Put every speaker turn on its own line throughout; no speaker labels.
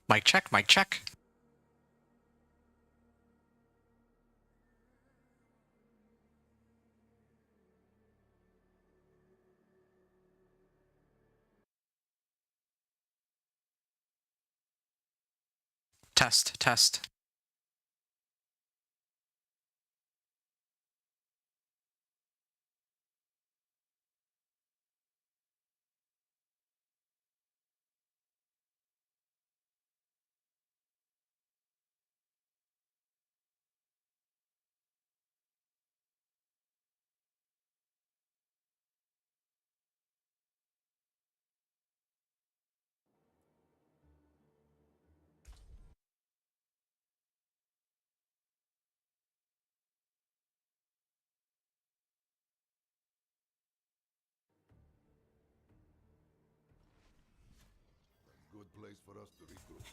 Mic check, mic check. Test, test.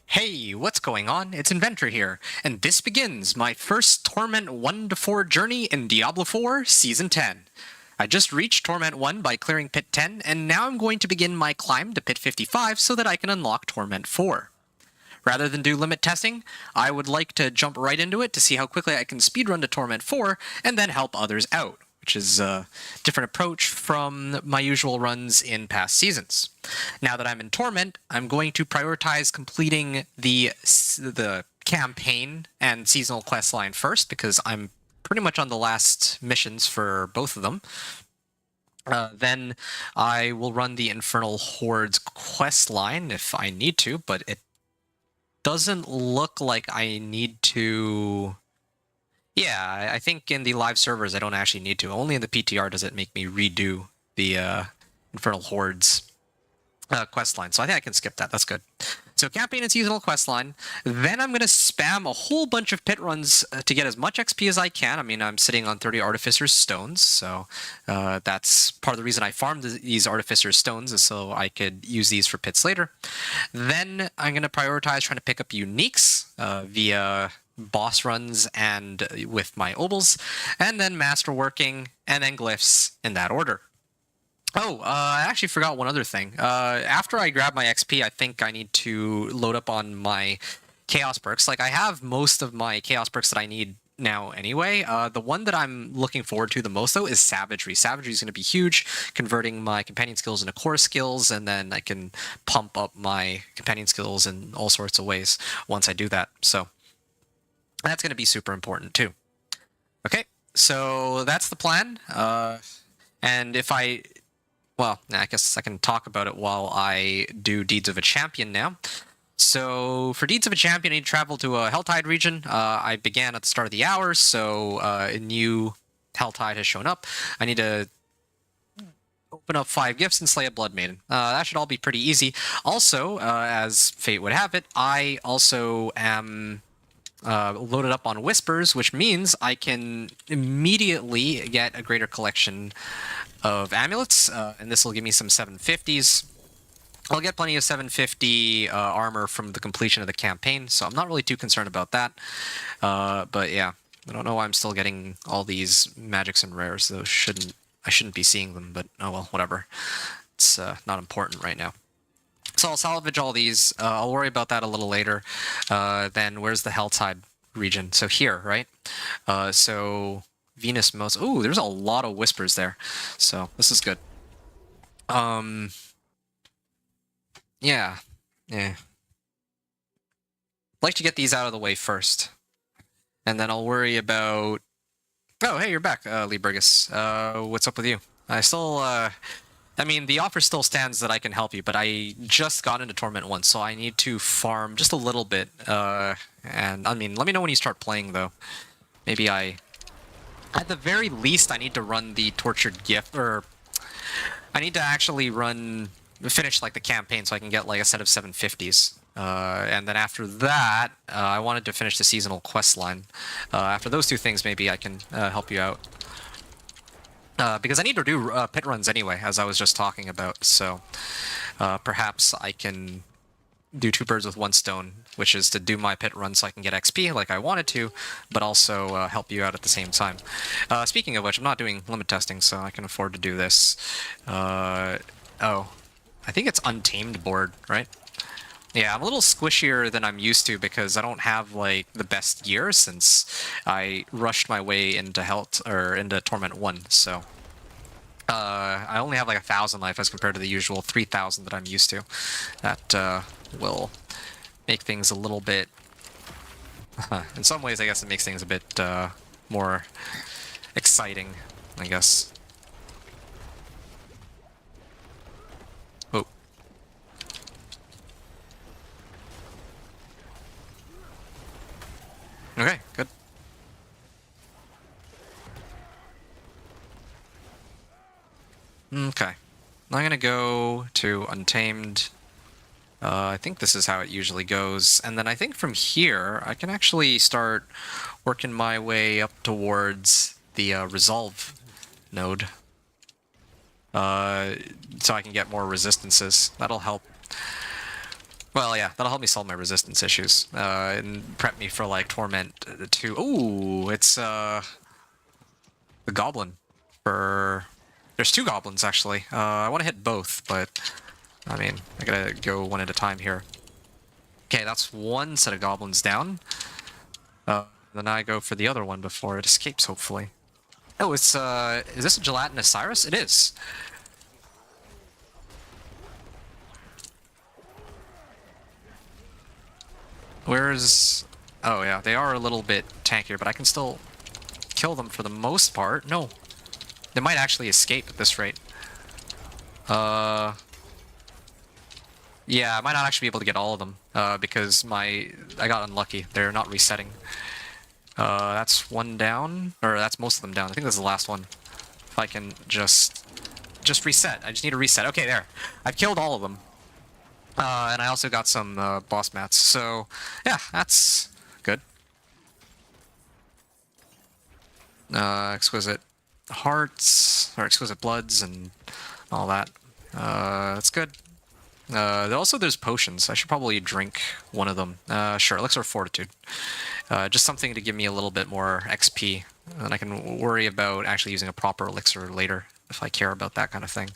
Hey, what's going on? It's Inventor here, and this begins my first Torment 1-4 journey in Diablo 4 Season 10. I just reached Torment 1 by clearing Pit 10, and now I'm going to begin my climb to Pit 55 so that I can unlock Torment 4. Rather than do limit testing, I would like to jump right into it to see how quickly I can speedrun to Torment 4 and then help others out, which is a different approach from my usual runs in past seasons. Now that I'm in Torment, I'm going to prioritize completing the campaign and seasonal quest line first, because I'm pretty much on the last missions for both of them. Then I will run the Infernal Hordes quest line if I need to, but it doesn't look like I need to. Yeah, I think in the live servers I don't actually need to. Only in the PTR does it make me redo the Infernal Hordes quest line. So I think I can skip that. That's good. So campaign and seasonal quest line. Then I'm going to spam a whole bunch of pit runs to get as much XP as I can. I mean, I'm sitting on 30 Artificer's Stones, so that's part of the reason I farmed these Artificer's Stones, is so I could use these for pits later. Then I'm going to prioritize trying to pick up uniques via boss runs and with my obols, and then masterworking, and then glyphs in that order. Oh, I actually forgot one other thing. After I grab my XP, I think I need to load up on my Chaos perks. Like, I have most of my Chaos perks that I need now anyway. The one that I'm looking forward to the most, though, is Savagery. Savagery is going to be huge, converting my companion skills into core skills, and then I can pump up my companion skills in all sorts of ways once I do that. So that's going to be super important, too. Okay, so that's the plan. And if I... Well, I guess I can talk about it while I do Deeds of a Champion now. So for Deeds of a Champion, I need to travel to a Helltide region. I began at the start of the hour, so a new Helltide has shown up. I need to open up 5 gifts and slay a Blood Maiden. That should all be pretty easy. Also, as fate would have it, I also am loaded up on Whispers, which means I can immediately get a greater collection of amulets, and this will give me some 750s. I'll get plenty of 750 armor from the completion of the campaign, so I'm not really too concerned about that. But yeah, I don't know why I'm still getting all these magics and rares. Those I shouldn't be seeing them, but oh well, whatever. It's not important right now. So I'll salvage all these. I'll worry about that a little later. Then where's the Helltide region? So here, right? So Venus most. Ooh, there's a lot of whispers there. So this is good. Yeah. Like to get these out of the way first, and then I'll worry about. Oh, hey, you're back, Lee Burgess. What's up with you? I still. I mean, the offer still stands that I can help you, but I just got into Torment 1, so I need to farm just a little bit. And, I mean, let me know when you start playing, though. Maybe at the very least, I need to run the Tortured Gift, or... I need to actually finish, like, the campaign so I can get, like, a set of 750s. And then after that, I wanted to finish the seasonal quest line. After those two things, maybe I can help you out. Because I need to do pit runs anyway, as I was just talking about, so perhaps I can do 2 birds with 1 stone, which is to do my pit run so I can get XP like I wanted to, but also help you out at the same time. Speaking of which, I'm not doing limit testing, so I can afford to do this. Oh, I think it's Untamed board, right? Yeah, I'm a little squishier than I'm used to because I don't have like the best gear since I rushed my way into into Torment 1. So I only have like 1,000 life as compared to the usual 3,000 that I'm used to. That will make things a little bit. In some ways, I guess it makes things a bit more exciting, I guess. Oh. Okay, good. Okay. I'm gonna go to Untamed. I think this is how it usually goes. And then I think from here, I can actually start working my way up towards the Resolve node. So I can get more resistances. That'll help. Well, yeah, that'll help me solve my resistance issues. And prep me for, like, Torment 2. Ooh, it's, the Goblin. There's 2 Goblins, actually. I want to hit both, but... I mean, I gotta go one at a time here. Okay, that's one set of Goblins down. Then I go for the other one before it escapes, hopefully. Oh, it's, is this a Gelatinous Cyrus? It is. Where's... Oh, yeah, they are a little bit tankier, but I can still kill them for the most part. No. They might actually escape at this rate. Yeah, I might not actually be able to get all of them, because I got unlucky. They're not resetting. That's one down, or that's most of them down. I think that's the last one. If I can just reset. I just need to reset. Okay, there. I've killed all of them. And I also got some boss mats. So, yeah, that's good. Exquisite hearts, or exquisite bloods, and all that. That's good. Also, there's potions. I should probably drink one of them. Sure, Elixir of Fortitude. Just something to give me a little bit more XP. And I can worry about actually using a proper elixir later, if I care about that kind of thing.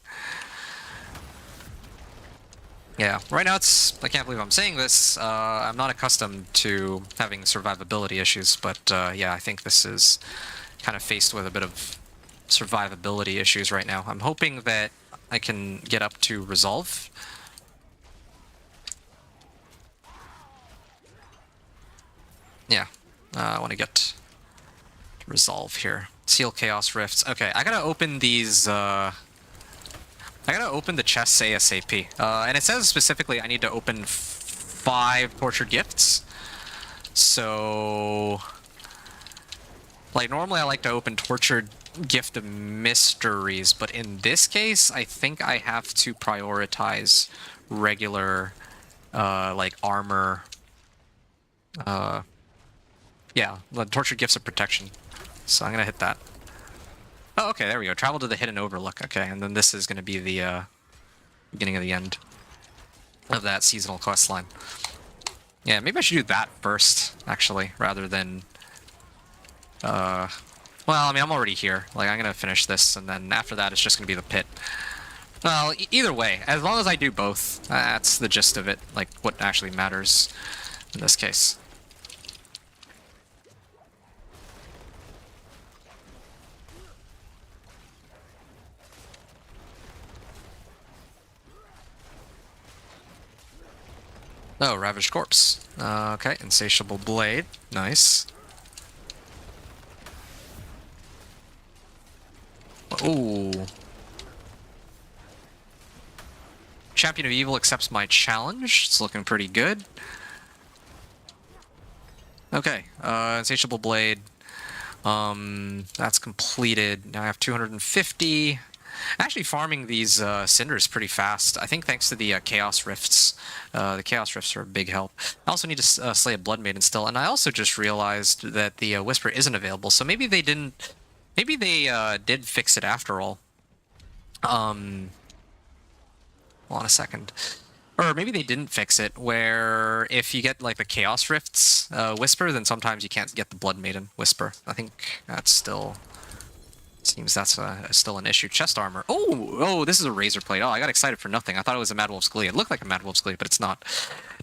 Yeah, right now I can't believe I'm saying this. I'm not accustomed to having survivability issues, but yeah, I think this is kind of faced with a bit of survivability issues right now. I'm hoping that I can get up to Resolve. Yeah, I want to get Resolve here. Seal Chaos Rifts. Okay, I gotta open these, I gotta open the chests ASAP. And it says specifically I need to open 5 Tortured Gifts. So... Like, normally I like to open Tortured Gift of Mysteries, but in this case, I think I have to prioritize regular, like, armor... Yeah, the Tortured Gifts of Protection. So I'm gonna hit that. Oh, okay, there we go. Travel to the Hidden Overlook. Okay, and then this is gonna be the beginning of the end of that seasonal quest line. Yeah, maybe I should do that first, actually, rather than... Well, I mean, I'm already here. Like, I'm gonna finish this, and then after that, it's just gonna be the pit. Well, either way, as long as I do both, that's the gist of it. Like, what actually matters in this case. Oh, Ravaged Corpse. Okay, Insatiable Blade. Nice. Ooh. Champion of Evil accepts my challenge. It's looking pretty good. Okay, Insatiable Blade. That's completed. Now I have 250. Actually farming these cinders pretty fast. I think thanks to the Chaos Rifts. The Chaos Rifts are a big help. I also need to slay a Blood Maiden still, and I also just realized that the Whisper isn't available, so maybe they didn't... Maybe they did fix it after all. Hold on a second. Or maybe they didn't fix it, where if you get, like, the Chaos Rifts Whisper, then sometimes you can't get the Blood Maiden Whisper. I think that's still Seems that's still an issue. Chest armor. Oh, this is a razor plate. Oh, I got excited for nothing. I thought it was a Mad Wolf's Glee. It looked like a Mad Wolf's Glee, but it's not.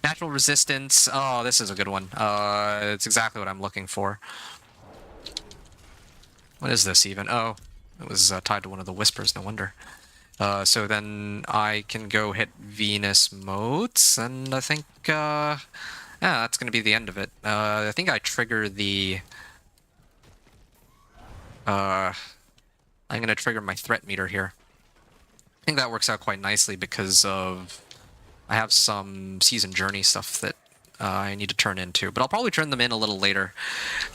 Natural resistance. Oh, this is a good one. It's exactly what I'm looking for. What is this even? Oh, it was tied to one of the whispers. No wonder. So then I can go hit Venus motes, and I think yeah, that's gonna be the end of it. I think I trigger the. I'm going to trigger my threat meter here. I think that works out quite nicely because of I have some season journey stuff that I need to turn into, but I'll probably turn them in a little later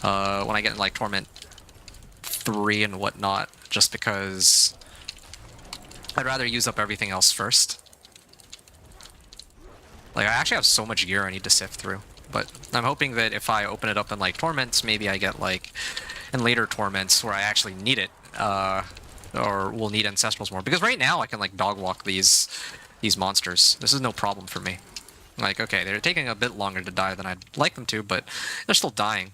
when I get in like Torment 3 and whatnot, just because I'd rather use up everything else first. Like, I actually have so much gear I need to sift through, but I'm hoping that if I open it up in like Torments, maybe I get like in later Torments where I actually need it, or will need Ancestrals more. Because right now I can like dog walk these monsters. This is no problem for me. Like, okay, they're taking a bit longer to die than I'd like them to, but they're still dying.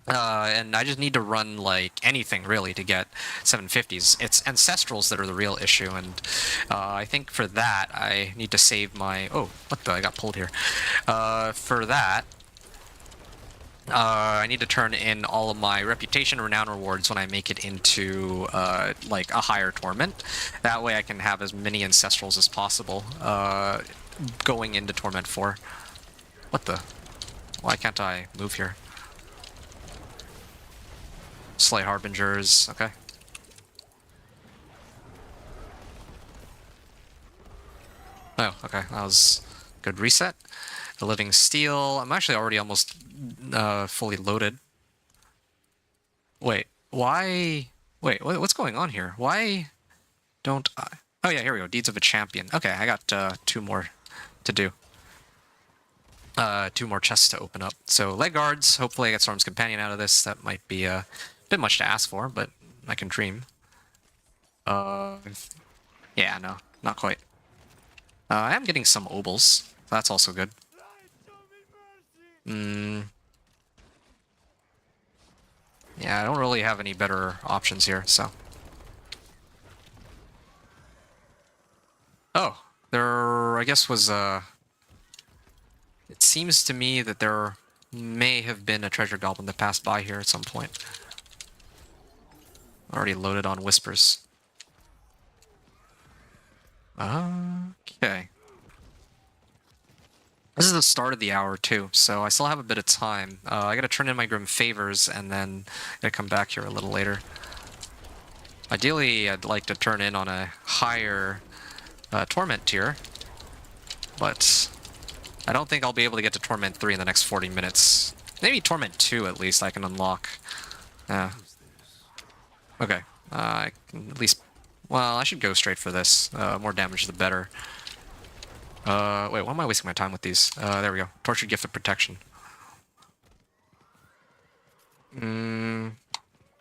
And I just need to run like anything really to get 750s. It's Ancestrals that are the real issue, and I think for that I need to save my... Oh, what the? I got pulled here. For that, I need to turn in all of my reputation and renown rewards when I make it into like a higher Torment. That way I can have as many Ancestrals as possible going into Torment 4. What the? Why can't I move here? Slay Harbingers, okay. Oh, okay, that was good reset. The Living Steel, I'm actually already almost fully loaded. Wait, why? Wait, what's going on here? Why don't I? Oh yeah, here we go, Deeds of a Champion. Okay, I got 2 more to do. 2 more chests to open up. So, leg guards, hopefully I get Storm's Companion out of this. That might be a bit much to ask for, but I can dream. Yeah, no, not quite. I am getting some obols. So that's also good. Yeah, I don't really have any better options here, so. Oh, there, I guess was, it seems to me that there may have been a treasure goblin that passed by here at some point. Already loaded on whispers. Okay. This is the start of the hour too, so I still have a bit of time. I gotta turn in my Grim Favors and then gotta come back here a little later. Ideally, I'd like to turn in on a higher Torment tier, but I don't think I'll be able to get to Torment 3 in the next 40 minutes. Maybe Torment 2 at least I can unlock. Yeah. Okay, I can at least... Well, I should go straight for this. More damage the better. Wait, why am I wasting my time with these? There we go. Tortured Gift of Protection.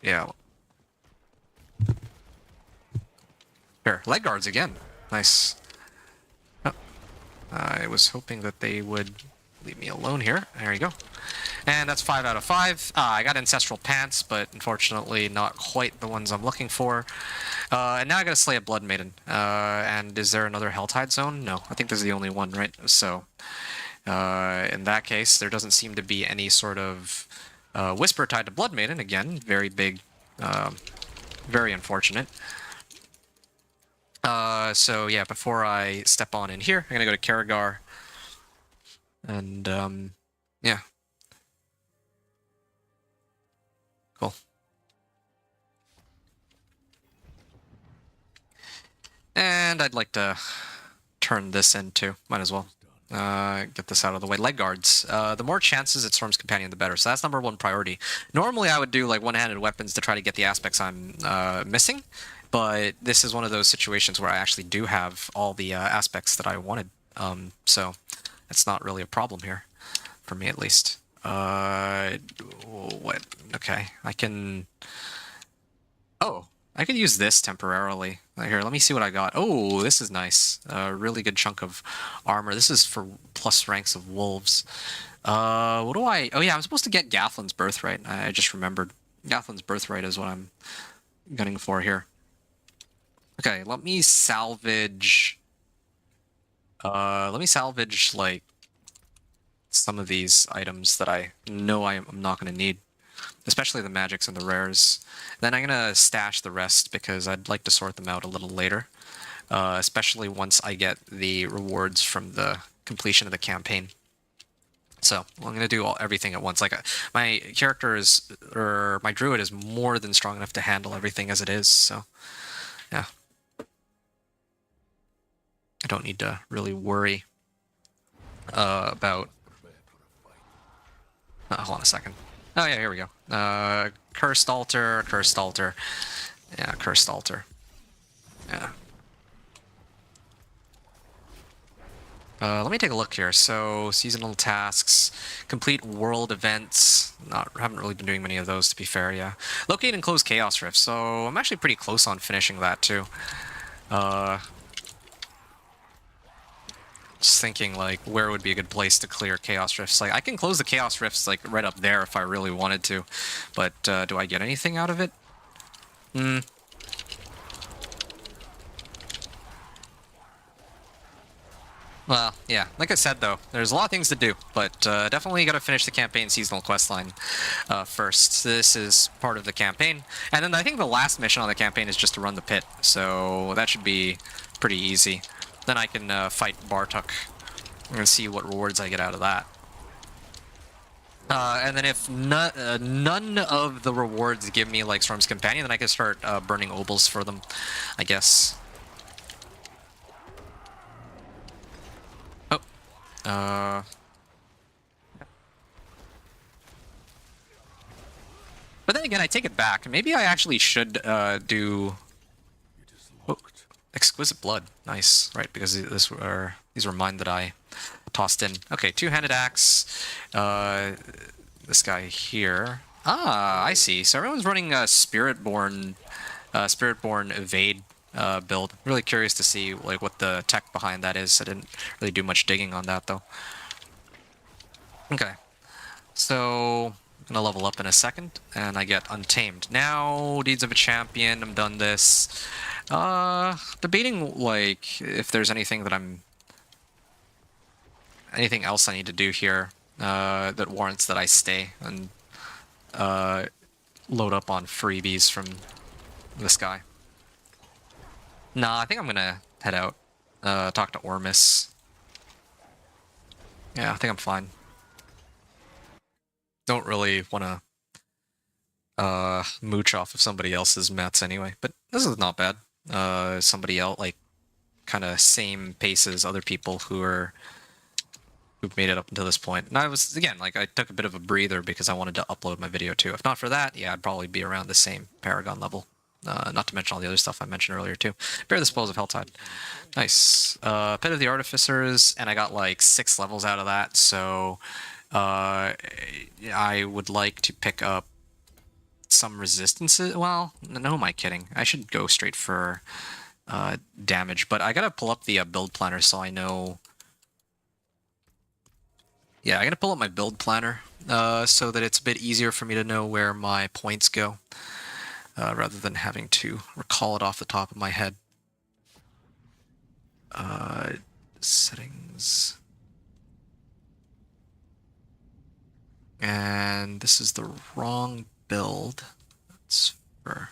Yeah. Here, leg guards again. Nice. Oh. I was hoping that they would leave me alone here. There you go. And that's 5 out of 5. I got Ancestral Pants, but unfortunately not quite the ones I'm looking for. And now I gotta slay a Blood Maiden. And is there another Helltide Zone? No, I think this is the only one, right? So, in that case, there doesn't seem to be any sort of Whisper tied to Blood Maiden. Again, very big, very unfortunate. So yeah, before I step on in here, I'm gonna go to Karagar. And, yeah. Cool. And I'd like to turn this in too. Might as well. Get this out of the way. Leg guards. The more chances at Storm's Companion, the better. So that's #1 priority. Normally I would do like one-handed weapons to try to get the aspects I'm missing, but this is one of those situations where I actually do have all the aspects that I wanted. So it's not really a problem here, for me at least. What? Okay, I can... Oh, I could use this temporarily. Here, let me see what I got. Oh, this is nice. A really good chunk of armor. This is for plus ranks of wolves. What do I... Oh yeah, I'm supposed to get Gathlin's Birthright. I just remembered. Gathlin's Birthright is what I'm gunning for here. Okay, let me salvage... like, some of these items that I know I'm not going to need. Especially the magics and the rares. Then I'm going to stash the rest because I'd like to sort them out a little later. Especially once I get the rewards from the completion of the campaign. So I'm going to do everything at once. Like my character is, or my druid is more than strong enough to handle everything as it is. So yeah, I don't need to really worry about. Hold on a second. Oh yeah, here we go. Cursed altar, cursed altar. Yeah, cursed altar. Yeah. Let me take a look here. So, seasonal tasks, complete world events. Haven't really been doing many of those, to be fair. Yeah, locate and close chaos rifts. So I'm actually pretty close on finishing that too. Just thinking like where would be a good place to clear chaos rifts. Like I can close the chaos rifts like right up there if I really wanted to, but do I get anything out of it? Well, yeah. Like I said, though, there's a lot of things to do, but definitely got to finish the campaign seasonal questline first. This is part of the campaign, and then I think the last mission on the campaign is just to run the pit, so that should be pretty easy. Then I can fight Bartok and see what rewards I get out of that. And then if none of the rewards give me like Storm's Companion, then I can start burning obols for them, I guess. Oh. But then again, I take it back. Maybe I actually should do Exquisite Blood. Nice, right? Because these were mine that I tossed in. Okay, two-handed axe. This guy here. Ah, I see. So everyone's running a Spiritborn evade build. Really curious to see like what the tech behind that is. I didn't really do much digging on that though. Okay, so I'm gonna level up in a second, and I get Untamed. Now, Deeds of a Champion, I'm done this. Debating, like, if there's anything that anything else I need to do here, that warrants that I stay and, load up on freebies from this guy. Nah, I think I'm gonna head out, talk to Ormus. Yeah, I think I'm fine. Don't really want to mooch off of somebody else's mats anyway, but this is not bad. Somebody else, like, kind of same pace as other people who've made it up until this point. And I was, again, like, I took a bit of a breather because I wanted to upload my video too. If not for that, yeah, I'd probably be around the same Paragon level. Not to mention all the other stuff I mentioned earlier too. Bear the Spoils of Helltide. Nice. Pit of the Artificers, and I got like 6 levels out of that, so I would like to pick up some resistances. Well, no, am I kidding? I should go straight for damage, but I gotta pull up the build planner so I know. Yeah, I gotta pull up my build planner so that it's a bit easier for me to know where my points go rather than having to recall it off the top of my head. Settings. And this is the wrong build. That's for...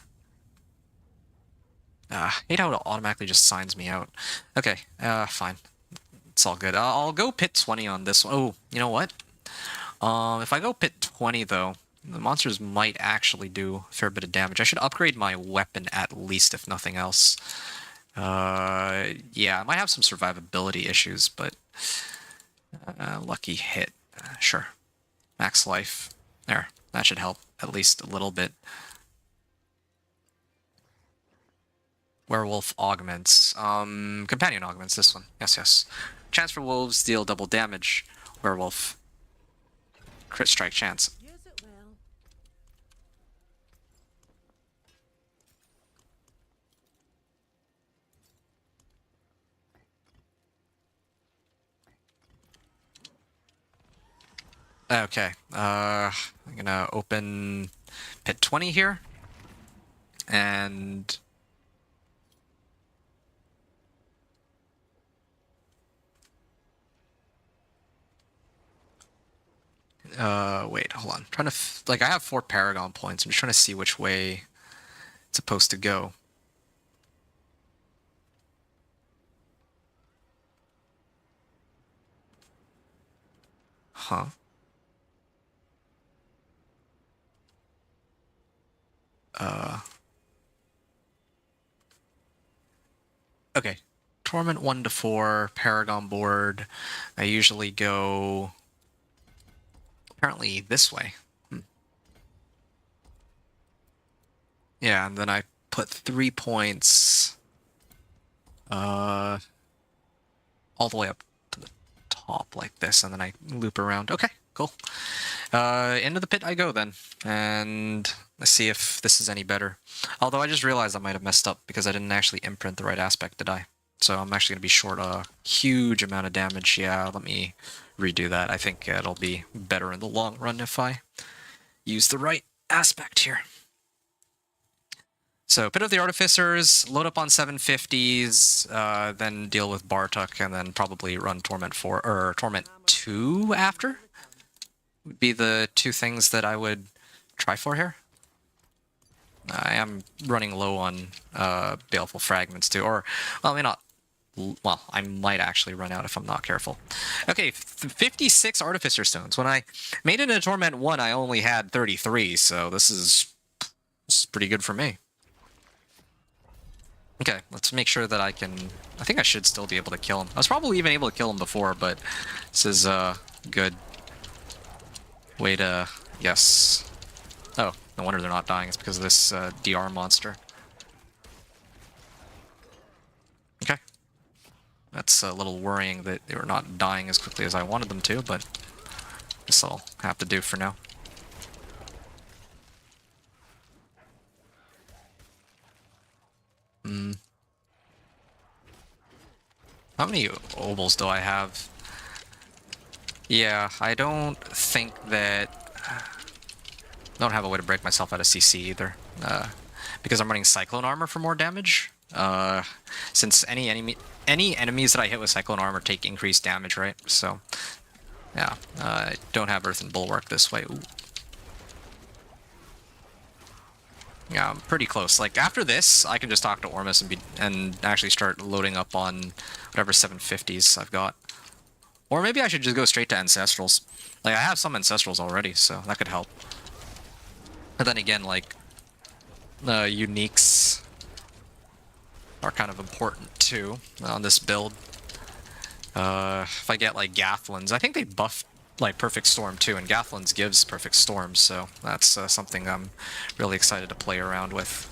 hate how it automatically just signs me out. Okay, fine. It's all good. I'll go pit 20 on this one. Oh, you know what? If I go pit 20, though, the monsters might actually do a fair bit of damage. I should upgrade my weapon at least, if nothing else. Yeah, I might have some survivability issues, but... lucky hit. Sure. Max life. There. That should help at least a little bit. Werewolf augments. Companion augments, this one. Yes, yes. Chance for wolves, deal double damage. Werewolf. Crit strike chance.
Use it well.
Okay, I'm gonna open pit 20 here. And wait, hold on. I'm trying to like, I have 4 Paragon points. I'm just trying to see which way it's supposed to go. Huh. Okay. Torment 1 to 4, Paragon board. I usually go apparently this way. Yeah, and then I put 3 points all the way up to the top like this, and then I loop around. Okay, cool. Into the pit I go then, and let's see if this is any better. Although I just realized I might have messed up because I didn't actually imprint the right aspect, did I? So I'm actually going to be short a huge amount of damage. Yeah, let me redo that. I think it'll be better in the long run if I use the right aspect here. So Pit of the Artificers, load up on 750s, then deal with Bartok, and then probably run Torment 4 or Torment 2 after. Would be the 2 things that I would try for here. I am running low on Baleful Fragments too, or well, I mean not. Well, I might actually run out if I'm not careful. Okay, 56 Artificer Stones. When I made it into Torment 1, I only had 33, so this is pretty good for me. Okay, let's make sure that I can... I think I should still be able to kill him. I was probably even able to kill him before, but this is a good way to... Yes. Oh, no wonder they're not dying. It's because of this DR monster. Okay. That's a little worrying that they were not dying as quickly as I wanted them to, but this will have to do for now. How many obols do I have? Yeah, I don't think that... I don't have a way to break myself out of CC either. Because I'm running Cyclone Armor for more damage. Since any enemies that I hit with Cyclone Armor take increased damage, right? So, yeah. I don't have Earthen Bulwark this way. Ooh. Yeah, I'm pretty close. Like, after this, I can just talk to Ormus and actually start loading up on whatever 750s I've got. Or maybe I should just go straight to Ancestrals. Like, I have some Ancestrals already, so that could help. But then again, like, uniques are kind of important, too, on this build. If I get, like, Gathlins, I think they buffed like Perfect Storm too, and Gathlins gives Perfect Storm, so that's something I'm really excited to play around with.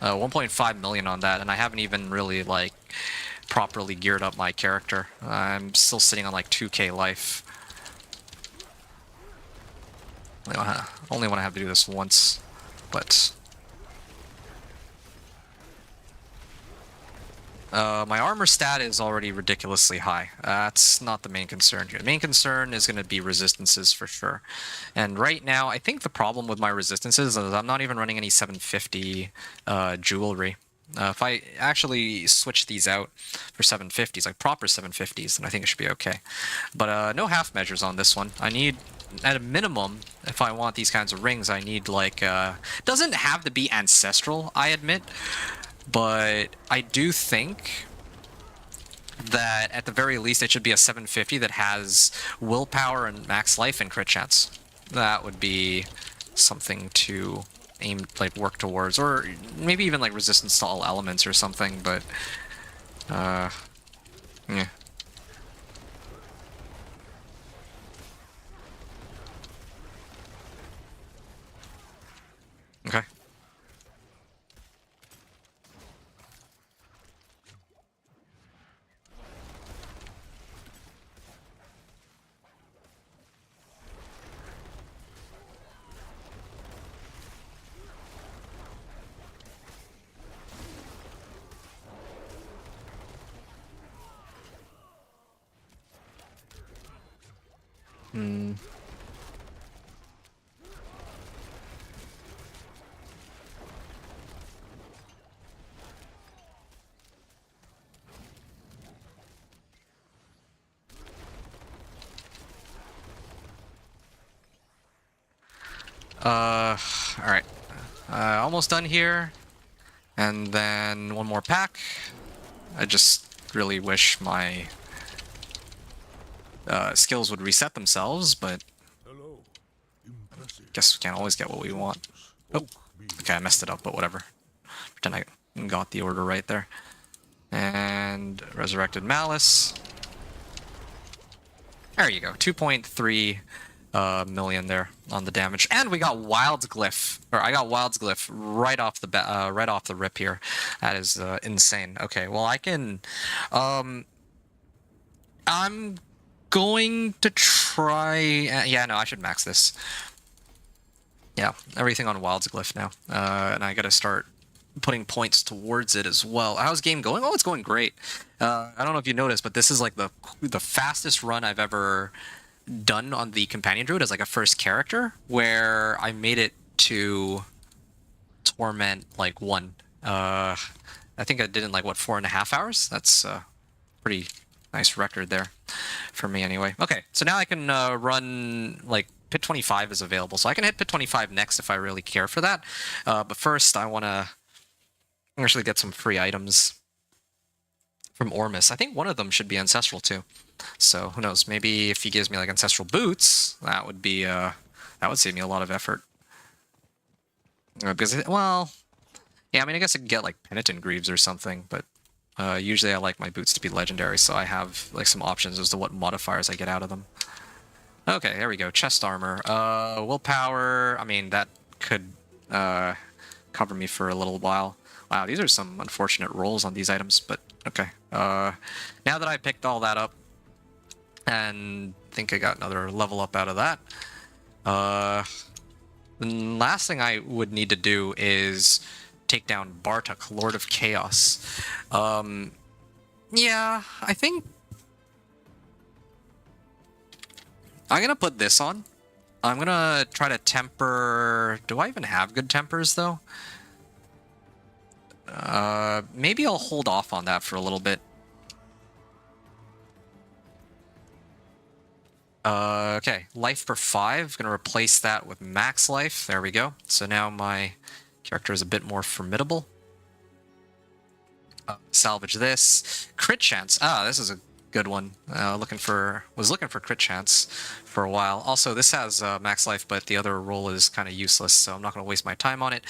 1.5 million on that, and I haven't even really like properly geared up my character. I'm still sitting on like 2k life. I only want to have to do this once, but my armor stat is already ridiculously high. That's not the main concern here. The main concern is going to be resistances for sure. And right now, I think the problem with my resistances is I'm not even running any 750 jewelry. If I actually switch these out for 750s, like proper 750s, then I think it should be okay. But no half measures on this one. I need, at a minimum, if I want these kinds of rings, I need like... doesn't have to be ancestral, I admit. But I do think that at the very least it should be a 750 that has willpower and max life and crit chance. That would be something to aim, like work towards, or maybe even like resistance to all elements or something, but yeah. Okay. Alright. Almost done here. And then one more pack. I just really wish my skills would reset themselves, but guess we can't always get what we want. Oh, okay, I messed it up, but whatever. Pretend I got the order right there. And Resurrected Malice. There you go, 2.3 million there on the damage, and we got Wild's Glyph, or I got Wild's Glyph right off the rip here. That is insane. Okay, well I can, I'm going to try. Yeah, no, I should max this. Yeah, everything on Wild's Glyph now, and I gotta start putting points towards it as well. How's game going? Oh, it's going great. I don't know if you noticed, but this is like the fastest run I've ever done on the Companion Druid as like a first character, where I made it to Torment like 1. I think I did in like, what, 4.5 hours? That's a pretty nice record there for me anyway. Okay, so now I can run, like, Pit 25 is available, so I can hit Pit 25 next if I really care for that. But first, I want to actually get some free items from Ormus. I think one of them should be Ancestral too. So who knows? Maybe if he gives me like Ancestral Boots, that would be that would save me a lot of effort. Because well, yeah, I mean I guess I could get like Penitent Greaves or something, but usually I like my boots to be legendary, so I have like some options as to what modifiers I get out of them. Okay, there we go. Chest armor, willpower. I mean that could cover me for a little while. Wow, these are some unfortunate rolls on these items, but okay. Now that I picked all that up, and think I got another level up out of that, the last thing I would need to do is take down Bartok, Lord of Chaos. Yeah, I think I'm gonna put this on. I'm gonna try to temper. Do I even have good tempers though? Maybe I'll hold off on that for a little bit. Okay, life per 5. Gonna replace that with max life. There we go. So now my character is a bit more formidable. Salvage this. Crit chance. Ah, this is a good one. Was looking for crit chance for a while. Also, this has max life, but the other roll is kind of useless, so I'm not going to waste my time on it.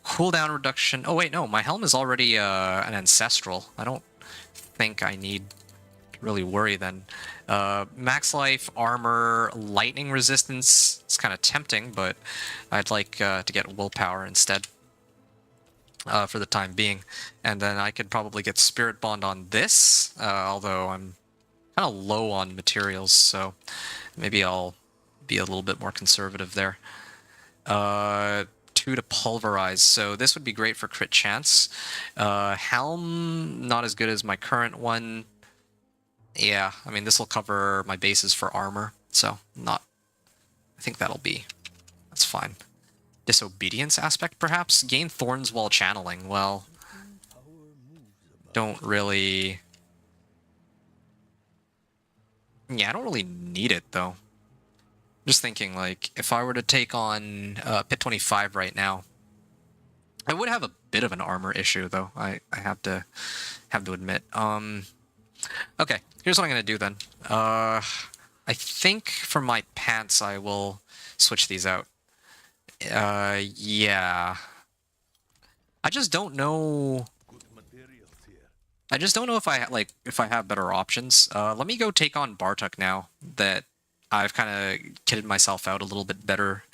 Cooldown reduction. Oh wait, no, my helm is already an ancestral. I don't think I need to really worry then. Max life, armor, lightning resistance. It's kind of tempting, but I'd like to get willpower instead. For the time being, and then I could probably get Spirit Bond on this, although I'm kind of low on materials, so maybe I'll be a little bit more conservative there. 2 to Pulverize, so this would be great for crit chance. Helm, not as good as my current one. Yeah, I mean, this will cover my bases for armor, so I think that's fine. Disobedience aspect, perhaps? Gain thorns while channeling. Well, don't really... Yeah, I don't really need it, though. Just thinking, like, if I were to take on Pit 25 right now, I would have a bit of an armor issue, though. I have to admit. Okay, here's what I'm going to do, then. I think for my pants, I will switch these out. Yeah. I just don't know. I just don't know if I have better options. Let me go take on Bartok now that I've kind of kitted myself out a little bit better.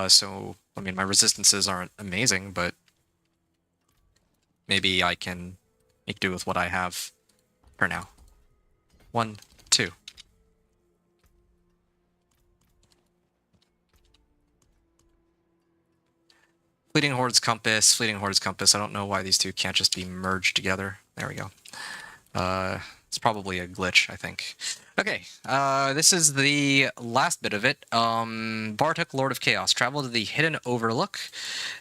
So I mean, my resistances aren't amazing, but maybe I can make do with what I have for now. 1, 2. Fleeting Horde's Compass, Fleeting Horde's Compass. I don't know why these two can't just be merged together. There we go. It's probably a glitch, I think. Okay, this is the last bit of it. Bartok, Lord of Chaos. Travel to the Hidden Overlook,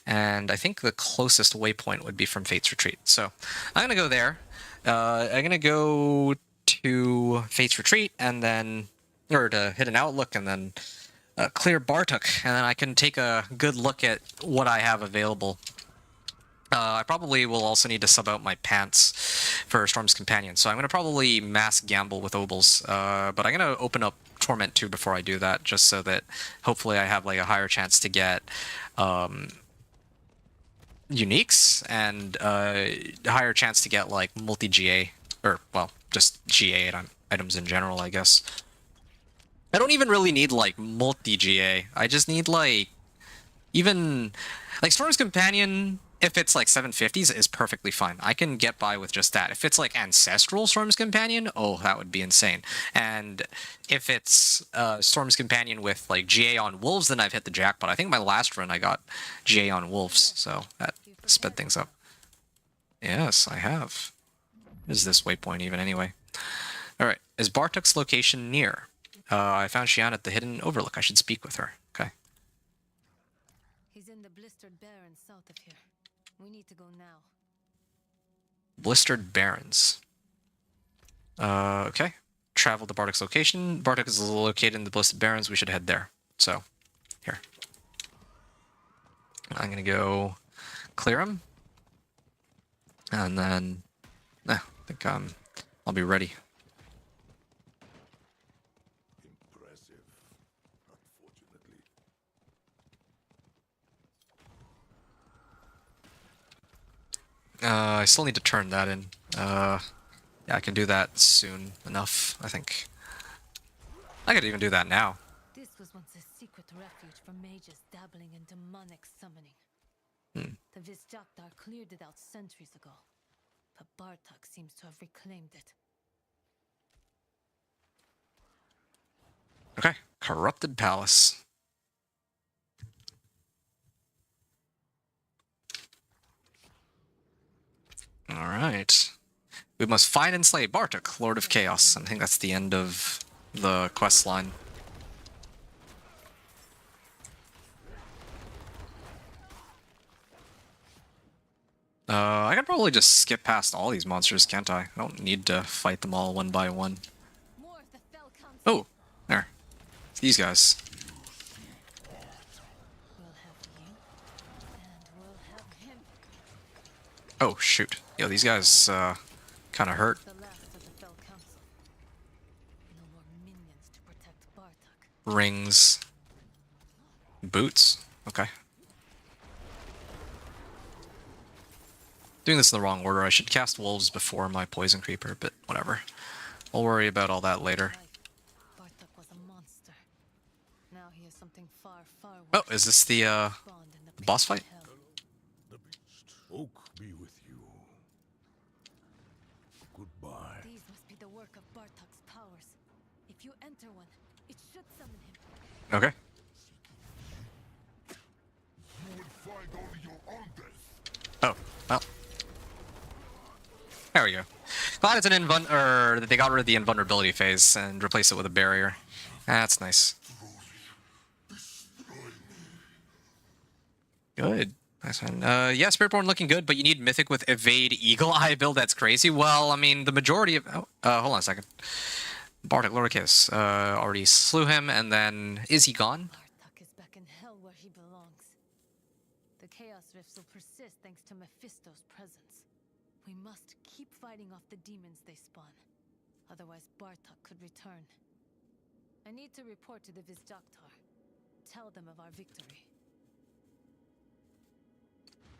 and I think the closest waypoint would be from Fate's Retreat. So I'm going to go there. I'm going to go to Fate's Retreat, and then, or to Hidden Outlook, and then clear Bartok, and then I can take a good look at what I have available. I probably will also need to sub out my pants for Storm's Companion, so I'm going to probably mass gamble with Obols, but I'm going to open up Torment 2 before I do that, just so that hopefully I have like a higher chance to get uniques and higher chance to get like multi-GA, or well, just GA items in general, I guess. I don't even really need like multi-GA, I just need like even like Storm's Companion. If it's like 750s, is perfectly fine. I can get by with just that. If it's like Ancestral Storm's Companion, oh, that would be insane. And if it's Storm's Companion with like GA on Wolves, then I've hit the jackpot. I think my last run I got GA on Wolves, so that sped things up. Yes, I have. What is this waypoint even anyway? Alright, is Bartok's location near? I found Xian at the Hidden Overlook. I should speak with her. Okay.
He's in the Blistered Barrens south of here. We need to go now.
Blistered Barrens. Okay. Travel to Bartok's location. Bartok is located in the Blistered Barrens. We should head there. So, here. I'm gonna go clear him. And then, I think I'll be ready.
Impressive, unfortunately.
I still need to turn that in. Yeah, I can do that soon enough, I think. I could even do that now.
This was once a secret refuge for mages dabbling in demonic summoning. The Vizjaktar cleared it out centuries ago, but Bartok seems to have reclaimed it.
Okay, Corrupted Palace. Alright. We must find and slay Bartok, Lord of Chaos. I think that's the end of the quest line. I can probably just skip past all these monsters, can't I? I don't need to fight them all one by one.
More of the Fell Council.
Oh, there. It's these guys.
We'll have you, and we'll have him.
Oh, shoot. Yo, these guys, kind of hurt.
The last of the Fell Council. No more minions to protect Bartok.
Rings. Boots. Okay. Doing this in the wrong order. I should cast Wolves before my Poison Creeper, but whatever. We'll worry about all that later.
Bartok was a monster. Now he is something far, far
Oh,
worse.
is this the,
Spawned in the
boss
pits of
fight?
hell.
The beast. Oak be with you. Goodbye.
These must be the work of Bartok's powers. If you enter one, it should summon him.
Okay.
You will find only your own death.
Oh, well. There we go. Glad it's an or that they got rid of the invulnerability phase and replaced it with a barrier. That's nice. Good. Nice one. Yeah, Spiritborn looking good, but you need Mythic with Evade Eagle Eye build. That's crazy. Well, I mean, the majority of... Oh, hold on a second. Bartok, Lord of Chaos, already slew him, and then... Is he gone?
Bartok is back in hell where he belongs. The Chaos Rifts will persist thanks to Mephisto's presence. We must keep fighting off the demons they spawn. Otherwise, Bartok could return. I need to report to the Vizjaktar. Tell them of our victory.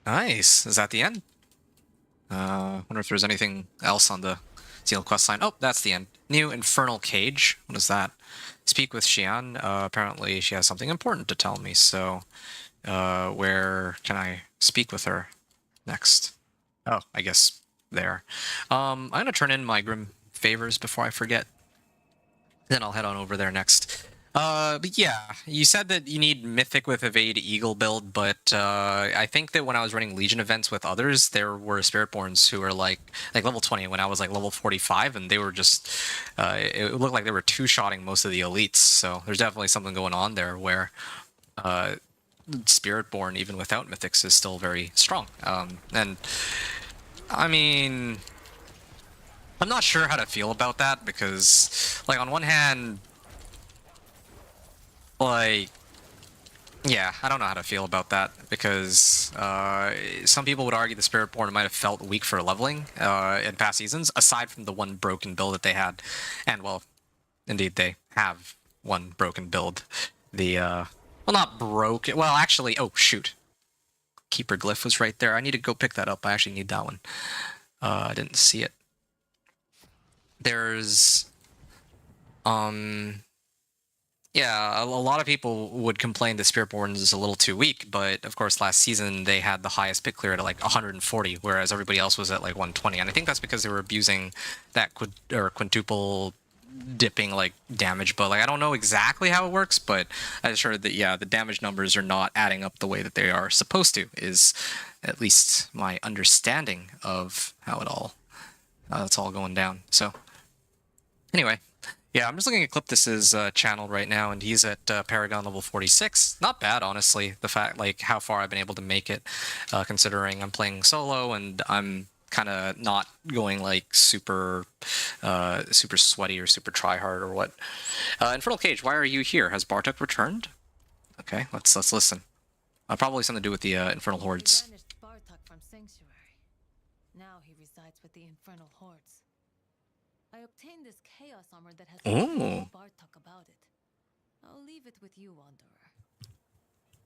Nice. Is that the end? Wonder if there's anything else on the sealed quest line. Oh, that's the end. New Infernal Cage. What is that? Speak with Xian. Apparently she has something important to tell me, so where can I speak with her next? Oh, I guess there. I'm gonna turn in my Grim Favors before I forget. Then I'll head on over there next. But yeah, you said that you need Mythic with Evade Eagle build, but I think that when I was running Legion events with others, there were Spiritborns who were like level 20 when I was like level 45, and they were just, it looked like they were two-shotting most of the elites, so there's definitely something going on there where Spiritborn, even without Mythics, is still very strong. And, I mean... I'm not sure how to feel about that, because, like, on one hand... Like, yeah, I don't know how to feel about that because some people would argue the Spiritborn might have felt weak for leveling in past seasons, aside from the one broken build that they had. And, well, indeed, they have one broken build. The, well, not broken. Well, actually, oh, shoot. Keeper Glyph was right there. I need to go pick that up. I actually need that one. I didn't see it. There's, yeah, a lot of people would complain the Spiritborn is a little too weak, but of course last season they had the highest pick clear at like 140, whereas everybody else was at like 120, and I think that's because they were abusing that quintuple dipping like damage. But like I don't know exactly how it works, but I just heard that yeah, the damage numbers are not adding up the way that they are supposed to. Is at least my understanding of how it's all going down. So anyway. Yeah, I'm just looking at Cliptus's channel right now, and he's at Paragon level 46. Not bad, honestly. The fact, like, how far I've been able to make it, considering I'm playing solo and I'm kind of not going like super sweaty or super tryhard or what. Infernal Cage, why are you here? Has Bartok returned? Okay, let's listen. Probably something to do with the Infernal Hordes.
He banished Bartok from Sanctuary. Now he resides with the Infernal Hordes. I obtained this Chaos Armor that has
Ooh.
Bartok about it. I'll leave it with you, Wanderer.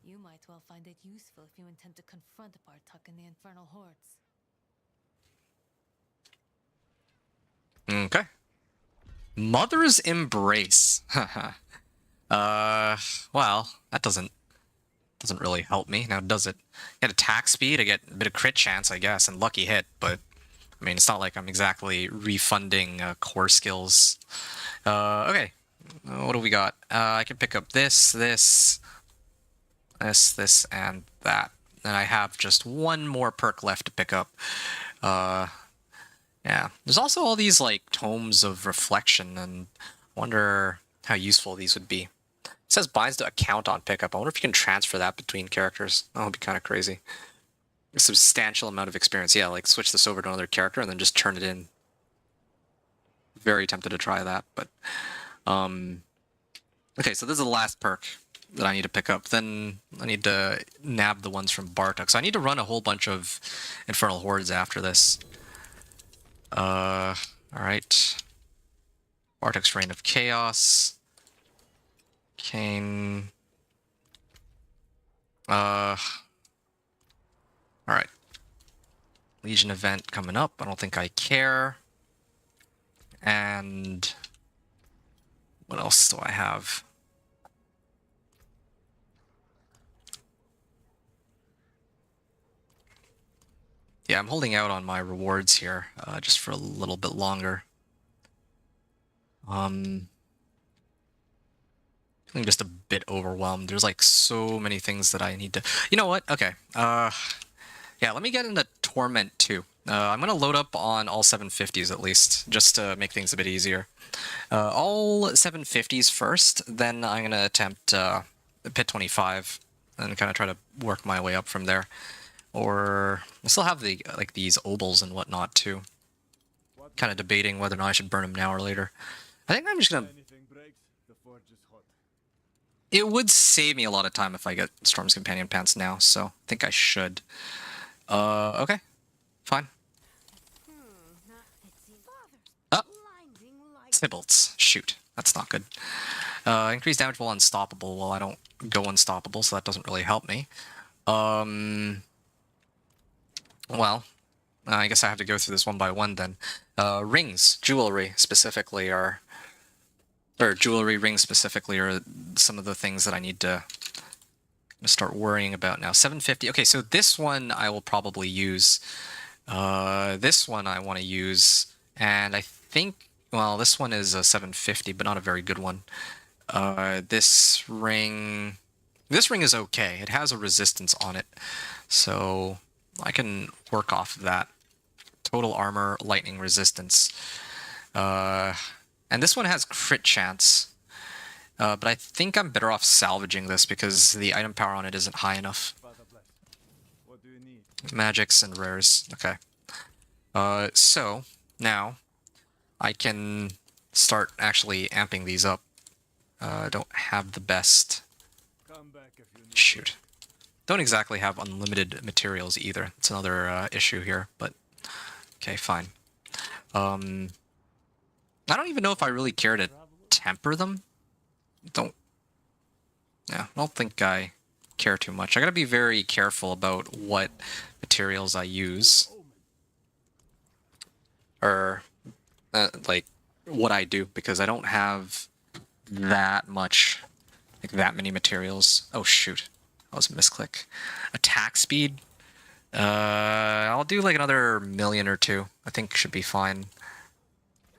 You might well find it useful if you intend to confront Bartok and the Infernal Hordes.
Okay. Mother's Embrace. Well, that doesn't really help me, now does it? Get attack speed, I get a bit of crit chance, I guess, and lucky hit, but I mean, it's not like I'm exactly refunding core skills. Okay, what do we got? I can pick up this, and that. And I have just one more perk left to pick up. Yeah, there's also all these like tomes of reflection, and I wonder how useful these would be. It says binds to account on pickup. I wonder if you can transfer that between characters. That would be kind of crazy. A substantial amount of experience. Yeah, like switch this over to another character and then just turn it in. Very tempted to try that, but okay, so this is the last perk that I need to pick up. Then I need to nab the ones from Bartok. So I need to run a whole bunch of Infernal Hordes after this. Alright. Bartok's Reign of Chaos. Kane. Alright. Legion event coming up. I don't think I care. And what else do I have? Yeah, I'm holding out on my rewards here, just for a little bit longer. Feeling just a bit overwhelmed. There's like so many things that I need to... You know what? Okay. Yeah, let me get into Torment too. I'm going to load up on all 750s at least, just to make things a bit easier. All 750s first, then I'm going to attempt Pit 25, and kind of try to work my way up from there. Or I still have the like these obols and whatnot too. Kind of debating whether or not I should burn them now or later. I think I'm just going to... It would save me a lot of time if I get Storm's Companion Pants now, so I think I should. Okay. Fine. Sibbles. Shoot. That's not good. Increased damage while unstoppable. Well, I don't go unstoppable, so that doesn't really help me. Well, I guess I have to go through this one by one then. Rings. Jewelry, specifically, are... Or jewelry rings, specifically, are some of the things that I need to start worrying about now. 750. Okay, so this one I will probably use. This one I want to use. And I think... Well, this one is a 750, but not a very good one. This ring... This ring is okay. It has a resistance on it. So I can work off of that. Total armor, lightning resistance. And this one has crit chance. But I think I'm better off salvaging this because the item power on it isn't high enough. Magics and rares. Okay. So, now, I can start actually amping these up. Don't have the best. Shoot. Don't exactly have unlimited materials either. It's another issue here, but okay, fine. I don't even know if I really care to temper them. Yeah, I don't think I care too much. I gotta be very careful about what materials I use. Or, like, what I do, because I don't have that much, like, that many materials. Oh, shoot. That was a misclick. Attack speed? I'll do, like, another million or two. I think should be fine.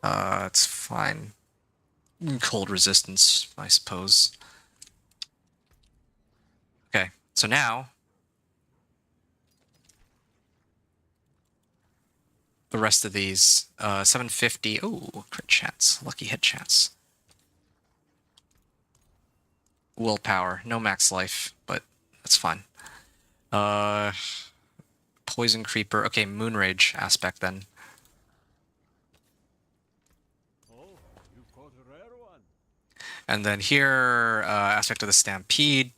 It's fine. Cold resistance, I suppose. Okay, so now the rest of these, 750. Oh, crit chance, lucky hit chance. Willpower, no max life, but that's fine. Poison creeper. Okay, moon rage aspect then. And then here, aspect of the stampede.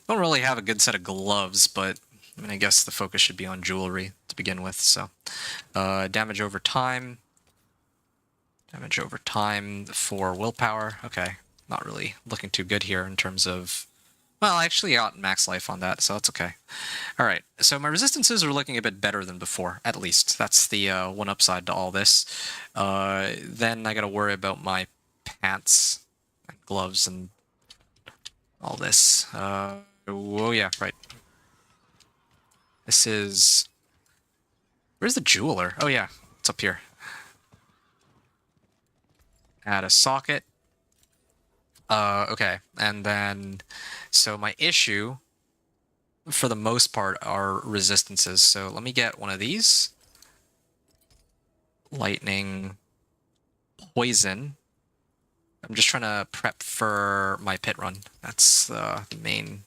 Don't really have a good set of gloves, but I mean, I guess the focus should be on jewelry to begin with. So, damage over time. Damage over time for willpower. Okay, not really looking too good here in terms of... Well, I actually got max life on that, so that's okay. Alright, so my resistances are looking a bit better than before, at least. That's the one upside to all this. Then I gotta worry about my pants, and gloves, and all this. Oh yeah, right. This is... Where's the jeweler? Oh yeah, it's up here. Add a socket. Okay, and then... So my issue, for the most part, are resistances. So let me get one of these. Lightning. Poison. I'm just trying to prep for my pit run. That's the main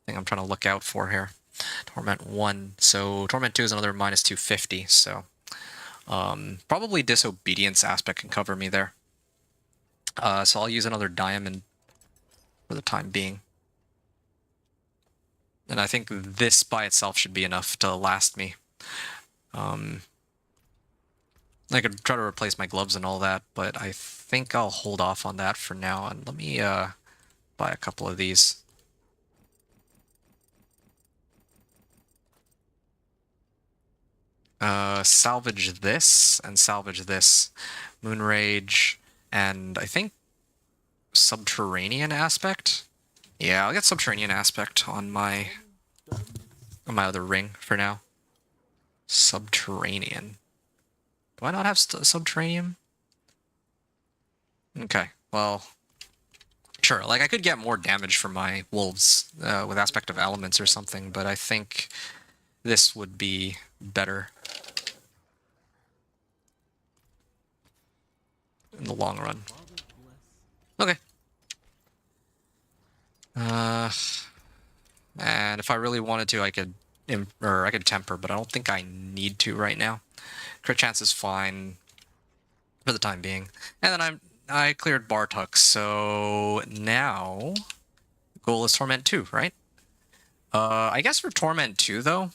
thing I'm trying to look out for here. Torment 1. So Torment 2 is another minus 250, so... probably Disobedience aspect can cover me there. So I'll use another diamond for the time being. And I think this by itself should be enough to last me. I could try to replace my gloves and all that, but I think I'll hold off on that for now. And let me buy a couple of these. Salvage this and salvage this. Moon Rage and I think Subterranean aspect. Yeah, I'll get Subterranean aspect on my other ring for now. Subterranean. Do I not have Subterranean? Okay, well, sure. Like, I could get more damage from my wolves with aspect of elements or something, but I think this would be better in the long run. Okay. And if I really wanted to, I could temper, but I don't think I need to right now. Crit chance is fine for the time being. And then I cleared Bartuk, so now goal is Torment 2, right? I guess for Torment 2 though,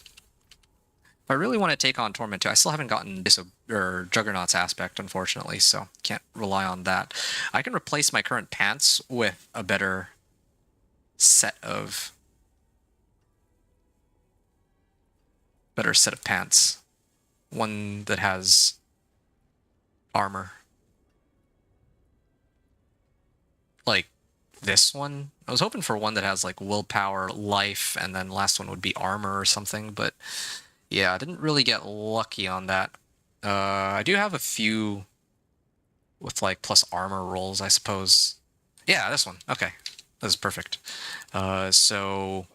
if I really want to take on Torment 2, I still haven't gotten Juggernaut's aspect, unfortunately, so can't rely on that. I can replace my current pants with a better set of pants. One that has armor. Like this one. I was hoping for one that has like willpower, life, and then last one would be armor or something, but yeah, I didn't really get lucky on that. I do have a few with like plus armor rolls, I suppose. Yeah, this one. Okay. This is perfect. So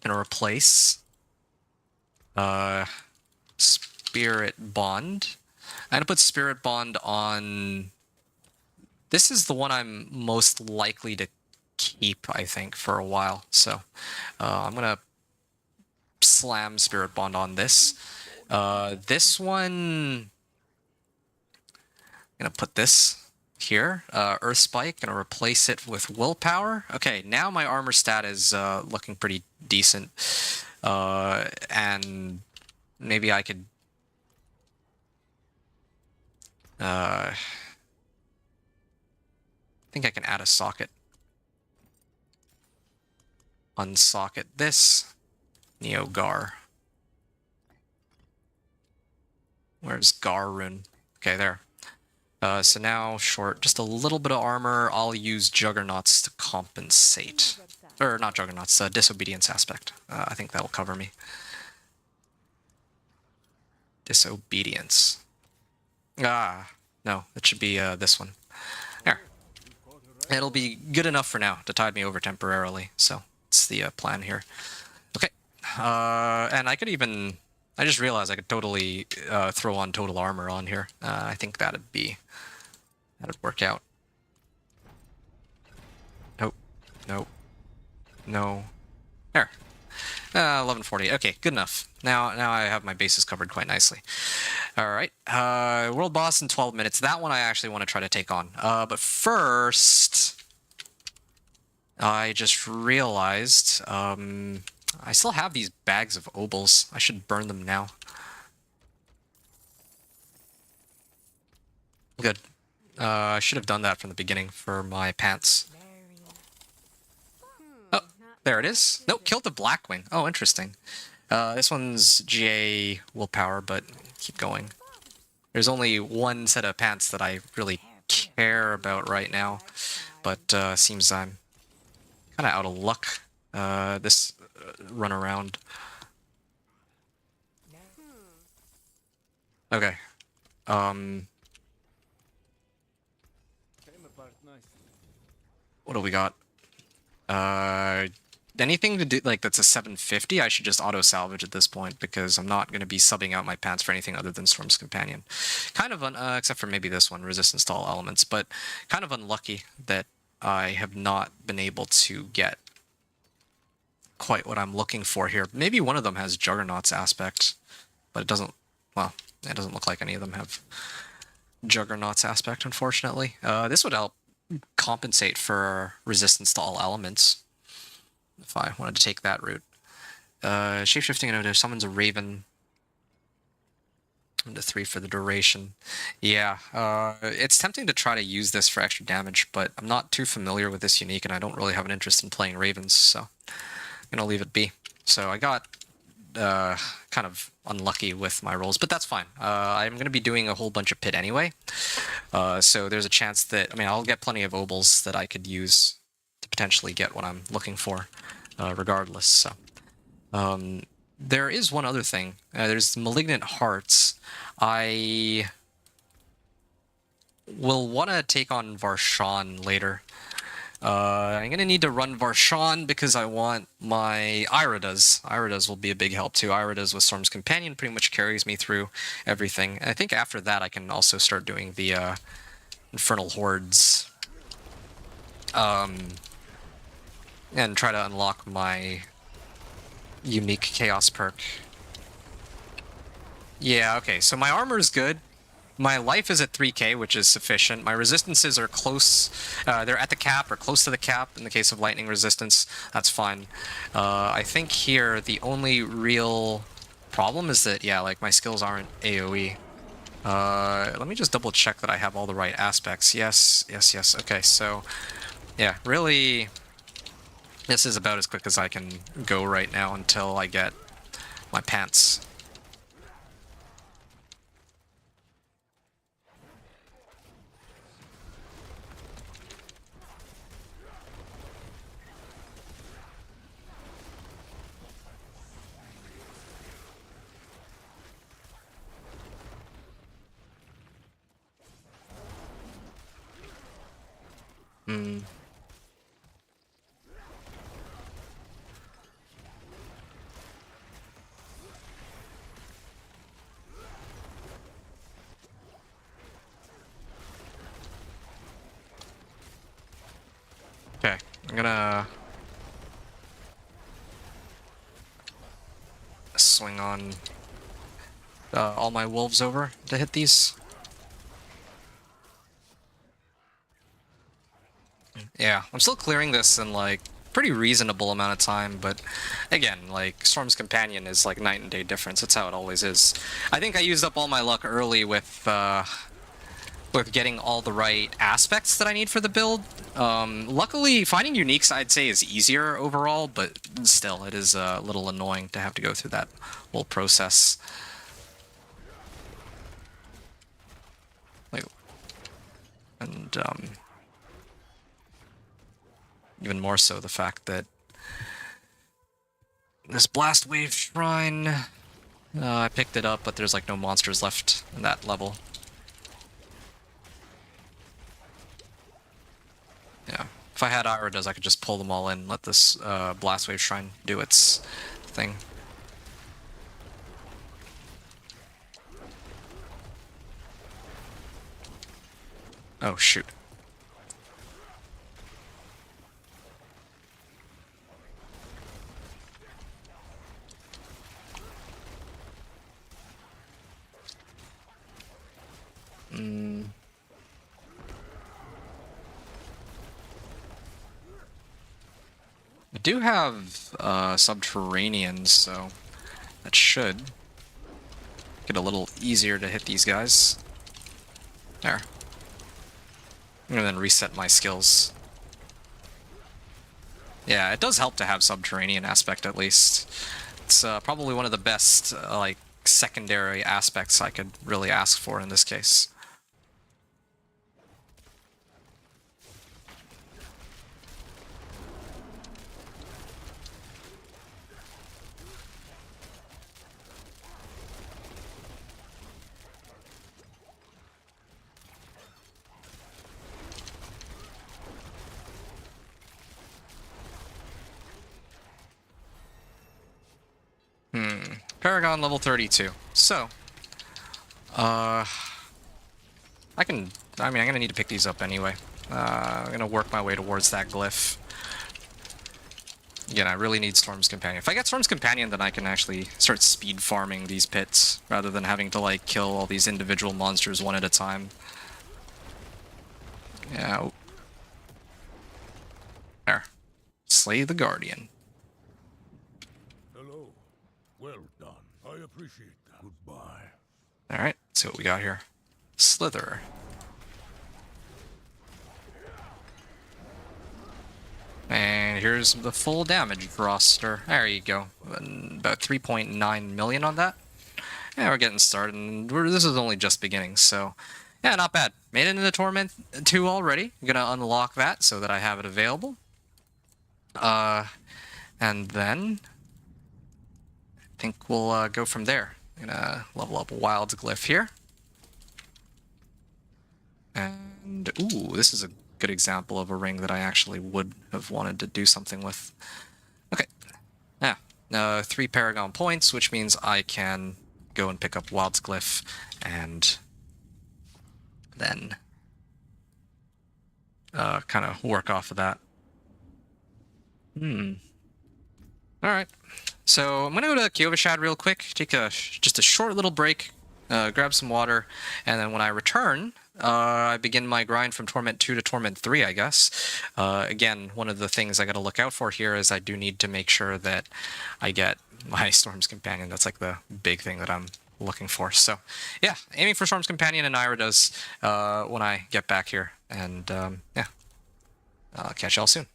gonna replace Spirit Bond. I'm gonna put Spirit Bond on... This is the one I'm most likely to keep, I think, for a while. So I'm gonna slam Spirit Bond on this. This one... I'm gonna put this here. Earth Spike, gonna replace it with Willpower. Okay, now my armor stat is looking pretty decent. And maybe I could... I think I can add a socket. Unsocket this. Neo Gar. Where's Gar rune? Okay, there. So now, short, just a little bit of armor. I'll use Juggernauts to compensate. Or not Juggernauts, Disobedience aspect. I think that'll cover me. Disobedience. Ah, no, it should be this one. There. It'll be good enough for now to tide me over temporarily, so it's the plan here. Okay, and I could even... I just realized I could totally throw on total armor on here. I think that'd work out. Nope. Nope. No. There. 1140. Okay, good enough. Now I have my bases covered quite nicely. Alright. World boss in 12 minutes. That one I actually want to try to take on. But first... I just realized... I still have these bags of obols. I should burn them now. Good. I should have done that from the beginning for my pants. Oh, there it is. Nope, killed the Blackwing. Oh, interesting. This one's GA willpower, but keep going. There's only one set of pants that I really care about right now, but seems I'm kind of out of luck this run around. Okay. What do we got? Anything to do like that's a 750, I should just auto salvage at this point because I'm not going to be subbing out my pants for anything other than Storm's Companion. Kind of except for maybe this one, Resistance to All Elements, but kind of unlucky that I have not been able to get quite what I'm looking for here. Maybe one of them has Juggernaut's aspect, but it doesn't, well, it doesn't look like any of them have Juggernaut's aspect, unfortunately. This would help compensate for resistance to all elements, if I wanted to take that route. Shapeshifting and Odo summons a Raven. Into 3 for the duration. Yeah, it's tempting to try to use this for extra damage, but I'm not too familiar with this unique, and I don't really have an interest in playing Ravens, so I'm gonna leave it be. So I got kind of unlucky with my rolls, but that's fine. I'm going to be doing a whole bunch of pit anyway, so there's a chance that, I mean, I'll get plenty of obols that I could use to potentially get what I'm looking for, regardless. So there is one other thing. There's Malignant Hearts. I will want to take on Varshan later. I'm going to need to run Varshan because I want my Iridas. Iridas will be a big help too. Iridas with Storm's Companion pretty much carries me through everything. And I think after that I can also start doing the Infernal Hordes. And try to unlock my unique Chaos perk. Yeah, okay, so my armor is good. My life is at 3k, which is sufficient. My resistances are close. They're at the cap or close to the cap in the case of lightning resistance. That's fine. I think here the only real problem is that, yeah, like my skills aren't AoE. Let me just double check that I have all the right aspects. Yes, yes, yes. Okay, so yeah, really this is about as quick as I can go right now until I get my pants. Okay, I'm gonna swing on all my wolves over to hit these. Yeah, I'm still clearing this in like pretty reasonable amount of time, but again, like Storm's Companion is like night and day difference. That's how it always is. I think I used up all my luck early with getting all the right aspects that I need for the build. Luckily, finding uniques I'd say is easier overall, but still, it is a little annoying to have to go through that whole process. Like, and even more so the fact that this Blast Wave Shrine, I picked it up, but there's like no monsters left in that level. Yeah. If I had Iridas, I could just pull them all in, let this Blast Wave Shrine do its thing. Oh, shoot. I do have Subterraneans, so that should get a little easier to hit these guys. There. I'm gonna then reset my skills. Yeah, it does help to have Subterranean aspect at least. It's probably one of the best like secondary aspects I could really ask for in this case. Paragon level 32. So, I'm gonna need to pick these up anyway. I'm gonna work my way towards that glyph. Again, I really need Storm's Companion. If I get Storm's Companion, then I can actually start speed farming these pits, rather than having to, like, kill all these individual monsters one at a time. Yeah. There. Slay the Guardian.
Hello. Well done. I appreciate that. Goodbye.
Alright, let's see what we got here. Slither. And here's the full damage roster. There you go. About 3.9 million on that. Yeah, we're getting started, and this is only just beginning, so yeah, not bad. Made it into Torment 2 already. I'm gonna unlock that so that I have it available. And then I think we'll go from there. I'm gonna level up Wild's Glyph here. And, ooh, this is a good example of a ring that I actually would have wanted to do something with. Okay. Yeah. 3 Paragon points, which means I can go and pick up Wild's Glyph and then kind of work off of that. Alright. So I'm going to go to Kyovashad real quick, take just a short little break, grab some water, and then when I return, I begin my grind from Torment 2 to Torment 3, I guess. Again, one of the things I got to look out for here is I do need to make sure that I get my Storm's Companion. That's like the big thing that I'm looking for. So, yeah, aiming for Storm's Companion and Iridas when I get back here. And, yeah, I'll catch y'all soon.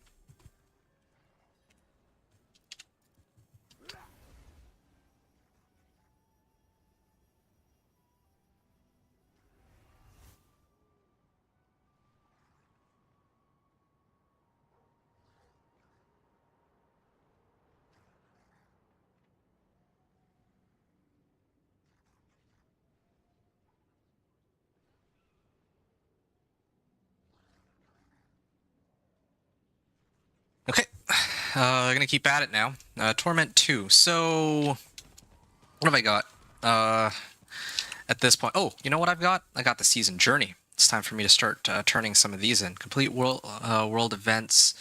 Okay, gonna keep at it now. Torment 2. So, what have I got? At this point, oh, you know what I've got? I got the Season Journey. It's time for me to start turning some of these in. Complete world events.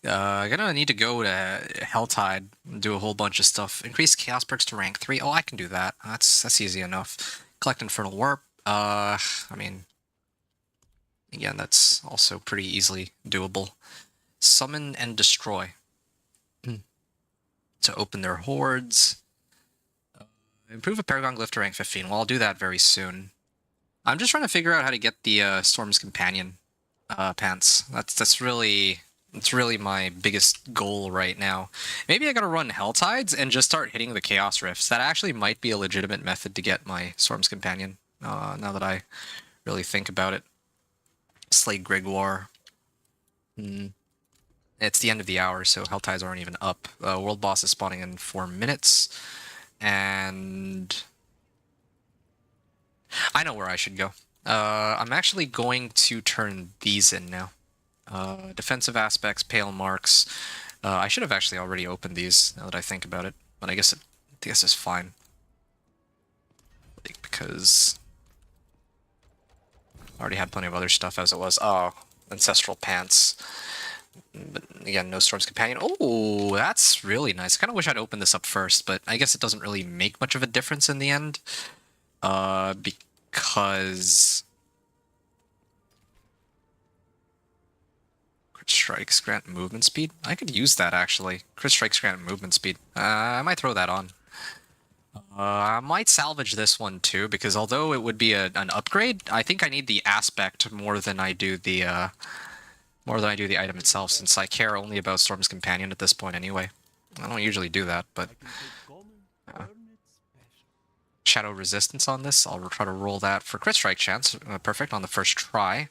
Gonna need to go to Helltide and do a whole bunch of stuff. Increase Chaos perks to rank 3. Oh, I can do that. That's easy enough. Collect Infernal Warp. I mean, Again, that's also pretty easily doable. Summon and destroy. To open their hordes. Improve a Paragon Glyph to rank 15. Well, I'll do that very soon. I'm just trying to figure out how to get the Storm's Companion pants. That's really my biggest goal right now. Maybe I gotta run Hell Tides and just start hitting the Chaos Rifts. That actually might be a legitimate method to get my Storm's Companion, now that I really think about it. Slay Gregoire. It's the end of the hour, so Hell Tides aren't even up. World Boss is spawning in 4 minutes. And I know where I should go. I'm actually going to turn these in now. Defensive aspects, pale marks. I should have actually already opened these now that I think about it, but I guess it's fine. Because I already had plenty of other stuff as it was. Oh, Ancestral Pants. But again, no Storm's Companion. Oh, that's really nice. I kind of wish I'd opened this up first, but I guess it doesn't really make much of a difference in the end. Because Crit Strikes grant movement speed. I could use that actually. Crit Strikes grant movement speed. I might throw that on. I might salvage this one too, because although it would be an upgrade, I think I need the aspect more than I do the item itself, since I care only about Storm's Companion at this point anyway. I don't usually do that, but Shadow Resistance on this, I'll try to roll that for crit strike chance. Perfect on the first try.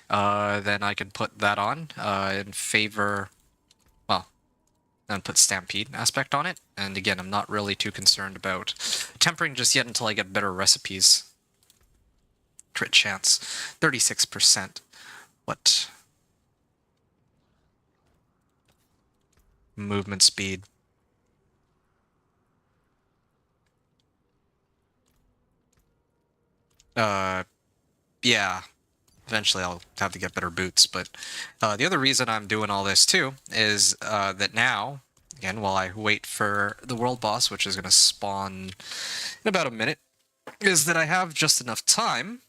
Then I can put that on in favor, well, and put Stampede aspect on it. And again, I'm not really too concerned about tempering just yet until I get better recipes. Crit chance, 36%. What? Movement speed. Yeah. Eventually I'll have to get better boots, but the other reason I'm doing all this too is that now, again, while I wait for the world boss, which is going to spawn in about a minute, is that I have just enough time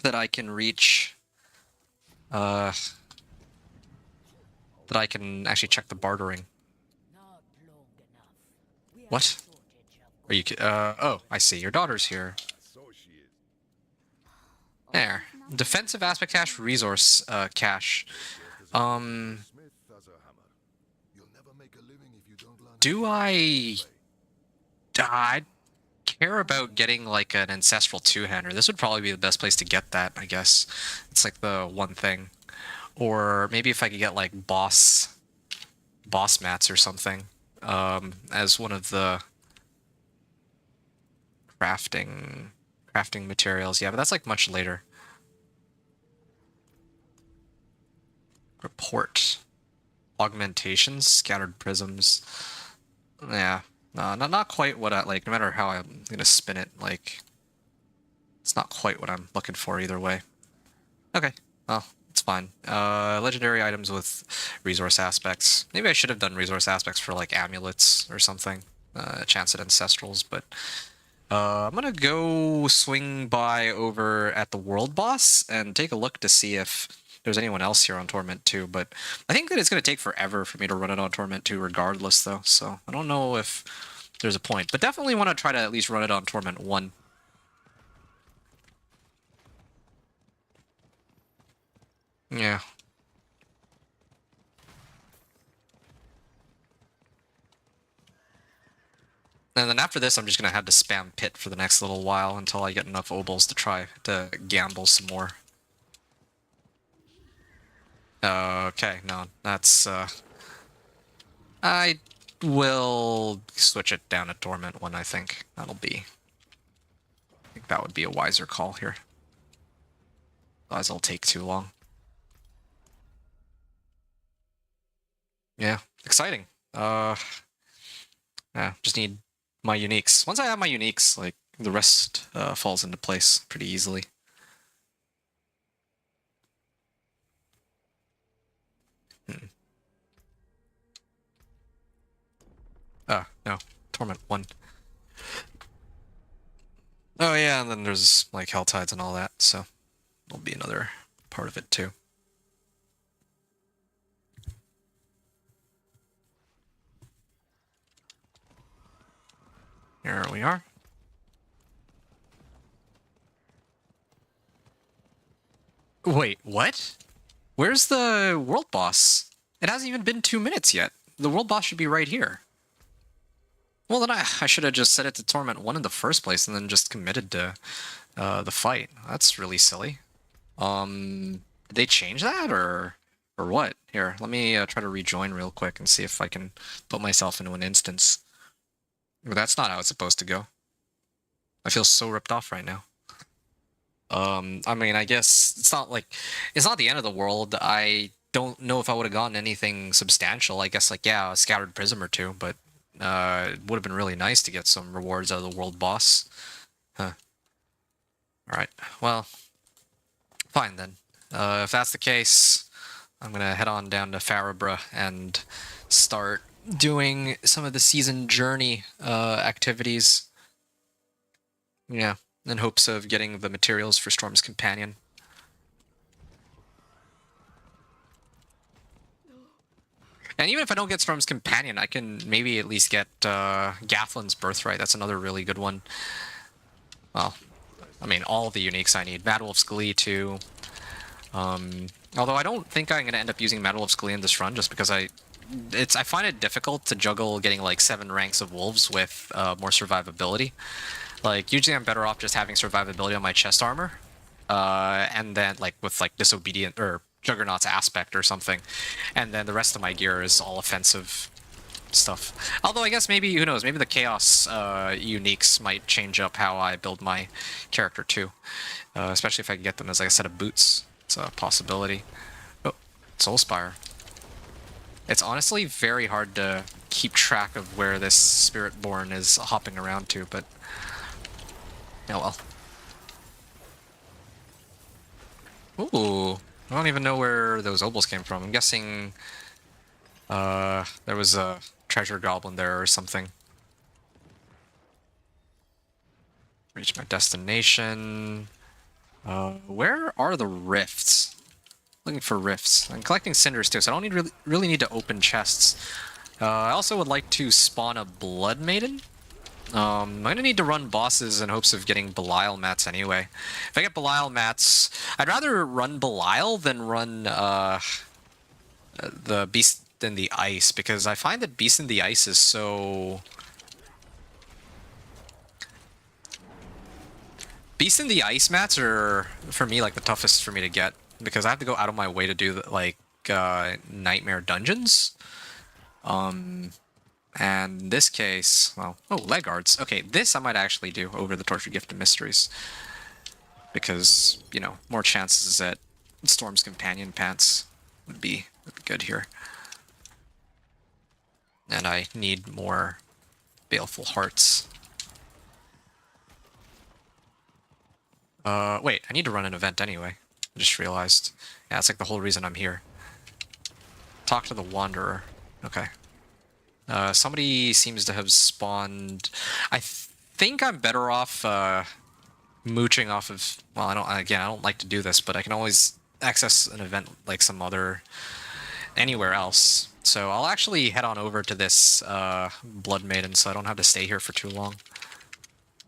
that I can reach, that I can actually check the bartering. What? Are you, oh, I see. Your daughter's here. There. Defensive aspect cache, resource cache. Do I care about getting like an ancestral two-hander? This would probably be the best place to get that, I guess. It's like the one thing. Or maybe if I could get like boss mats or something, as one of the crafting materials. Yeah, but that's like much later. Report. Augmentations, scattered prisms. Yeah, no, not quite what I like. No matter how I'm gonna spin it, like it's not quite what I'm looking for either way. Okay, well, it's fine. Legendary items with resource aspects. Maybe I should have done resource aspects for like amulets or something. Chance at ancestrals, but I'm gonna go swing by over at the world boss and take a look to see if there's anyone else here on Torment 2, but I think that it's going to take forever for me to run it on Torment 2 regardless, though, so I don't know if there's a point. But definitely want to try to at least run it on Torment 1. Yeah. And then after this, I'm just going to have to spam Pit for the next little while until I get enough obols to try to gamble some more. Okay, no, that's, I will switch it down to Torment 1, I think. I think that would be a wiser call here. Otherwise it'll take too long. Yeah, exciting. Yeah, just need my uniques. Once I have my uniques, like, the rest falls into place pretty easily. No. Torment 1. Oh yeah, and then there's, like, Hell Tides and all that, so it'll be another part of it too. Here we are. Wait, what? Where's the world boss? It hasn't even been 2 minutes yet. The world boss should be right here. Well, then I should have just set it to Torment 1 in the first place and then just committed to the fight. That's really silly. Did they change that or what? Here, let me try to rejoin real quick and see if I can put myself into an instance. Well, that's not how it's supposed to go. I feel so ripped off right now. I mean, I guess it's not the end of the world. I don't know if I would have gotten anything substantial. I guess, like, yeah, a scattered prism or two, but it would have been really nice to get some rewards out of the world boss. Huh. Alright, well, fine then. If that's the case, I'm gonna head on down to Farabra and start doing some of the season journey activities. Yeah, in hopes of getting the materials for Storm's Companion. And even if I don't get Storm's Companion, I can maybe at least get Gathlin's Birthright. That's another really good one. Well, I mean, all the uniques I need. Mad Wolf's Glee, too. Although I don't think I'm going to end up using Mad Wolf's Glee in this run, just because I find it difficult to juggle getting, like, 7 ranks of wolves with more survivability. Like, usually I'm better off just having survivability on my chest armor. And then, like, with, like, Disobedient, or Juggernaut's Aspect or something. And then the rest of my gear is all offensive stuff. Although I guess maybe, who knows, maybe the Chaos uniques might change up how I build my character too. Especially if I can get them as like a set of boots. It's a possibility. Oh, Soulspire. It's honestly very hard to keep track of where this Spiritborn is hopping around to, but oh well. Ooh. I don't even know where those obols came from. I'm guessing there was a treasure goblin there or something. Reach my destination. Where are the rifts? Looking for rifts. I'm collecting cinders too, so I don't really need to open chests. I also would like to spawn a Blood Maiden. I'm gonna need to run bosses in hopes of getting Belial mats anyway. If I get Belial mats, I'd rather run Belial than run the Beast in the Ice, because I find that Beast in the Ice is so... Beast in the Ice mats are, for me, like the toughest for me to get, because I have to go out of my way to do like nightmare dungeons. And in this case, well, oh, leg guards. Okay, this I might actually do over the Tortured Gift of Mysteries. Because, you know, more chances at Storm's Companion pants would be good here. And I need more Baleful Hearts. Wait, I need to run an event anyway. I just realized. Yeah, that's like the whole reason I'm here. Talk to the Wanderer. Okay. Somebody seems to have spawned... I think I'm better off mooching off of... Well, I don't like to do this, but I can always access an event like some other... anywhere else. So I'll actually head on over to this Blood Maiden so I don't have to stay here for too long.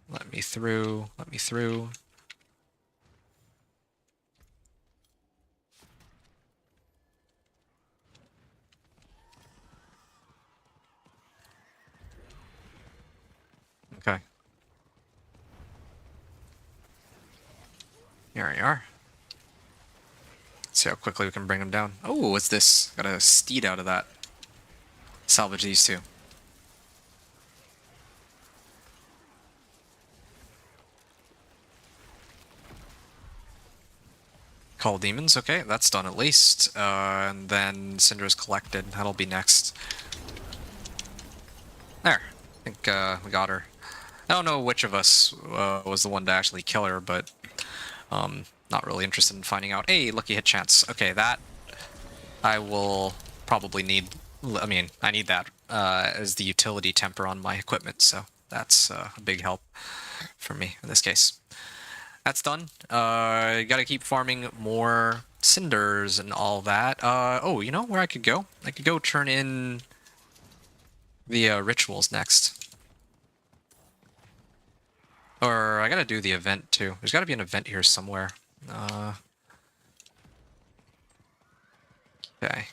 Let me through. Let me through. Okay. Here we are. Let's see how quickly we can bring them down. Oh, what's this? Got a steed out of that. Salvage these two. Call demons, okay, that's done at least. And then Cinder's collected, that'll be next. There, I think we got her. I don't know which of us was the one to actually kill her, but not really interested in finding out. Hey, lucky hit chance. Okay, that I will probably need. I mean, I need that as the utility temper on my equipment, so that's a big help for me in this case. That's done. Gotta keep farming more cinders and all that. Oh, you know where I could go? I could go turn in the rituals next. Or I gotta do the event too. There's gotta be an event here somewhere. Okay.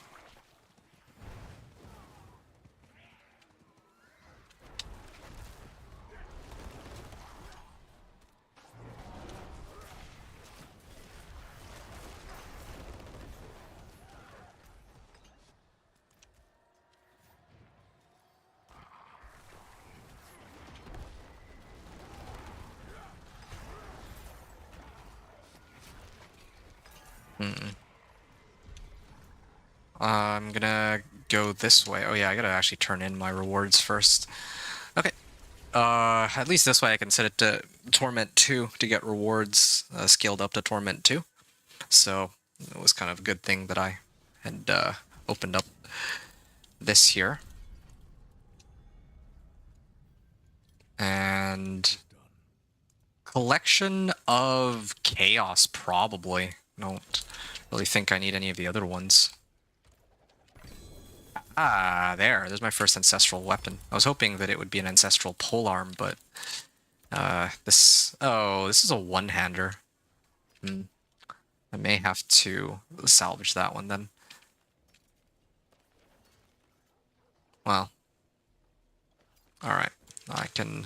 I'm gonna go this way. Oh yeah, I gotta actually turn in my rewards first. Okay. At least this way I can set it to Torment 2 to get rewards scaled up to Torment 2. So it was kind of a good thing that I had opened up this here. And collection of chaos, probably. Don't really think I need any of the other ones. Ah, there's my first ancestral weapon. I was hoping that it would be an ancestral polearm, but this is a one-hander. I may have to salvage that one then. Well, alright. I can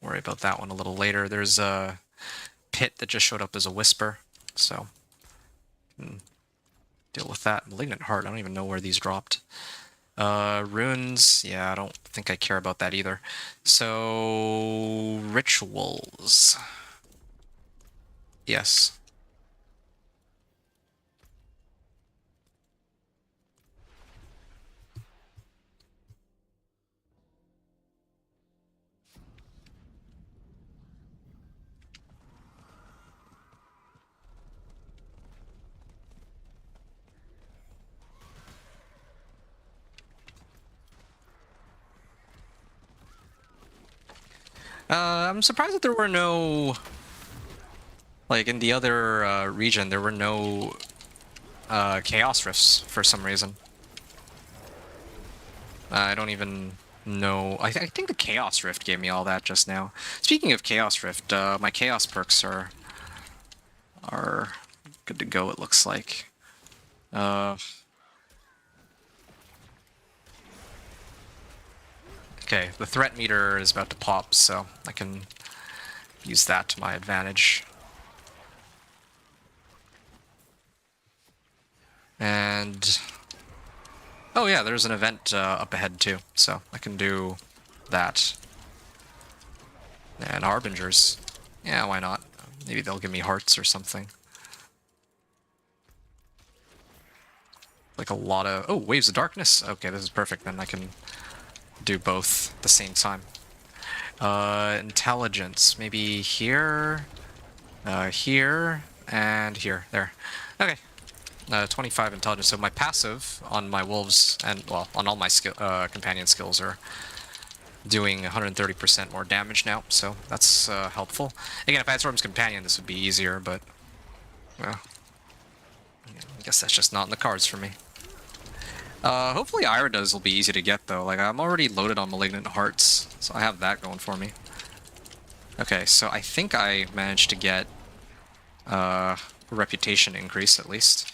worry about that one a little later. There's a pit that just showed up as a whisper, so I can deal with that. Malignant Heart, I don't even know where these dropped. Runes, yeah, I don't think I care about that either. So, rituals. Yes. I'm surprised that there were no... Like, in the other region, there were no Chaos Rifts for some reason. I don't even know... I think the Chaos Rift gave me all that just now. Speaking of Chaos Rift, my Chaos perks are good to go, it looks like. Okay, the threat meter is about to pop, so I can use that to my advantage. And... oh yeah, there's an event up ahead too, so I can do that. And Harbingers. Yeah, why not? Maybe they'll give me hearts or something. Like a lot of... oh, Waves of Darkness? Okay, this is perfect, then I can do both at the same time. Intelligence. Maybe here, here, and here. There. Okay. 25 intelligence. So my passive on my wolves and, well, on all my skill, companion skills are doing 130% more damage now, so that's helpful. Again, if I had Storm's Companion, this would be easier, but, well, I guess that's just not in the cards for me. Hopefully Iridas will be easy to get, though. Like, I'm already loaded on Malignant Hearts, so I have that going for me. Okay, so I think I managed to get a reputation increase, at least.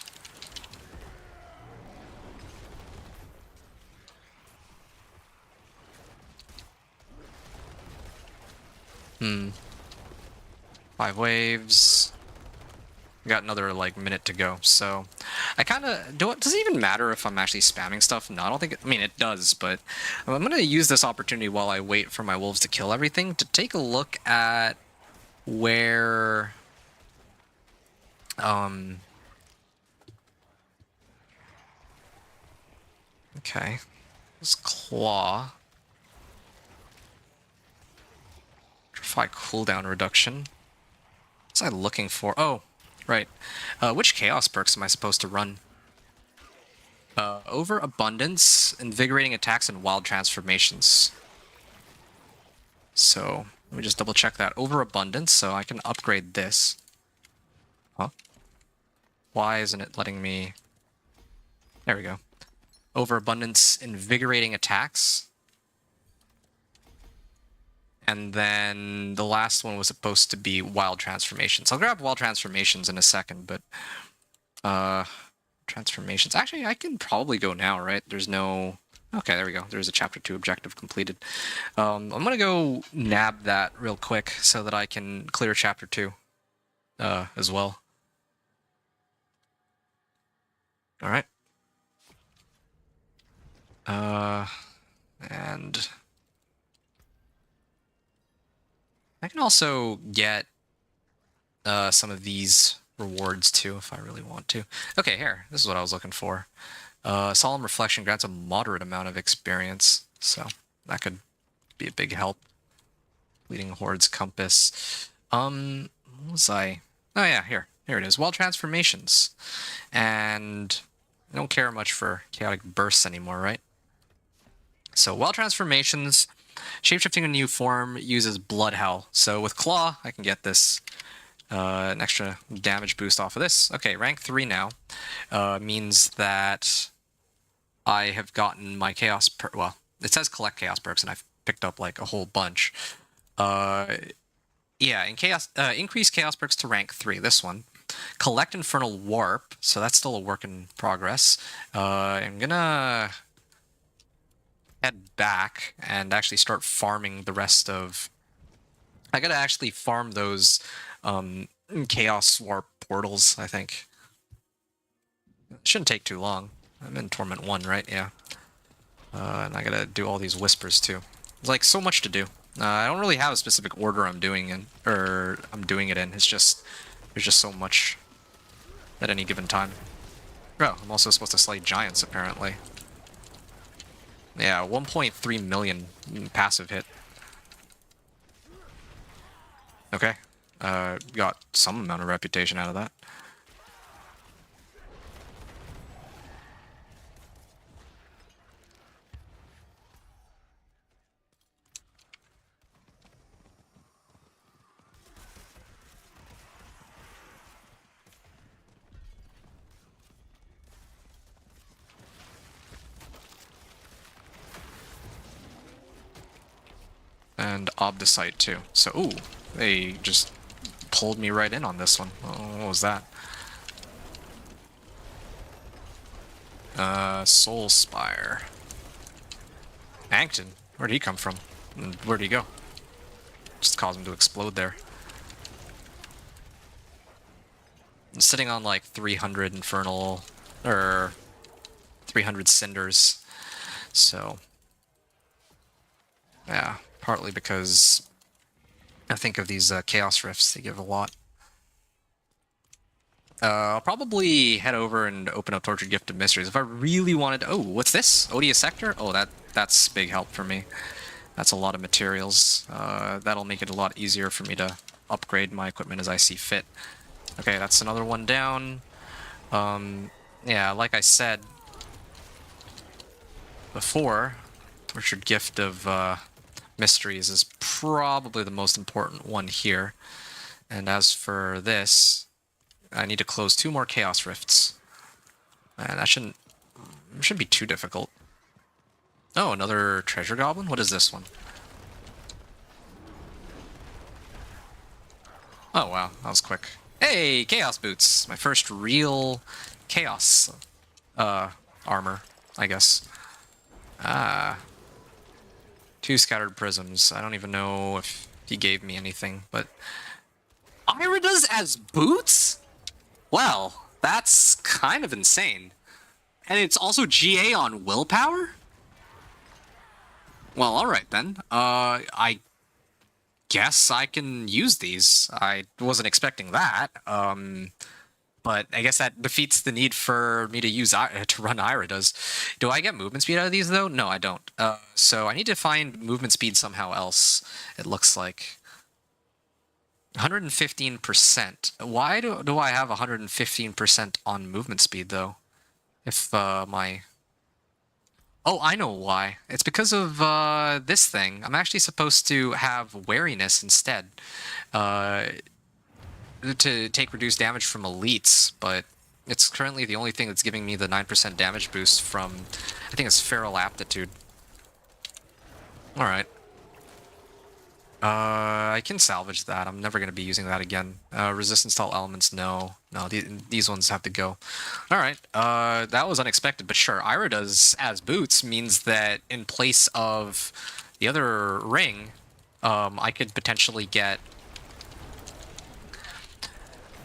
Hmm. 5 waves. Got another, like, minute to go, so... I kinda... does it even matter if I'm actually spamming stuff? No, I don't think... I mean, it does, but... I'm gonna use this opportunity while I wait for my wolves to kill everything to take a look at where... Okay. This claw. Try cooldown reduction. What's I looking for? Oh, right. Which chaos perks am I supposed to run? Overabundance, invigorating attacks, and wild transformations. So, let me just double check that. Overabundance, so I can upgrade this. Huh? Why isn't it letting me... There we go. Overabundance, invigorating attacks. And then the last one was supposed to be wild transformations. I'll grab wild transformations in a second, but transformations. Actually, I can probably go now, right? There's no... Okay, there we go. There's a chapter 2 objective completed. I'm gonna go nab that real quick so that I can clear chapter 2 as well. All right. And I can also get some of these rewards too if I really want to. Okay, here. This is what I was looking for. Solemn Reflection grants a moderate amount of experience, so that could be a big help. Leading Horde's Compass. What was I? Oh yeah, here it is. Wild Transformations. And I don't care much for Chaotic Bursts anymore, right? So Wild Transformations, shapeshifting a new form uses Blood Hell. So with Claw, I can get this an extra damage boost off of this. Okay, rank 3 now. Means that I have gotten my Chaos well, it says collect Chaos perks, and I've picked up like a whole bunch. Yeah, in Chaos, increase Chaos perks to rank 3, this one. Collect Infernal Warp, so that's still a work in progress. I'm gonna head back and actually start farming the rest of... I gotta actually farm those Chaos Warp portals, I think. It shouldn't take too long. I'm in Torment 1, right? Yeah. And I gotta do all these whispers too. There's like so much to do. I don't really have a specific order I'm doing it in. It's just there's just so much at any given time. Oh, I'm also supposed to slay giants apparently. Yeah, 1.3 million passive hit. Okay. Got some amount of reputation out of that. And Obdicite too. So, ooh, they just pulled me right in on this one. Oh, what was that? Soul Spire. Ankton? Where'd he come from? And where'd he go? Just caused him to explode there. I'm sitting on like 300 Infernal, or 300 Cinders. So, yeah, partly because I think of these Chaos Rifts, they give a lot. I'll probably head over and open up Tortured Gift of Mysteries. If I really wanted to... Oh, what's this? Odious Sector? Oh, that's big help for me. That's a lot of materials. That'll make it a lot easier for me to upgrade my equipment as I see fit. Okay, that's another one down. Yeah, like I said before, Tortured Gift of Mysteries is probably the most important one here. And as for this, I need to close 2 more Chaos Rifts. And that shouldn't be too difficult. Oh, another Treasure Goblin? What is this one? Oh wow, that was quick. Hey, Chaos Boots! My first real Chaos armor, I guess. Ah. 2 Scattered Prisms. I don't even know if he gave me anything, but... Iridas as boots? Well, that's kind of insane. And it's also GA on willpower? Well, alright then. I guess I can use these. I wasn't expecting that. But I guess that defeats the need for me to use to run Iridas. Do I get movement speed out of these though? No, I don't. So I need to find movement speed somehow else, it looks like. 115%. Why do I have 115% on movement speed though? If my... Oh, I know why. It's because of this thing. I'm actually supposed to have wariness instead. To take reduced damage from elites, but It's currently the only thing that's giving me the 9% damage boost from, I think it's Feral Aptitude. Alright. I can salvage that. I'm never going to be using that again. Resistance to all elements, no. No, these ones have to go. Alright, that was unexpected, but sure. Irida's as boots means that in place of the other ring, I could potentially get...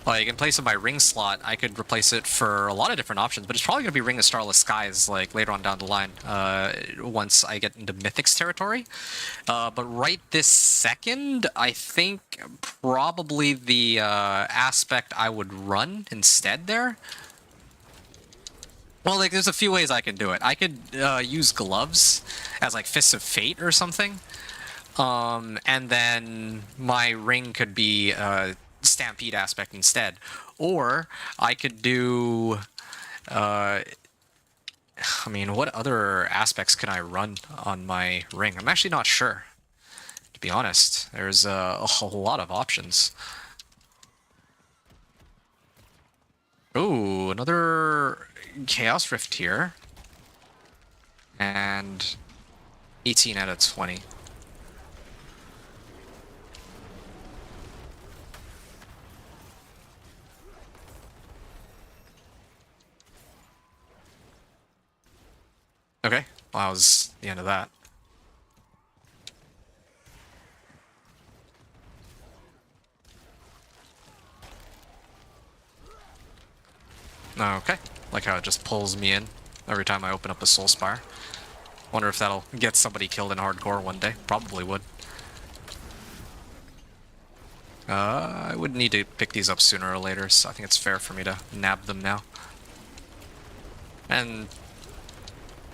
Like, in place of my ring slot, I could replace it for a lot of different options, but it's probably going to be Ring of Starless Skies, like, later on down the line, once I get into Mythics territory. But right this second, I think probably the aspect I would run instead there... Well, like, there's a few ways I can do it. I could use gloves as, like, Fists of Fate or something. And then my ring could be... Stampede aspect instead, or I could do I mean, what other aspects can I run on my ring? I'm actually not sure, to be honest. There's a whole lot of options. Ooh, another Chaos Rift here, and 18 out of 20. Okay, well, that was the end of that. Okay, like how it just pulls me in every time I open up a Soul Spire. Wonder if that'll get somebody killed in hardcore one day. Probably would. I would need to pick these up sooner or later, so I think it's fair for me to nab them now. And...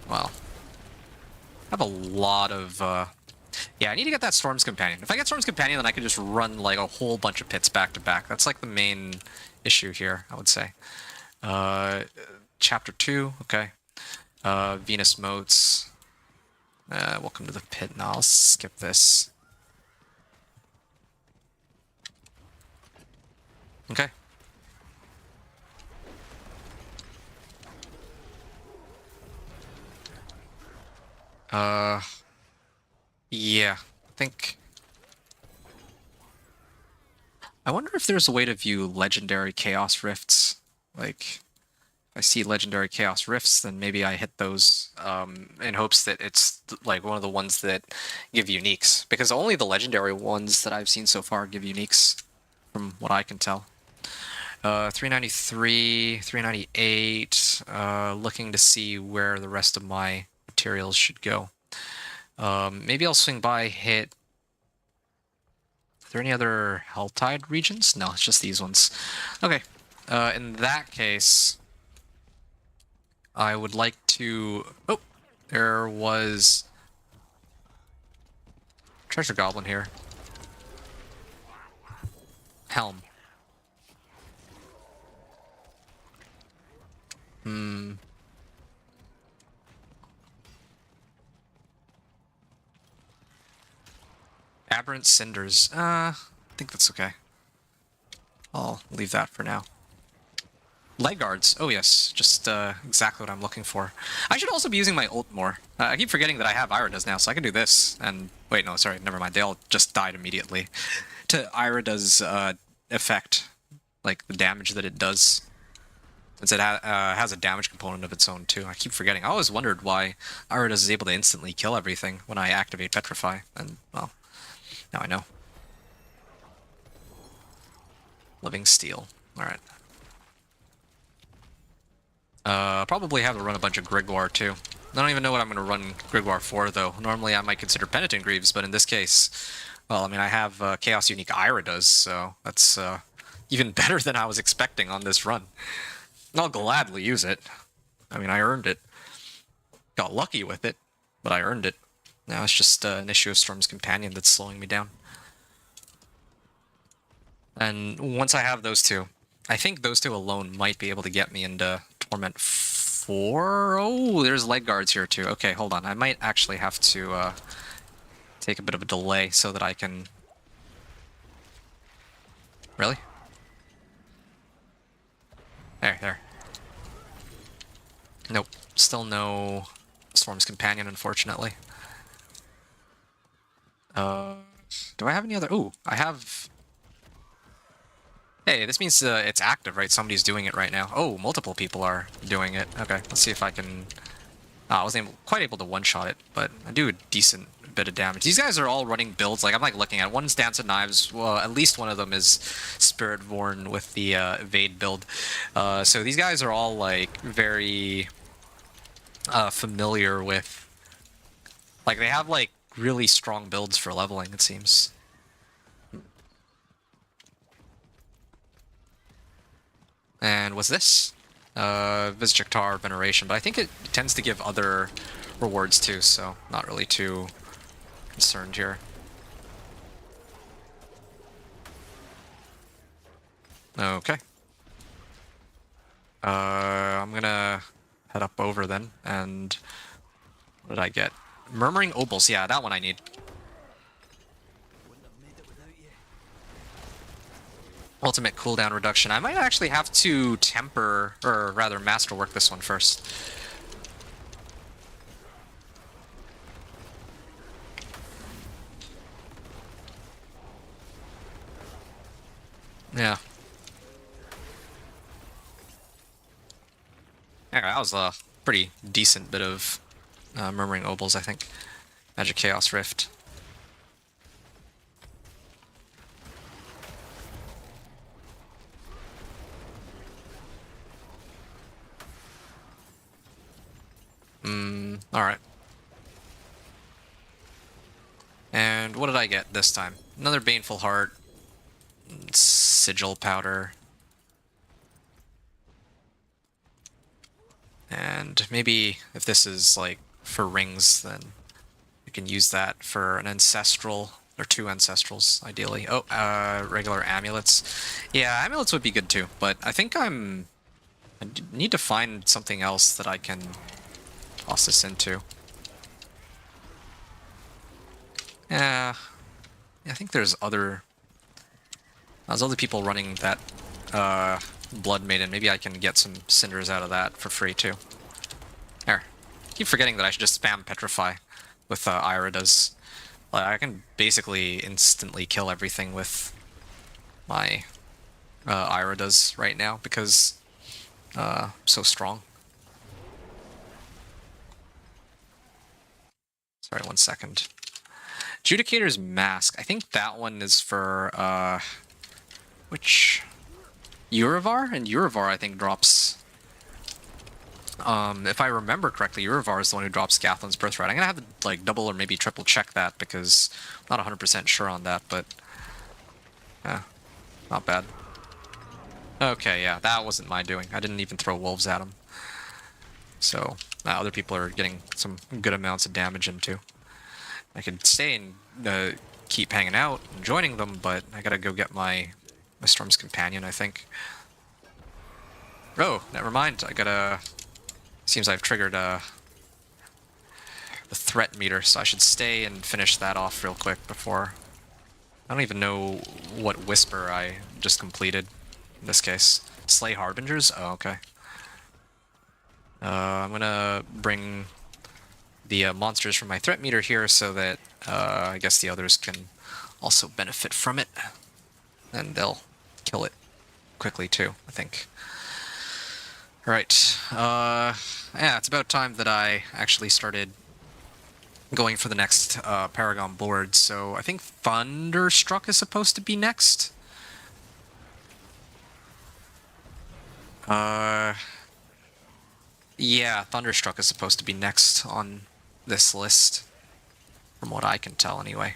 well, I have a lot of, yeah, I need to get that Storm's Companion. If I get Storm's Companion, then I can just run, like, a whole bunch of pits back to back. That's, like, the main issue here, I would say. Chapter 2, okay. Venus Motes. Welcome to the pit. Now I'll skip this. Okay. Yeah, I think... I wonder if there's a way to view legendary Chaos Rifts. Like, if I see legendary Chaos Rifts, then maybe I hit those in hopes that it's, like, one of the ones that give uniques. Because only the legendary ones that I've seen so far give uniques, from what I can tell. 393, 398, looking to see where the rest of my materials should go. Maybe I'll swing by, hit... Are there any other Helltide regions? No, it's just these ones. Okay, in that case, I would like to... Oh, there was... Treasure Goblin here. Helm. Aberrant Cinders. I think that's okay. I'll leave that for now. Leg guards. Oh yes, just exactly what I'm looking for. I should also be using my ult more. I keep forgetting that I have Irida's now, so I can do this. And wait, no, sorry, never mind. They all just died immediately to Irida's effect, like the damage that it does. Since it has a damage component of its own too. I keep forgetting. I always wondered why Irida's is able to instantly kill everything when I activate Petrify, and well, now I know. Living Steel. Alright. Probably have to run a bunch of Grigwar too. I don't even know what I'm going to run Grigwar for though. Normally I might consider Penitent Greaves, but in this case, well, I mean, I have Chaos Unique Irida's, so that's even better than I was expecting on this run. I'll gladly use it. I mean, I earned it. Got lucky with it, but I earned it. Now it's just an issue of Storm's Companion that's slowing me down. And once I have those two, I think those two alone might be able to get me into Torment 4. Oh, there's leg guards here too. Okay, hold on. I might actually have to take a bit of a delay so that I can... Really? There. Nope. Still no Storm's Companion, unfortunately. Do I have any other... Ooh, I have... Hey, this means it's active, right? Somebody's doing it right now. Oh, multiple people are doing it. Okay, let's see if I can... I wasn't quite able to one-shot it, but I do a decent bit of damage. These guys are all running builds. Like, I'm like looking at one's Dance of Knives. Well, at least one of them is Spiritborn with the Evade build. So these guys are all like very familiar with... Like, they have like really strong builds for leveling, it seems. And what's this? Visjaktar Veneration, but I think it tends to give other rewards too, so not really too concerned here. Okay. I'm gonna head up over then, and what did I get? Murmuring Obols, yeah, that one I need. Ultimate cooldown reduction. I might actually have to temper, or rather masterwork this one first. Yeah. Yeah, that was a pretty decent bit of Murmuring Obols, I think. Magic Chaos Rift. Alright. And what did I get this time? Another Baneful Heart. Sigil Powder. And maybe if this is like for rings, then you can use that for an ancestral, or 2 ancestrals, ideally. Oh, regular amulets. Yeah, amulets would be good too, but I think I need to find something else that I can toss this into. Yeah, I think there's other people running that Blood Maiden. Maybe I can get some cinders out of that for free too. There. Keep forgetting that I should just spam Petrify with Iridas. Like, I can basically instantly kill everything with my Iridas right now because I'm so strong. Sorry, 1 second. Judicator's Mask. I think that one is for which Urivar? And Urivar I think drops if I remember correctly, Urivar is the one who drops Gathlin's Birthright. I'm gonna have to like double or maybe triple check that because I'm not 100% sure on that, but yeah, not bad. Okay, yeah, that wasn't my doing. I didn't even throw wolves at him. So other people are getting some good amounts of damage into. I could stay and keep hanging out and joining them, but I gotta go get my Storm's Companion, I think. Oh, never mind. I gotta... Seems I've triggered the threat meter, so I should stay and finish that off real quick before... I don't even know what Whisper I just completed in this case. Slay Harbingers? Oh, okay. I'm gonna bring the monsters from my threat meter here so that I guess the others can also benefit from it. And they'll kill it quickly too, I think. Alright, yeah, it's about time that I actually started going for the next Paragon board, so I think Thunderstruck is supposed to be next. Yeah, Thunderstruck is supposed to be next on this list, from what I can tell anyway.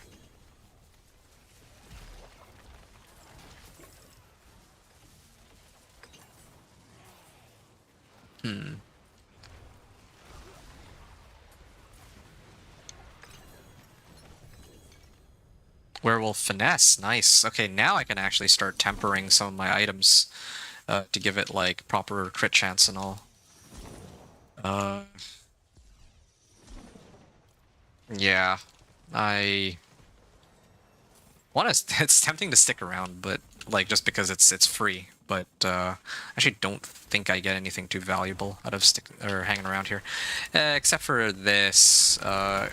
Werewolf Finesse, nice. Okay, now I can actually start tempering some of my items to give it like proper crit chance and all. Yeah, I want to. It's tempting to stick around, but like just because it's free. but actually don't think I get anything too valuable out of hanging around here, except for this. Do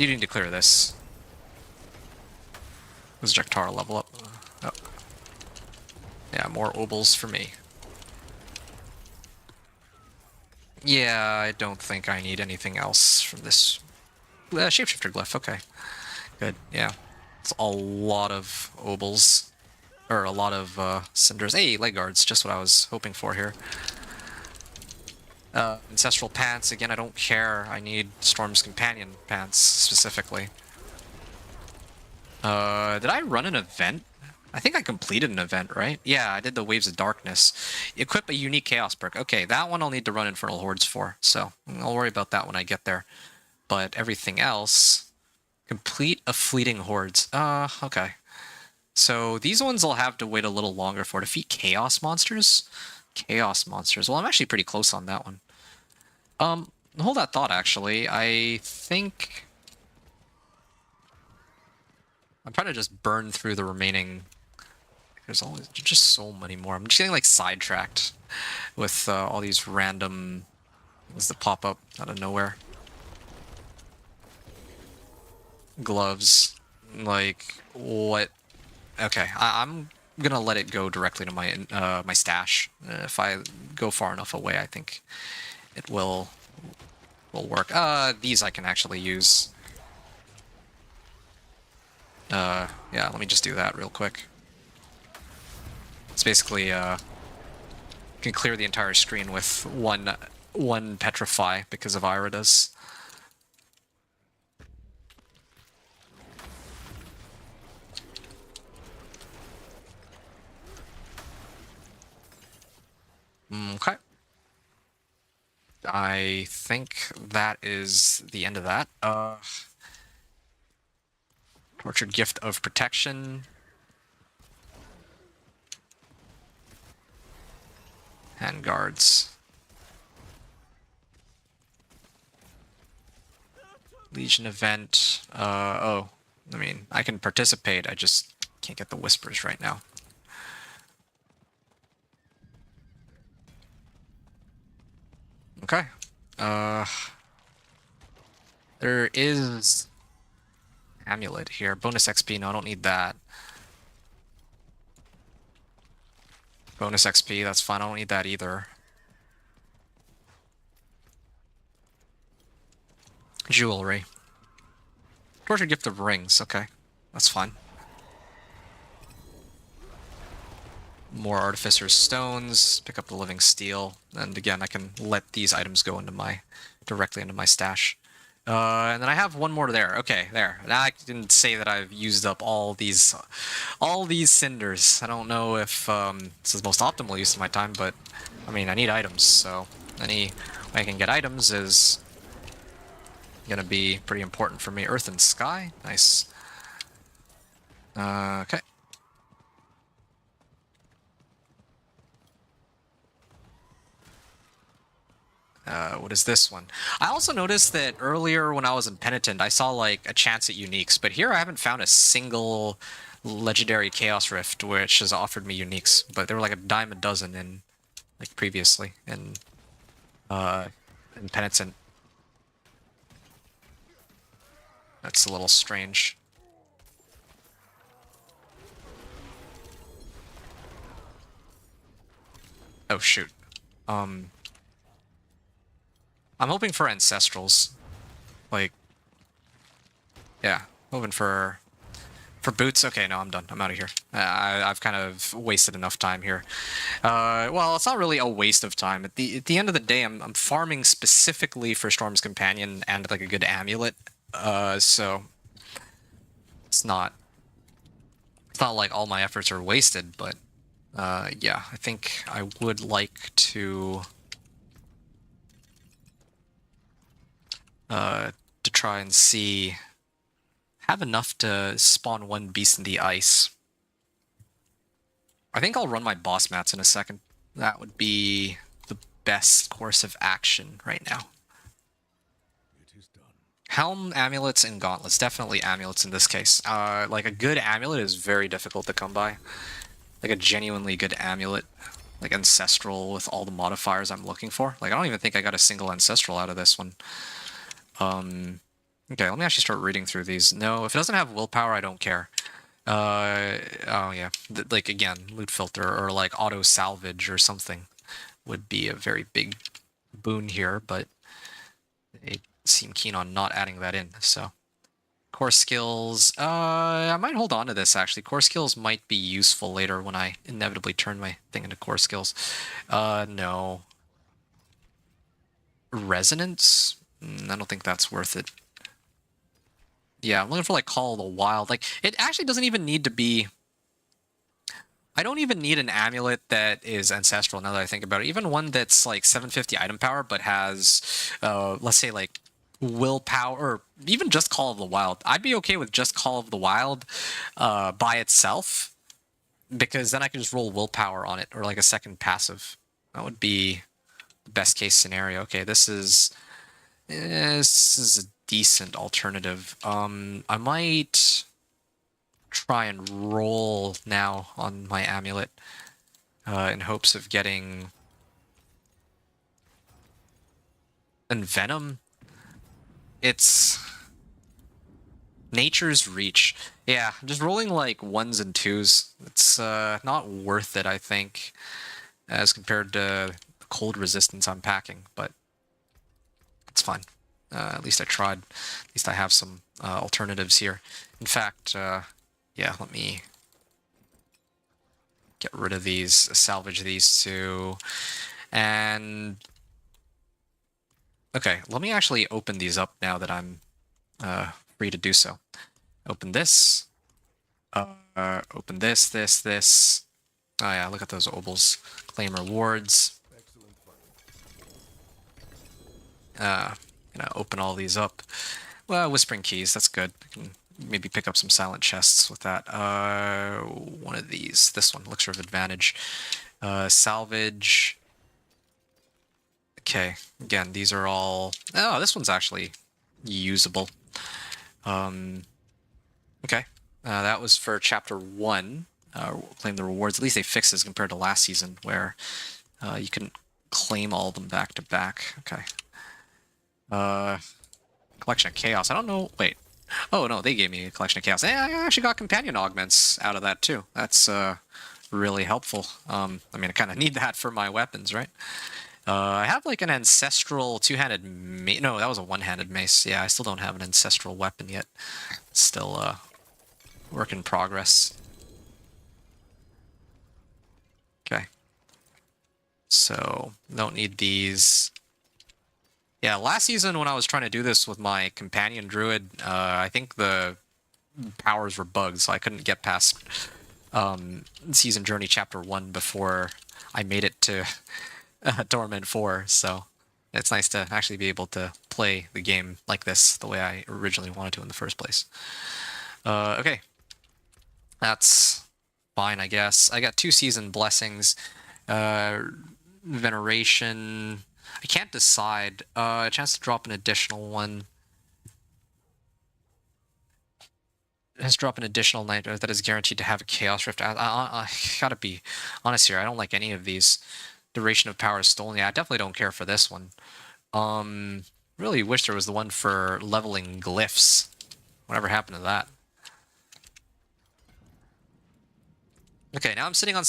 you need to clear this? Was Jaktara level up? Oh. Yeah, more obols for me. Yeah, I don't think I need anything else from this. Shapeshifter glyph, okay. Good, yeah. It's a lot of obols. Or a lot of cinders. Hey, leg guards, just what I was hoping for here. Ancestral pants, again, I don't care. I need Storm's Companion pants, specifically. Did I run an event? I think I completed an event, right? Yeah, I did the Waves of Darkness. Equip a unique Chaos perk. Okay, that one I'll need to run Infernal Hordes for, so I'll worry about that when I get there. But everything else... Complete a Fleeting Hordes. Okay. So these ones I'll have to wait a little longer for. Defeat Chaos Monsters? Chaos Monsters. Well, I'm actually pretty close on that one. Hold that thought, actually. I think... I'm trying to just burn through the remaining... There's always just so many more. I'm just getting, like, sidetracked with all these random things that pop up out of nowhere. Gloves. Like, what... Okay, I'm gonna let it go directly to my my stash. If I go far enough away, I think it will work. These I can actually use. Yeah, let me just do that real quick. It's basically you can clear the entire screen with one petrify because of Iridas. Okay. I think that is the end of that. Tortured Gift of Protection. And guards. Legion event. Oh, I mean, I can participate. I just can't get the whispers right now. Okay. There is amulet here. Bonus XP. No, I don't need that. Bonus XP. That's fine. I don't need that either. Jewelry. Tortured Gift of Rings. Okay. That's fine. More Artificer's Stones, pick up the Living Steel, and again, I can let these items go into directly into my stash. And then I have one more there. Okay, there. Now I didn't say that I've used up all these cinders. I don't know if this is the most optimal use of my time, but I mean, I need items, so any way I can get items is gonna be pretty important for me. Earth and Sky, nice. Okay. What is this one? I also noticed that earlier when I was in Penitent, I saw like a chance at uniques, but here I haven't found a single legendary Chaos Rift which has offered me uniques, but there were like a dime a dozen in like previously in Penitent. That's a little strange. Oh shoot. I'm hoping for Ancestrals. Like, yeah, hoping for boots. Okay, no, I'm done. I'm out of here. I've kind of wasted enough time here. Well, it's not really a waste of time. At the end of the day, I'm farming specifically for Storm's Companion and like a good amulet. So it's not like all my efforts are wasted, but yeah, I think I would like to try and have enough to spawn one beast in the ice. I think I'll run my boss mats in a second. That would be the best course of action right now.
It is done.
Helm, amulets, and gauntlets. Definitely amulets in this case. Like a good amulet is very difficult to come by. like a genuinely good amulet, like ancestral with all the modifiers I'm looking for. Like I don't even think I got a single ancestral out of this one. Okay, let me actually start reading through these. No, if it doesn't have willpower, I don't care. Oh yeah, like again, loot filter or like auto salvage or something would be a very big boon here, but they seem keen on not adding that in. So core skills, I might hold on to this actually. Core skills might be useful later when I inevitably turn my thing into core skills. No. Resonance? I don't think that's worth it. Yeah, I'm looking for like Call of the Wild. Like it actually doesn't even need to be. I don't even need an amulet that is ancestral now that I think about it. Even one that's like 750 item power but has, let's say like willpower, or even just Call of the Wild. I'd be okay with just Call of the Wild by itself, because then I can just roll willpower on it or like a second passive. That would be the best case scenario. Okay, this is a decent alternative. I might try and roll now on my amulet in hopes of getting Venom. It's Nature's Reach. Yeah, just rolling like 1s and 2s. It's not worth it, I think, as compared to the cold resistance I'm packing, but it's fine. At least I tried. At least I have some alternatives here. In fact, yeah, let me get rid of these, salvage these two, and okay, let me actually open these up now that I'm free to do so. Open this, open this. Oh yeah, look at those obols. Claim rewards. Gonna open all these up. Well, Whispering Keys, that's good. I can maybe pick up some silent chests with that. One of these. This one, Elixir of Advantage. Salvage. Okay, again, these are all... Oh, this one's actually usable. Okay, that was for Chapter 1. Claim the rewards. At least they fixed this compared to last season, where you couldn't claim all of them back to back. Okay. Collection of Chaos. I don't know... Wait. Oh, no, they gave me a Collection of Chaos. And I actually got Companion Augments out of that, too. That's really helpful. I mean, I kind of need that for my weapons, right? I have, like, an Ancestral two-handed mace. No, that was a one-handed mace. Yeah, I still don't have an Ancestral weapon yet. Still, work in progress. Okay. So, don't need these. Yeah, last season when I was trying to do this with my companion druid, I think the powers were bugged, so I couldn't get past Season Journey Chapter 1 before I made it to Torment 4, so it's nice to actually be able to play the game like this, the way I originally wanted to in the first place. Okay. That's fine, I guess. I got 2 Season Blessings. Veneration... I can't decide. A chance to drop an additional one. It has to drop an additional night that is guaranteed to have a Chaos Rift. I gotta be honest here. I don't like any of these. Duration of Power is stolen. Yeah, I definitely don't care for this one. Really wish there was the one for leveling glyphs. Whatever happened to that? Okay, now I'm sitting on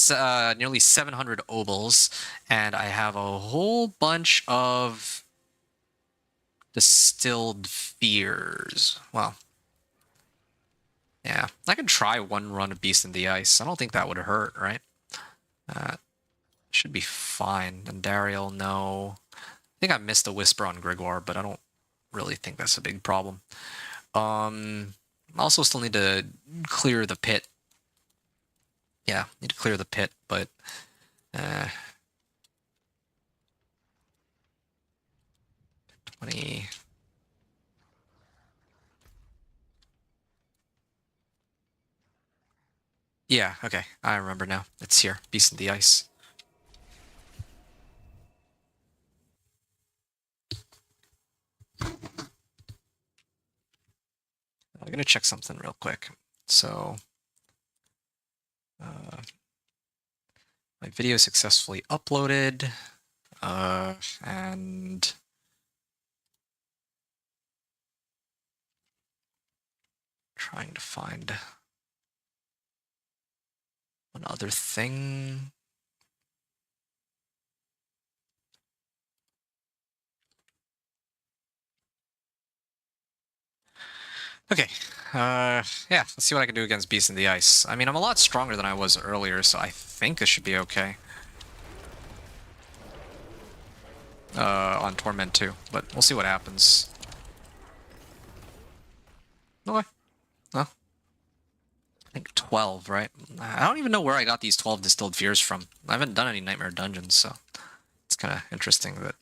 nearly 700 obols, and I have a whole bunch of Distilled Fears. Well, yeah, I could try one run of Beast in the Ice. I don't think that would hurt, right? Should be fine. And Dariel, no. I think I missed a Whisper on Gregoire, but I don't really think that's a big problem. I also still need to clear the pit. Yeah, need to clear the pit, but... 20... Yeah, okay, I remember now. It's here. Beast in the Ice. I'm gonna check something real quick. So... My video successfully uploaded. And trying to find one other thing. Okay, yeah, let's see what I can do against Beast in the Ice. I mean, I'm a lot stronger than I was earlier, so I think this should be okay. On Torment too, but we'll see what happens. Okay. Well, I think 12, right? I don't even know where I got these 12 Distilled Fears from. I haven't done any Nightmare Dungeons, so it's kind of interesting that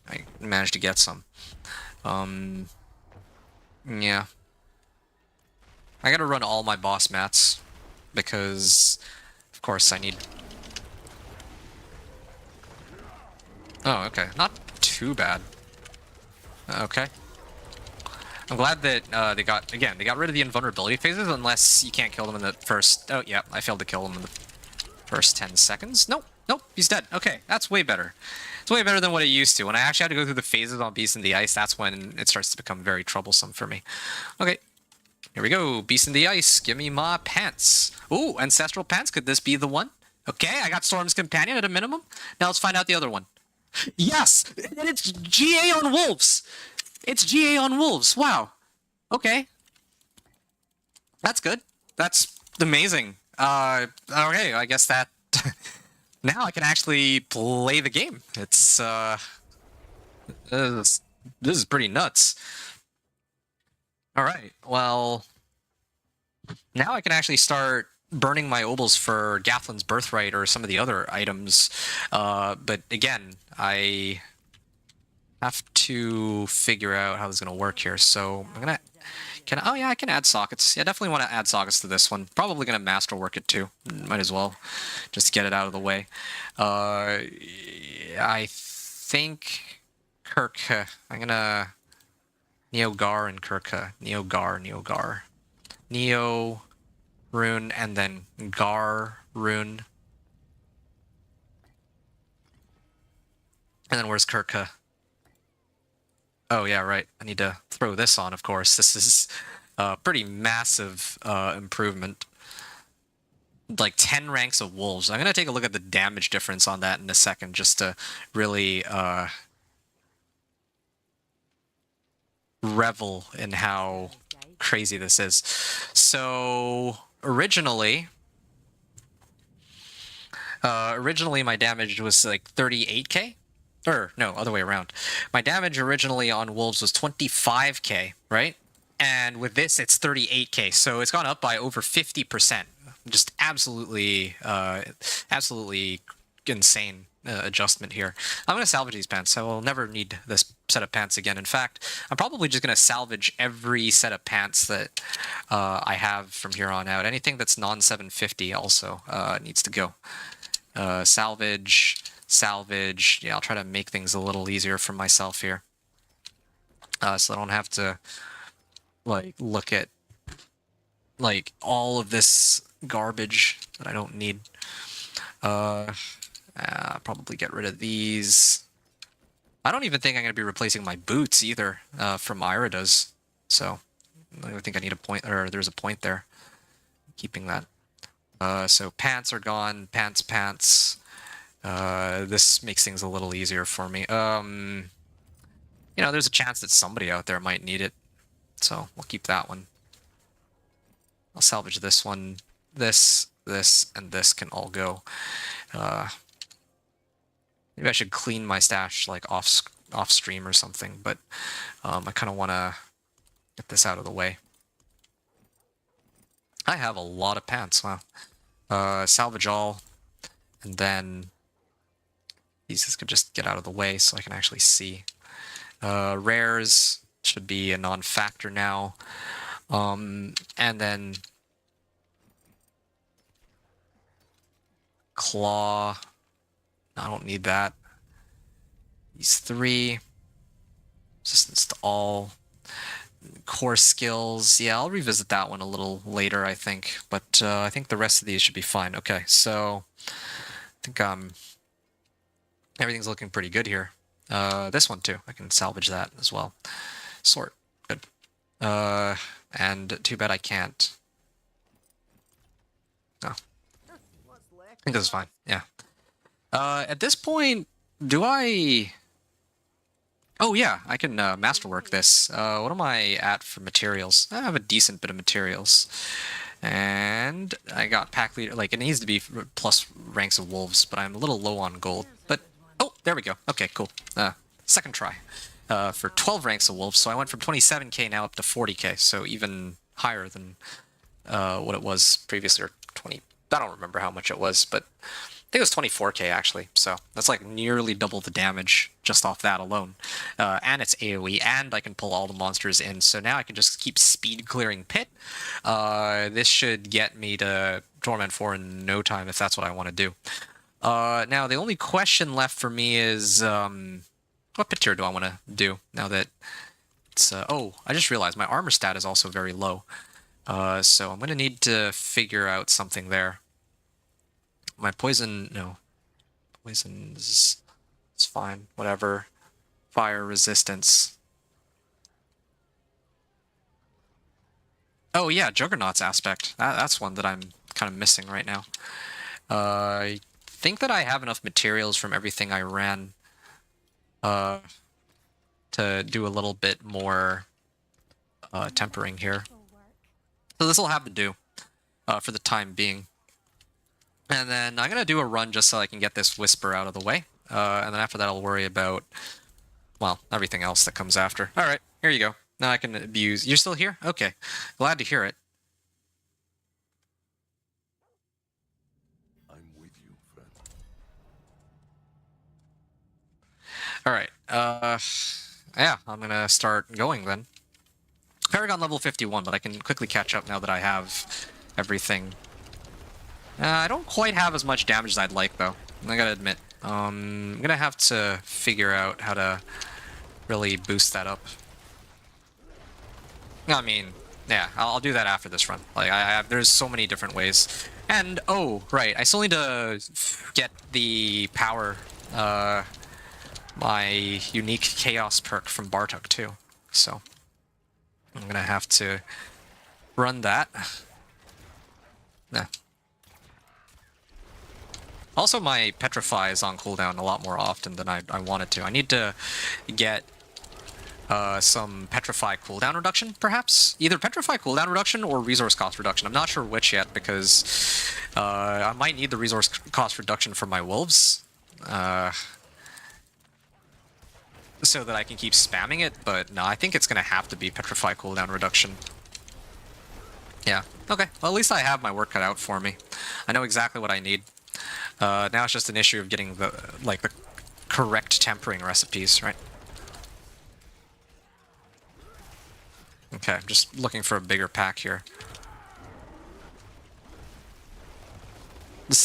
I managed to get some. Yeah. I gotta run all my boss mats, because, of course, I need... Oh, okay. Not too bad. Okay. I'm glad that they got rid of the invulnerability phases, unless you can't kill them in the first... Oh, yeah, I failed to kill them in the first 10 seconds. Nope, nope, he's dead. Okay, that's way better. It's way better than what it used to. When I actually had to go through the phases on Beast in the Ice, that's when it starts to become very troublesome for me. Okay, here we go. Beast in the Ice, give me my pants. Ooh, Ancestral Pants, could this be the one? Okay, I got Storm's Companion at a minimum. Now let's find out the other one. Yes! And it's GA on Wolves! It's GA on Wolves. Wow. Okay. That's good. That's amazing. Okay, I guess that... now I can actually play the game. It's, this is pretty nuts. Alright, well... now I can actually start burning my obols for Gathlin's Birthright or some of the other items. But again, I have to figure out how this is going to work here. So I'm going to... oh yeah, I can add sockets. Yeah, definitely want to add sockets to this one. Probably going to masterwork it too. Might as well. Just get it out of the way. I think Kirka. I'm going to... Neo-Gar and Kirka. Neo-Gar, Neo-Gar. Neo... Rune, and then Gar Rune. And then where's Kirka? Oh yeah, right. I need to throw this on, of course. This is a pretty massive improvement. Like 10 ranks of wolves. I'm going to take a look at the damage difference on that in a second, just to really revel in how crazy this is. So... Originally, my damage was like 38k, or no, other way around. My damage originally on wolves was 25k, right? And with this, it's 38k, so it's gone up by over 50%. Just absolutely, absolutely insane adjustment here. I'm going to salvage these pants. I will never need this set of pants again. In fact, I'm probably just going to salvage every set of pants that I have from here on out. Anything that's non-750 also needs to go. Salvage, salvage. Yeah, I'll try to make things a little easier for myself here. So I don't have to like look at like all of this garbage that I don't need. Probably get rid of these. I don't even think I'm going to be replacing my boots either from Irida's. So I think I need a point, or there's a point there. Keeping that. So pants are gone. Pants. This makes things a little easier for me. You know, there's a chance that somebody out there might need it. So we'll keep that one. I'll salvage this one. This, and this can all go. Maybe I should clean my stash like off stream or something, but I kind of want to get this out of the way. I have a lot of pants. Wow. Salvage all, and then these could just get out of the way so I can actually see. Rares should be a non-factor now, and then claw. I don't need that. These three. Resistance to all. Core skills. Yeah, I'll revisit that one a little later, I think. But I think the rest of these should be fine. Okay, so think everything's looking pretty good here. This one too. I can salvage that as well. Sort. Good. And too bad I can't. Oh. I think this is fine. Yeah. At this point, do I... Oh yeah, I can masterwork this. What am I at for materials? I have a decent bit of materials. And I got pack leader, like it needs to be plus ranks of wolves, but I'm a little low on gold. But, oh, there we go. Okay, cool. Second try. For 12 ranks of wolves, so I went from 27k now up to 40k, so even higher than what it was previously, or 20, I don't remember how much it was, but I think it was 24k actually, so that's like nearly double the damage just off that alone. And it's AoE, and I can pull all the monsters in, so now I can just keep speed clearing Pit. This should get me to Torment 4 in no time if that's what I want to do. Now the only question left for me is what Pit tier do I want to do now that it's... oh, I just realized my armor stat is also very low. So I'm going to need to figure out something there. My poison, no. Poison is fine, whatever. Fire resistance. Oh yeah, Juggernaut's aspect. That's one that I'm kind of missing right now. I think that I have enough materials from everything I ran to do a little bit more tempering here. So this will have to do for the time being. And then I'm going to do a run just so I can get this Whisper out of the way. And then after that I'll worry about, well, everything else that comes after. Alright, here you go. Now I can abuse... You're still here? Okay. Glad to hear it.
I'm with you, friend.
Alright, yeah, I'm going to start going then. Paragon level 51, but I can quickly catch up now that I have everything. I don't quite have as much damage as I'd like, though. I gotta admit. I'm gonna have to figure out how to really boost that up. I mean, yeah, I'll do that after this run. Like, there's so many different ways. And, oh, right, I still need to get the power, my unique chaos perk from Bartok, too. So, I'm gonna have to run that. Yeah. Also, my Petrify is on cooldown a lot more often than I wanted to. I need to get some Petrify cooldown reduction, perhaps? Either Petrify cooldown reduction or resource cost reduction. I'm not sure which yet, because I might need the resource cost reduction for my wolves. So that I can keep spamming it, but no, I think it's going to have to be Petrify cooldown reduction. Yeah, okay. Well, at least I have my work cut out for me. I know exactly what I need. Now it's just an issue of getting the correct tempering recipes, right? Okay, I'm just looking for a bigger pack here.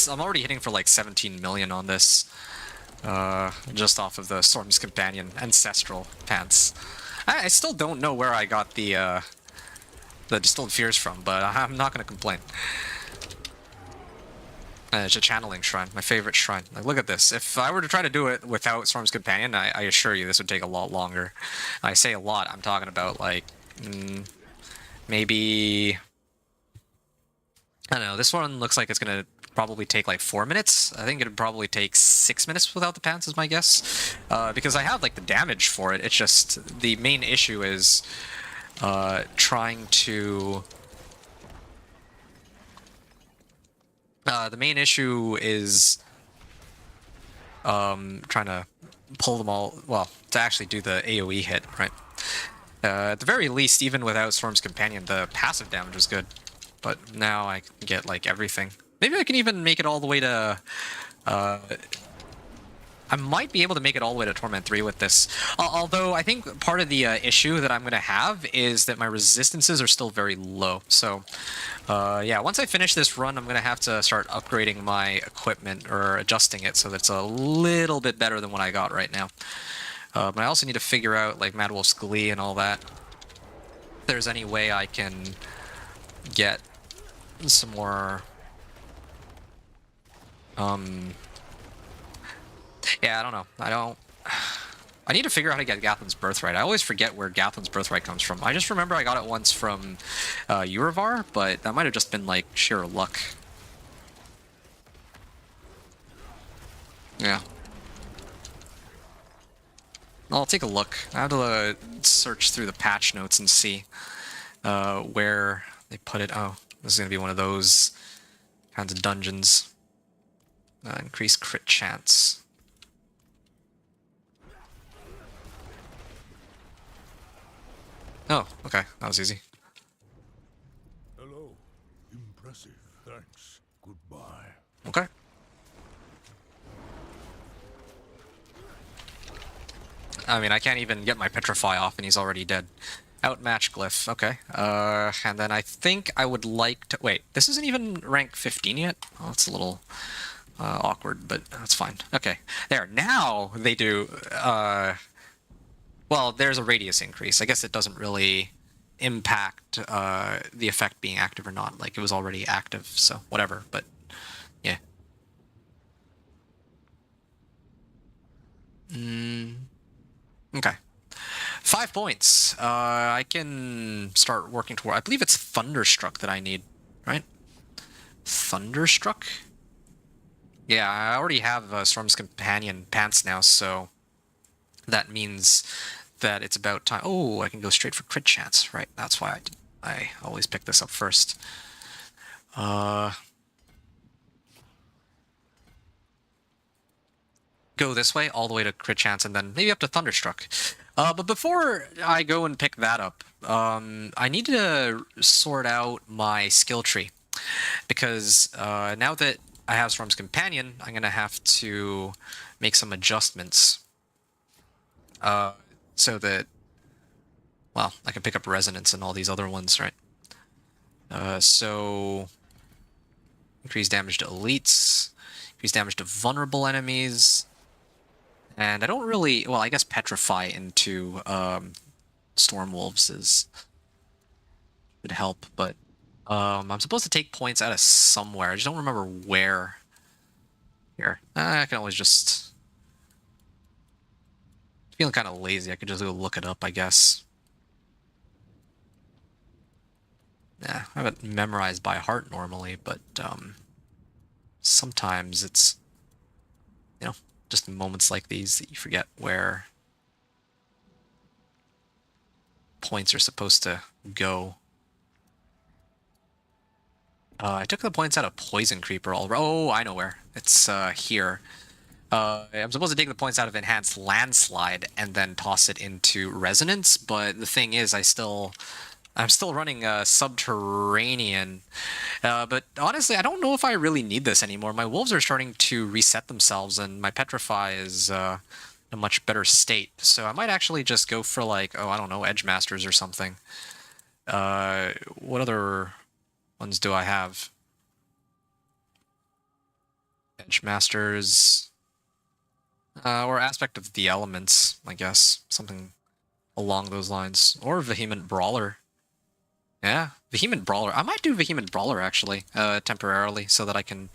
I'm already hitting for like 17 million on this. Just off of the Storm's Companion Ancestral pants. I still don't know where I got the Distilled Fears from, but I'm not going to complain. It's a channeling shrine, my favorite shrine. Like, look at this. If I were to try to do it without Storm's Companion, I assure you this would take a lot longer. I say a lot, I'm talking about like maybe... I don't know, this one looks like it's going to probably take like 4 minutes. I think it'd probably take 6 minutes without the pants is my guess. Because I have like the damage for it, it's just the main issue is trying to... the main issue is trying to pull them all, well, to actually do the AoE hit, right? At the very least, even without Storm's Companion, the passive damage was good. But now I can get, like, everything. Maybe I can even make it all the way to... I might be able to make it all the way to Torment 3 with this. Although, I think part of the issue that I'm going to have is that my resistances are still very low. So, yeah, once I finish this run, I'm going to have to start upgrading my equipment or adjusting it so that it's a little bit better than what I got right now. But I also need to figure out, like, Mad Wolf's Glee and all that. If there's any way I can get some more... Yeah, I don't know. I need to figure out how to get Gathlin's Birthright. I always forget where Gathlin's Birthright comes from. I just remember I got it once from Urivar, but that might have just been like sheer luck. Yeah. I'll take a look. I have to search through the patch notes and see where they put it. Oh, this is going to be one of those kinds of dungeons. Increase crit chance. Oh, okay. That was easy.
Hello. Impressive. Thanks. Goodbye.
Okay. I mean, I can't even get my Petrify off and he's already dead. Outmatch Glyph. Okay. And then I think I would like to... Wait, this isn't even rank 15 yet? Oh, it's a little awkward, but that's fine. Okay. There. Now they do... Well, there's a radius increase. I guess it doesn't really impact the effect being active or not. Like, it was already active, so whatever. But, yeah. Okay. 5 points. I can start working toward... I believe it's Thunderstruck that I need, right? Thunderstruck? Yeah, I already have Storm's Companion pants now, so that means that it's about time. Oh, I can go straight for crit chance, right? That's why I always pick this up first. Go this way, all the way to crit chance, and then maybe up to Thunderstruck. But before I go and pick that up, I need to sort out my skill tree. Because now that I have Storm's Companion, I'm going to have to make some adjustments. So that, well, I can pick up Resonance and all these other ones, right? So, increase damage to elites, increase damage to vulnerable enemies, and I don't really, well, I guess Petrify into Storm Wolves would help, but I'm supposed to take points out of somewhere. I just don't remember where. Here, I can always just... Feeling kind of lazy. I could just go look it up, I guess. Yeah, I have it memorized by heart normally, but sometimes it's, you know, just moments like these that you forget where points are supposed to go. I took the points out of Poison Creeper already. Oh, I know where. It's here. I'm supposed to take the points out of Enhanced Landslide and then toss it into Resonance, but the thing is, I'm still running Subterranean. But honestly, I don't know if I really need this anymore. My wolves are starting to reset themselves, and my Petrify is in a much better state. So I might actually just go for, like, oh, I don't know, Edge Masters or something. What other ones do I have? Edge Masters... or Aspect of the Elements, I guess. Something along those lines. Or Vehement Brawler. Yeah, Vehement Brawler. I might do Vehement Brawler, actually, temporarily, so that I can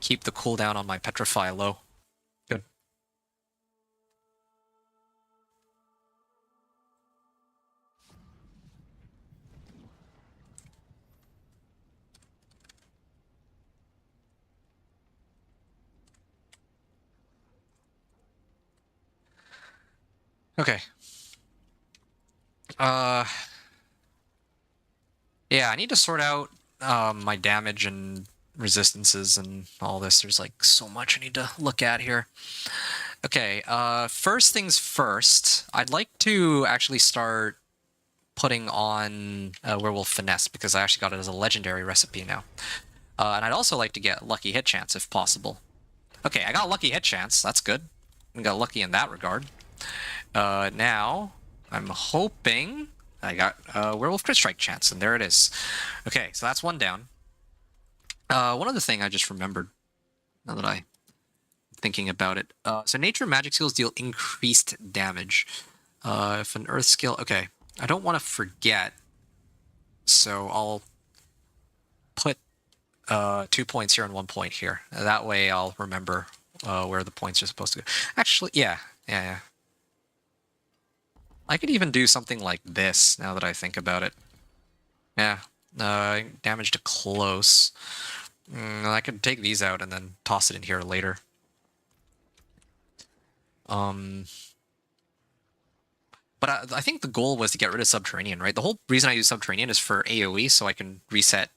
keep the cooldown on my Petrify low. Good. Okay. Yeah, I need to sort out my damage and resistances and all this. There's like so much I need to look at here. Okay, first things first, I'd like to actually start putting on Werewolf Finesse, because I actually got it as a legendary recipe now. And I'd also like to get Lucky Hit Chance if possible. Okay, I got Lucky Hit Chance. That's good. I got lucky in that regard. Now, I'm hoping I got Werewolf Crit Strike Chance, and there it is. Okay, so that's one down. One other thing I just remembered, now that I'm thinking about it. So nature magic skills deal increased damage. If an earth skill... Okay, I don't want to forget, so I'll put 2 points here and 1 point here. That way I'll remember where the points are supposed to go. Actually, yeah. I could even do something like this, now that I think about it. Yeah, damage to close. I could take these out and then toss it in here later. But I think the goal was to get rid of Subterranean, right? The whole reason I use Subterranean is for AoE, so I can reset.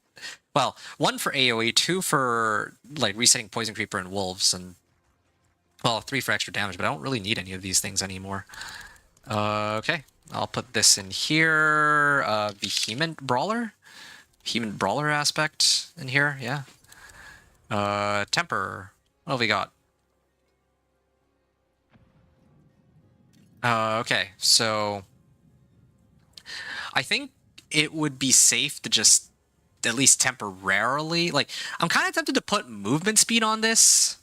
Well, 1 for AoE, 2 for like resetting Poison Creeper and Wolves, and well, 3 for extra damage. But I don't really need any of these things anymore. Okay, I'll put this in here. Vehement Brawler aspect in here. Yeah. Temper. What have we got? Okay, so I think it would be safe to just, at least temporarily, like, I'm kind of tempted to put movement speed on this.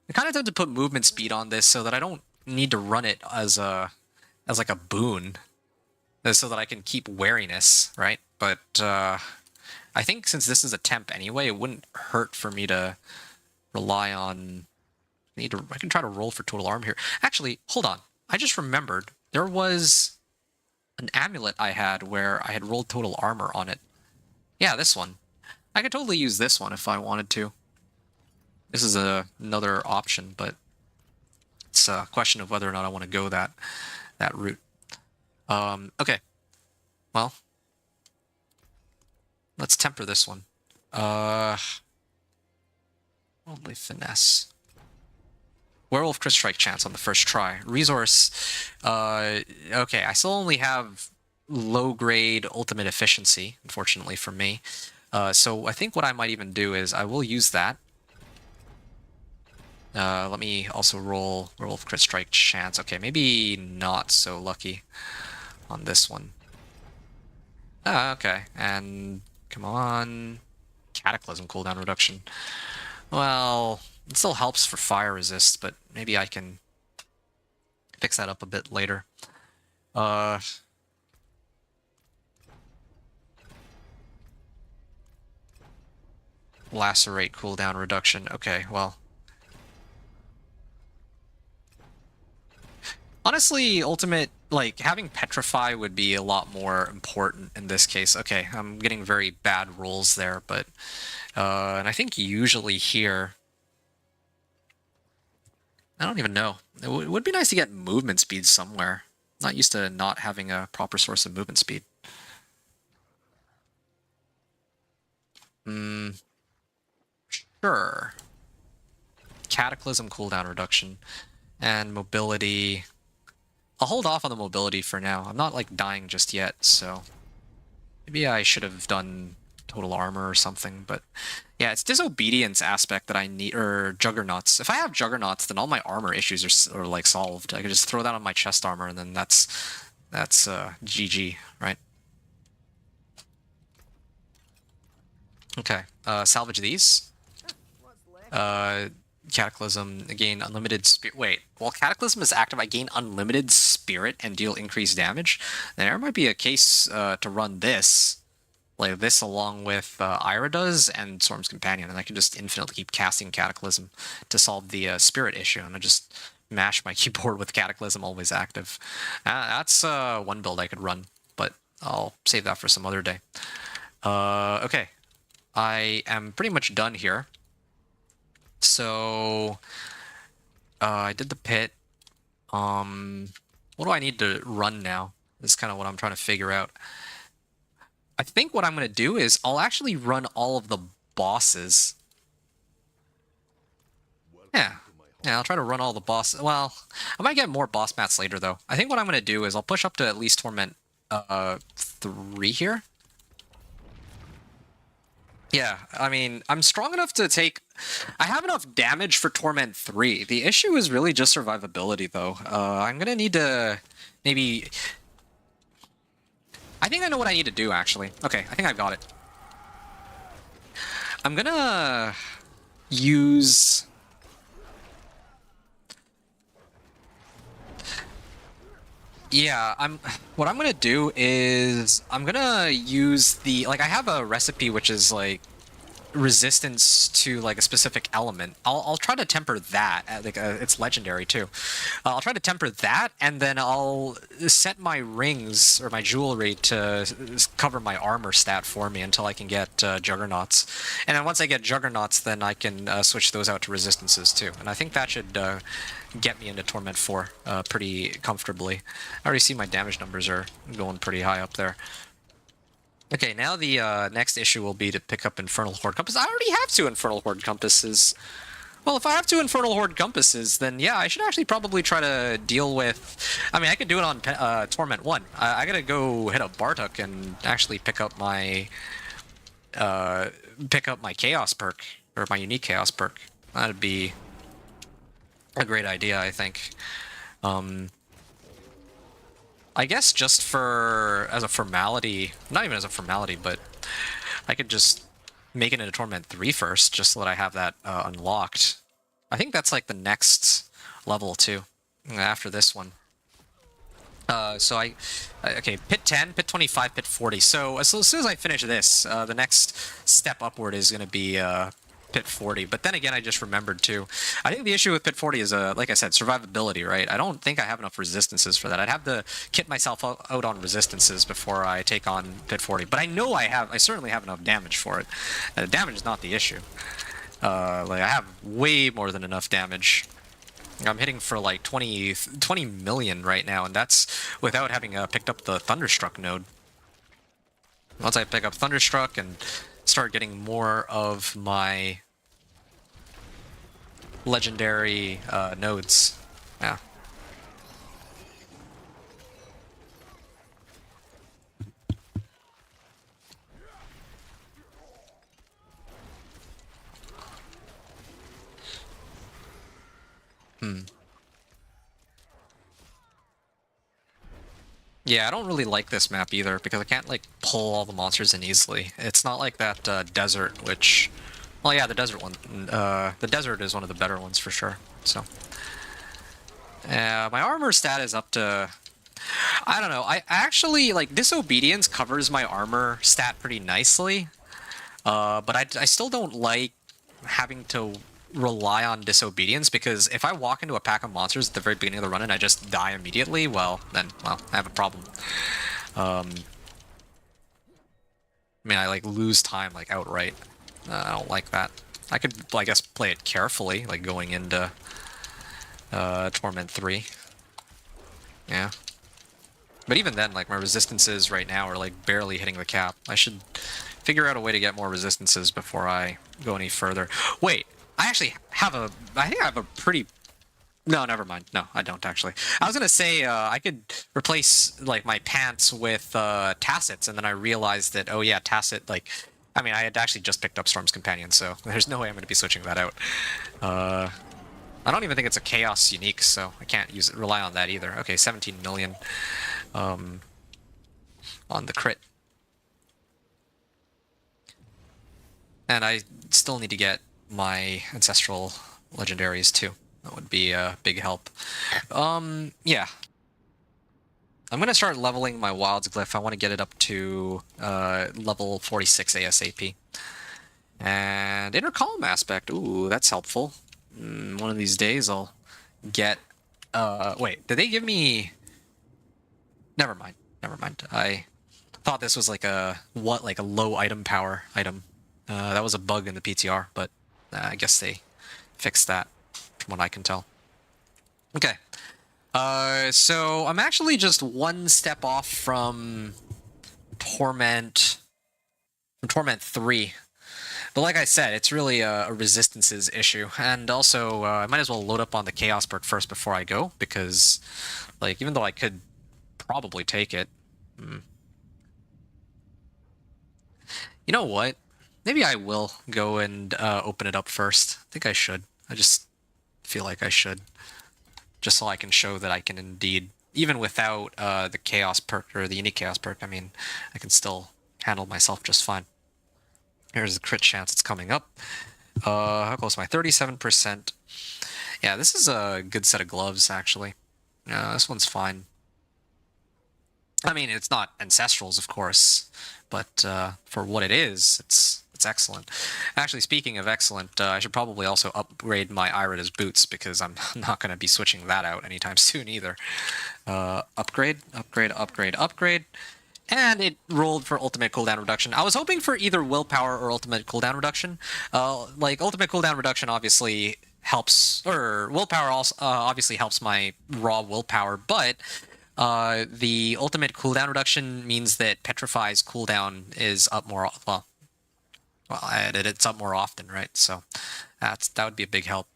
I'm kind of tempted to put movement speed on this so that I don't need to run it as like a boon, so that I can keep wariness, right? But I think since this is a temp anyway, it wouldn't hurt for me to rely on. I can try to roll for total armor here. Actually, hold on. I just remembered there was an amulet I had where I had rolled total armor on it. Yeah, this one. I could totally use this one if I wanted to. This is another option, but it's a question of whether or not I want to go that route. Okay. Well, let's temper this one. Only finesse. Werewolf crit strike chance on the first try. Resource. Okay, I still only have low-grade ultimate efficiency, unfortunately for me. So I think what I might even do is I will use that. Let me also roll Werewolf crit strike chance. Okay, maybe not so lucky on this one. Okay, and come on. Cataclysm cooldown reduction. Well, it still helps for fire resist, but maybe I can fix that up a bit later. Lacerate cooldown reduction. Okay, well. Honestly, ultimate, like, having Petrify would be a lot more important in this case. Okay, I'm getting very bad rolls there, but... and I think usually here... I don't even know. It would be nice to get movement speed somewhere. I'm not used to not having a proper source of movement speed. Sure. Cataclysm cooldown reduction. And mobility... I'll hold off on the mobility for now. I'm not, like, dying just yet, so... Maybe I should have done total armor or something, but... Yeah, it's disobedience aspect that I need, or juggernauts. If I have juggernauts, then all my armor issues are like, solved. I can just throw that on my chest armor, and then that's GG, right? Okay, salvage these. Cataclysm, gain unlimited spirit. Wait, while Cataclysm is active, I gain unlimited spirit and deal increased damage. There might be a case to run this, like this, along with Ira does and Storm's Companion, and I can just infinitely keep casting Cataclysm to solve the spirit issue, and I just mash my keyboard with Cataclysm always active. That's one build I could run, but I'll save that for some other day. Okay, I am pretty much done here. So, I did the pit. What do I need to run now? This is kind of what I'm trying to figure out. I think what I'm going to do is I'll actually run all of the bosses. Yeah, I'll try to run all the bosses. Well, I might get more boss mats later, though. I think what I'm going to do is I'll push up to at least Torment 3 here. Yeah, I mean, I'm strong enough to take... I have enough damage for Torment 3. The issue is really just survivability, though. I'm going to need to maybe... I think I know what I need to do, actually. Okay, I think I've got it. I'm going to use... Yeah, what I'm going to do is I'm going to use the... Like, I have a recipe which is, like... resistance to like a specific element. I'll try to temper that. Like it's legendary too. I'll try to temper that, and then I'll set my rings or my jewelry to cover my armor stat for me until I can get juggernauts. And then once I get juggernauts, then I can switch those out to resistances too. And I think that should get me into Torment 4 pretty comfortably. I already see my damage numbers are going pretty high up there. Okay, now the next issue will be to pick up Infernal Horde Compass. I already have 2 Infernal Horde Compasses. Well, if I have 2 Infernal Horde Compasses, then yeah, I should actually probably try to deal with... I mean, I could do it on Torment 1. I gotta go hit up Bartok and actually pick up my Chaos perk, or my unique Chaos perk. That'd be a great idea, I think. I guess just as a formality, not even as a formality, but I could just make it into Torment 3 first, just so that I have that unlocked. I think that's like the next level too, after this one. Okay, Pit 10, Pit 25, Pit 40. So as soon as I finish this, the next step upward is going to be Pit 40. But then again, I just remembered too. I think the issue with Pit 40 is, like I said, survivability, right? I don't think I have enough resistances for that. I'd have to kit myself out on resistances before I take on Pit 40. But I know I certainly have enough damage for it. Damage is not the issue. Like I have way more than enough damage. I'm hitting for like 20 million right now, and that's without having picked up the Thunderstruck node. Once I pick up Thunderstruck and start getting more of my legendary nodes. Yeah. Yeah, I don't really like this map either, because I can't, like, pull all the monsters in easily. It's not like that desert, which... Well, yeah, the desert one. The desert is one of the better ones, for sure, so... my armor stat is up to... I don't know, I actually, like, Disobedience covers my armor stat pretty nicely, but I still don't like having to rely on Disobedience, because if I walk into a pack of monsters at the very beginning of the run and I just die immediately, well, then, well, I have a problem. I mean, I, like, lose time, like, outright. I don't like that. I could, I guess, play it carefully, like, going into Torment 3. Yeah. But even then, like, my resistances right now are, like, barely hitting the cap. I should figure out a way to get more resistances before I go any further. Wait! I actually have I think I have a pretty... No, never mind. No, I don't actually. I was gonna say, I could replace, like, my pants with, Tassets, and then I realized that, oh yeah, Tasset, like... I mean, I had actually just picked up Storm's Companion, so there's no way I'm gonna be switching that out. I don't even think it's a Chaos unique, so I can't rely on that either. Okay, 17 million, on the crit. And I still need to get my Ancestral Legendaries too. That would be a big help. Yeah. I'm going to start leveling my Wilds Glyph. I want to get it up to level 46 ASAP. And Inner Column Aspect. Ooh, that's helpful. One of these days I'll get... wait, did they give me... Never mind. Never mind. I thought this was like a low item power item. That was a bug in the PTR, but I guess they fixed that, from what I can tell. Okay. So I'm actually just one step off from Torment 3. But like I said, it's really a resistances issue. And also, I might as well load up on the Chaos perk first before I go, because, like, even though I could probably take it... You know what? Maybe I will go and open it up first. I think I should. I just feel like I should. Just so I can show that I can indeed, even without the Chaos perk, or the unique Chaos perk, I mean, I can still handle myself just fine. Here's the crit chance it's coming up. How close am I? 37%. Yeah, this is a good set of gloves, actually. This one's fine. I mean, it's not Ancestrals, of course, but for what it is, it's It's excellent. Actually, speaking of excellent, I should probably also upgrade my Irida's boots because I'm not going to be switching that out anytime soon either. Upgrade, upgrade, upgrade, upgrade. And it rolled for ultimate cooldown reduction. I was hoping for either willpower or ultimate cooldown reduction. Like, ultimate cooldown reduction obviously helps, or willpower also obviously helps my raw willpower, but the ultimate cooldown reduction means that Petrify's cooldown is up more, well, it's up more often, right? So that would be a big help.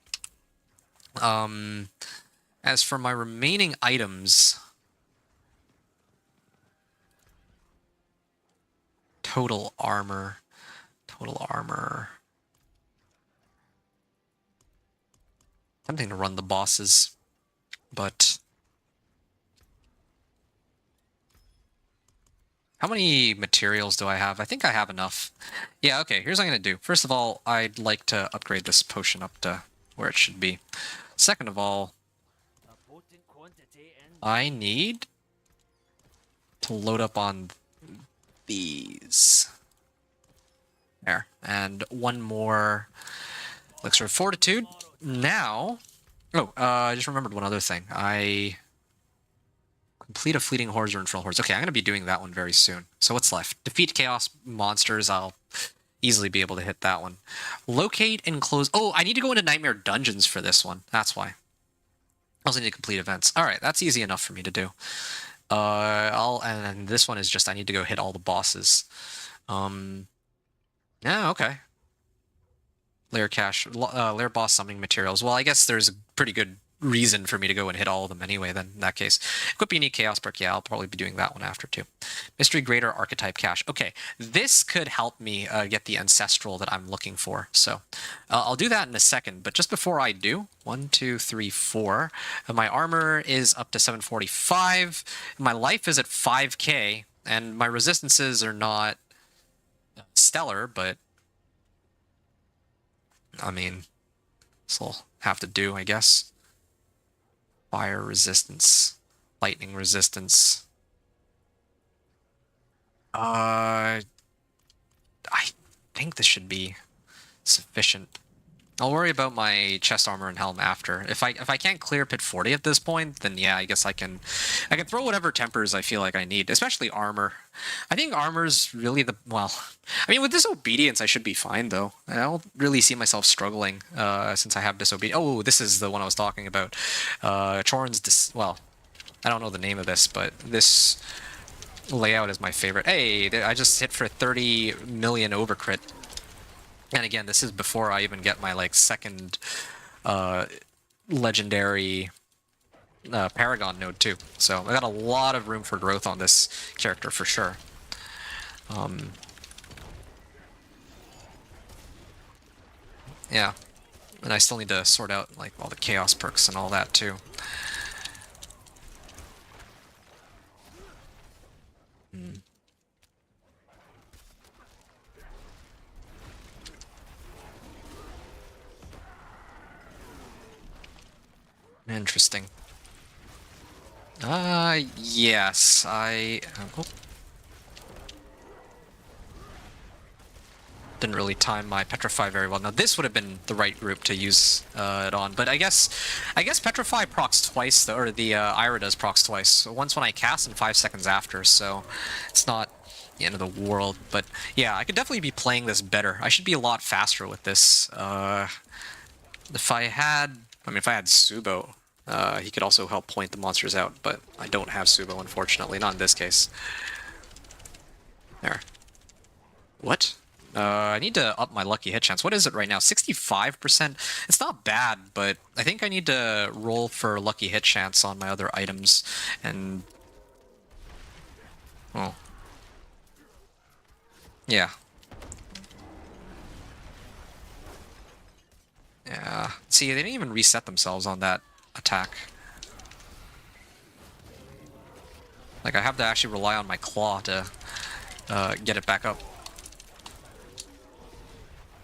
As for my remaining items, total armor. Tempting to run the bosses, but how many materials do I have? I think I have enough. Yeah, okay, here's what I'm going to do. First of all, I'd like to upgrade this potion up to where it should be. Second of all, I need to load up on these. There. And one more Elixir of Fortitude. Now... Oh, I just remembered one other thing. Complete a fleeting hordes or infernal hordes. Okay, I'm going to be doing that one very soon. So what's left? Defeat chaos monsters. I'll easily be able to hit that one. Locate and close... Oh, I need to go into nightmare dungeons for this one. That's why. I also need to complete events. Alright, that's easy enough for me to do. And this one is just I need to go hit all the bosses. Yeah, okay. Lair boss summoning materials. Well, I guess there's a pretty good reason for me to go and hit all of them anyway, then, in that case. Equip unique chaos perk. Yeah, I'll probably be doing that one after, too. Mystery Greater Archetype Cache. Okay, this could help me get the Ancestral that I'm looking for. So, I'll do that in a second, but just before I do, 1, 2, 3, 4. My armor is up to 745. My life is at 5k, and my resistances are not stellar, but I mean, this will have to do, I guess. Fire resistance, lightning resistance. I think this should be sufficient. I'll worry about my chest armor and helm after. If I can't clear pit 40 at this point, then yeah, I guess I can throw whatever tempers I feel like I need, especially armor. I think armor's really well, I mean, with disobedience I should be fine though. I don't really see myself struggling since I have disobedience. Oh, this is the one I was talking about. Choran's well, I don't know the name of this, but this layout is my favorite. Hey, I just hit for 30 million overcrit. And again, this is before I even get my, like, second legendary Paragon node, too. So I got a lot of room for growth on this character, for sure. Yeah. And I still need to sort out, like, all the chaos perks and all that, too. Interesting. Yes, oh. Didn't really time my Petrify very well. Now this would have been the right group to use it on, but I guess Petrify procs twice, though, or the Ira does procs twice. So once when I cast and 5 seconds after, so it's not the end of the world. But yeah, I could definitely be playing this better. I should be a lot faster with this. If I had Subo, he could also help point the monsters out, but I don't have Subo, unfortunately, not in this case. There. What? I need to up my lucky hit chance. What is it right now? 65%? It's not bad, but I think I need to roll for lucky hit chance on my other items, and... Oh. Yeah. Yeah. See, they didn't even reset themselves on that attack. Like, I have to actually rely on my claw to get it back up.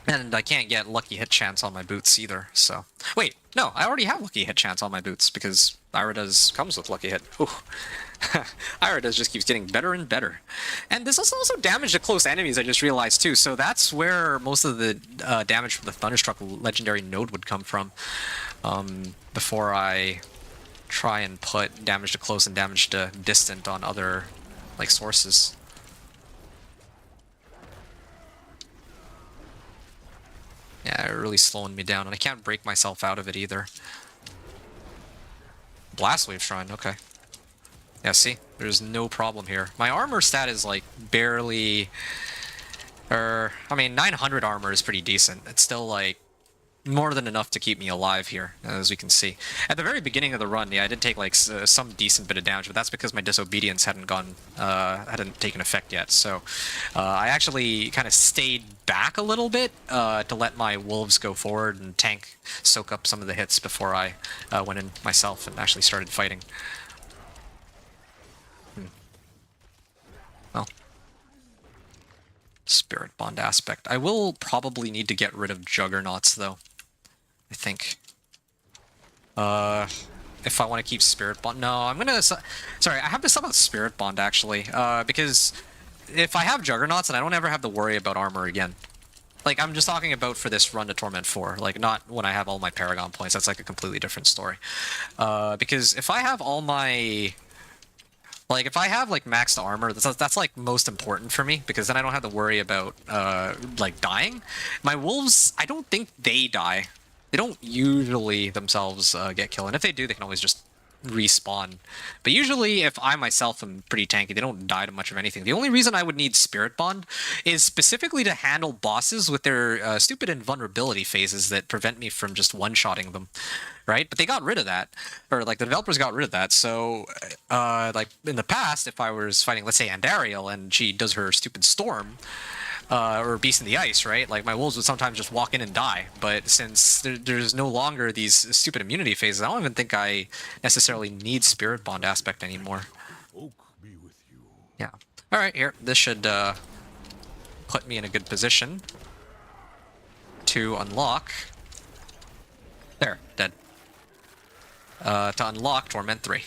And I can't get lucky hit chance on my boots either, so... Wait, no, I already have lucky hit chance on my boots, because Irida's comes with lucky hit. Ooh. Irida's just keeps getting better and better. And this is also damage to close enemies, I just realized too, so that's where most of the damage from the Thunderstruck legendary node would come from. Before I try and put damage to close and damage to distant on other, like, sources. Yeah, really slowing me down, and I can't break myself out of it either. Blast Wave Shrine, okay. Yeah, see? There's no problem here. My armor stat is, like, barely... I mean, 900 armor is pretty decent. It's still, like, more than enough to keep me alive here, as we can see. At the very beginning of the run, yeah, I did take, like, some decent bit of damage, but that's because my Disobedience hadn't taken effect yet, so... I actually kind of stayed back a little bit to let my wolves go forward and tank, soak up some of the hits before I went in myself and actually started fighting. Well, Spirit Bond aspect. I will probably need to get rid of Juggernauts, though. I think. If I want to keep Spirit Bond... No, I'm gonna... Sorry, I have to sub out Spirit Bond, actually. Because if I have Juggernauts, then I don't ever have to worry about armor again. Like, I'm just talking about for this run to Torment 4. Like, not when I have all my Paragon points. That's, like, a completely different story. Because if I have all my... Like, if I have, like, maxed armor, that's like, most important for me, because then I don't have to worry about, like, dying. My wolves, I don't think they die. They don't usually themselves get killed, and if they do, they can always just respawn. But usually, if I myself am pretty tanky, they don't die to much of anything. The only reason I would need Spirit Bond is specifically to handle bosses with their stupid invulnerability phases that prevent me from just one-shotting them. Right? But they got rid of that. Or, like, the developers got rid of that, so, like, in the past, if I was fighting, let's say, Andariel, and she does her stupid storm, or Beast in the Ice, right? Like, my wolves would sometimes just walk in and die. But since there's no longer these stupid immunity phases, I don't even think I necessarily need Spirit Bond aspect anymore.
Oak be with you.
Yeah. Alright, here. This should put me in a good position to unlock... There, dead. To unlock Torment 3.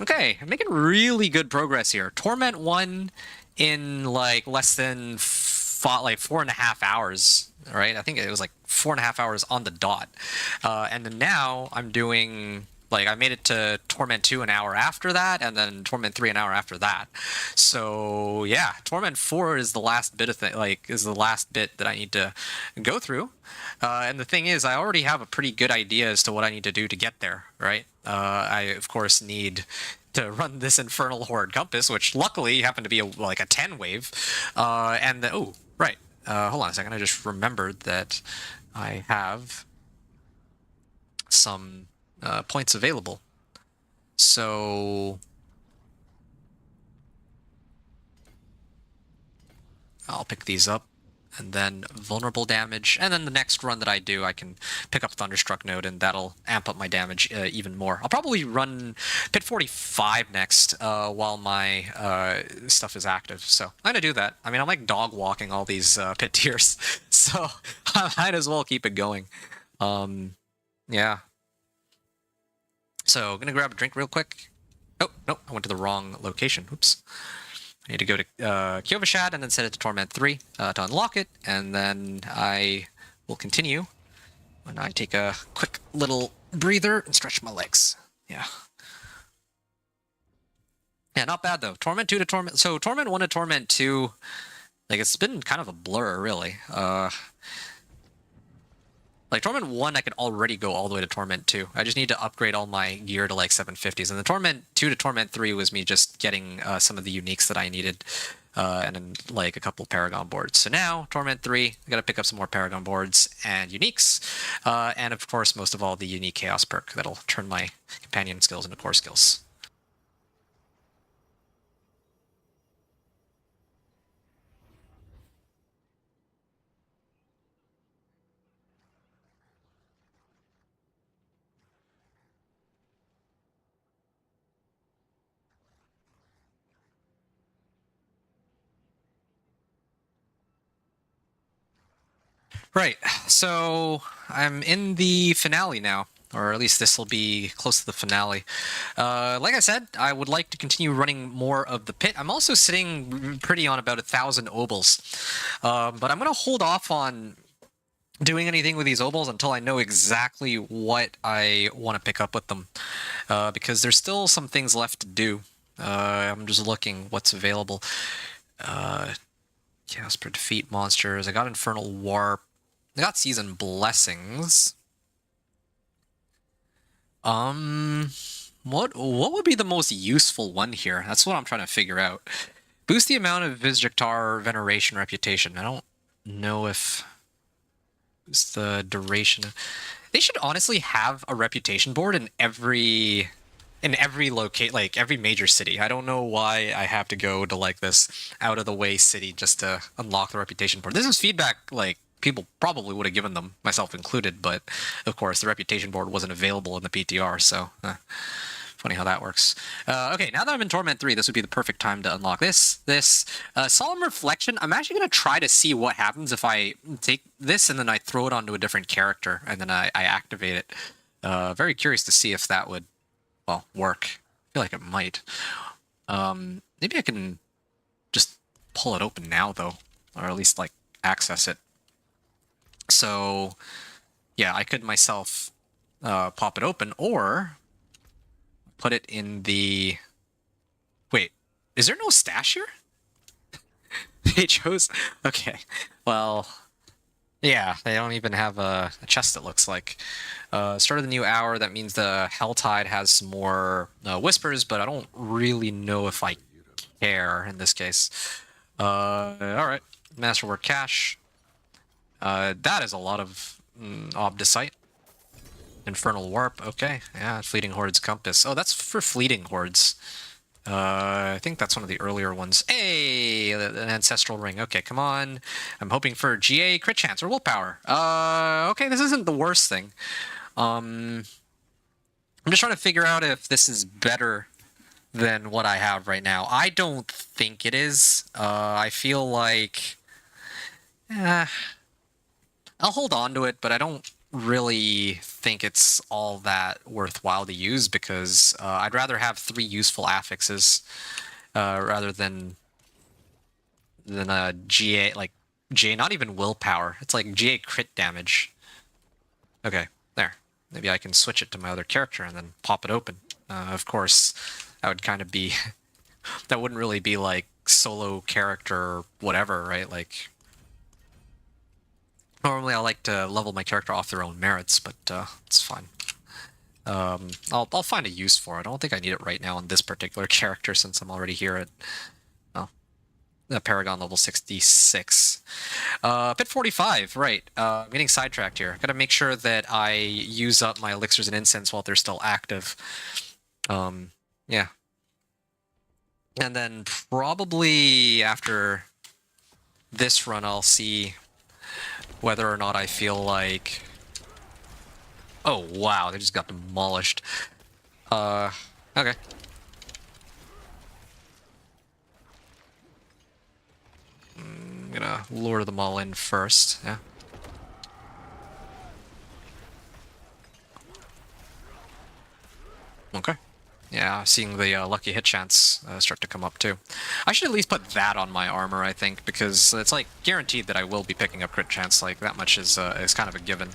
Okay, I'm making really good progress here. Torment 1 in, like, less than 4.5 hours, right? I think it was, like, 4.5 hours on the dot. And then now I'm doing... Like, I made it to Torment 2 an hour after that, and then Torment 3 an hour after that. So, yeah, Torment 4 is the last bit of is the last bit that I need to go through. And the thing is, I already have a pretty good idea as to what I need to do to get there, right? I, of course, need to run this Infernal Horde Compass, which luckily happened to be like a 10 wave. And the... Oh, right. Hold on a second. I just remembered that I have some... points available. So I'll pick these up, and then vulnerable damage, and then the next run that I do, I can pick up Thunderstruck Node, and that'll amp up my damage even more. I'll probably run Pit 45 next while my stuff is active, so I'm gonna do that. I mean, I'm like dog walking all these pit tiers, so I might as well keep it going. Yeah. So, I'm going to grab a drink real quick. Oh, no, I went to the wrong location. Oops. I need to go to Kyovashad and then set it to Torment 3 to unlock it, and then I will continue when I take a quick little breather and stretch my legs. Yeah. Yeah, not bad, though. Torment 2 to Torment... So, Torment 1 to Torment 2, like, it's been kind of a blur, really. Like, Torment 1, I could already go all the way to Torment 2. I just need to upgrade all my gear to, like, 750s. And the Torment 2 to Torment 3 was me just getting some of the uniques that I needed, and then, like, a couple Paragon boards. So now, Torment 3, I gotta pick up some more Paragon boards and uniques. And, of course, most of all, the unique Chaos perk that'll turn my companion skills into core skills. Right, so I'm in the finale now, or at least this will be close to the finale. Like I said, I would like to continue running more of the pit. I'm also sitting pretty on about 1,000 obols, but I'm going to hold off on doing anything with these obols until I know exactly what I want to pick up with them, because there's still some things left to do. I'm just looking what's available. Chaos per defeat monsters. I got Infernal Warp. I got Season Blessings. What would be the most useful one here? That's what I'm trying to figure out. Boost the amount of Visjektar Veneration Reputation. I don't know if it's the duration. They should honestly have a reputation board in every locate, like every major city. I don't know why I have to go to like this out of the way city just to unlock the reputation board. This is feedback like people probably would have given them, myself included, but of course the reputation board wasn't available in the PTR, so funny how that works. Okay, now that I'm in Torment 3, this would be the perfect time to unlock this. Solemn Reflection, I'm actually going to try to see what happens if I take this and then I throw it onto a different character and then I activate it. Very curious to see if that would, well, work. I feel like it might. Maybe I can just pull it open now, though, or at least, like, access it. So, yeah, I could myself pop it open, or put it in the... Wait, is there no stash here? They chose... Okay, well... Yeah, they don't even have a chest, it looks like. Start of the new hour, that means the Helltide has some more whispers, but I don't really know if I care in this case. Alright, Masterwork Cache. That is a lot of Obdicite. Infernal Warp, okay. Yeah, Fleeting Horde's Compass. Oh, that's for Fleeting Hordes. I think that's one of the earlier ones. Hey, an Ancestral Ring. Okay, come on. I'm hoping for GA crit chance or willpower. Okay, this isn't the worst thing. I'm just trying to figure out if this is better than what I have right now. I don't think it is. I feel like... I'll hold on to it, but I don't really think it's all that worthwhile to use because I'd rather have 3 useful affixes rather than a GA, like GA, not even willpower. It's like GA crit damage. Okay, there. Maybe I can switch it to my other character and then pop it open. Of course, that would kind of be... that wouldn't really be like solo character or whatever, right? Like... Normally I like to level my character off their own merits, but it's fine. I'll find a use for it. I don't think I need it right now on this particular character since I'm already here at the Paragon level 66. Pit 45, right. I'm getting sidetracked here. Gotta make sure that I use up my elixirs and incense while they're still active. Yeah. And then probably after this run I'll see whether or not I feel like... Oh, wow, they just got demolished. Okay. I'm gonna lure them all in first, yeah. Okay. Yeah, seeing the lucky hit chance start to come up too. I should at least put that on my armor, I think, because it's like guaranteed that I will be picking up crit chance. Like that much is kind of a given.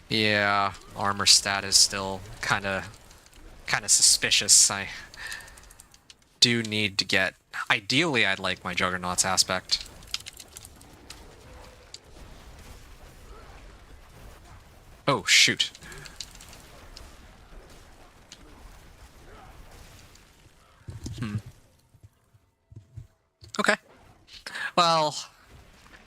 Yeah, armor stat is still kind of suspicious. I do need to get. Ideally, I'd like my Juggernaut's aspect. Oh shoot. Okay. Well,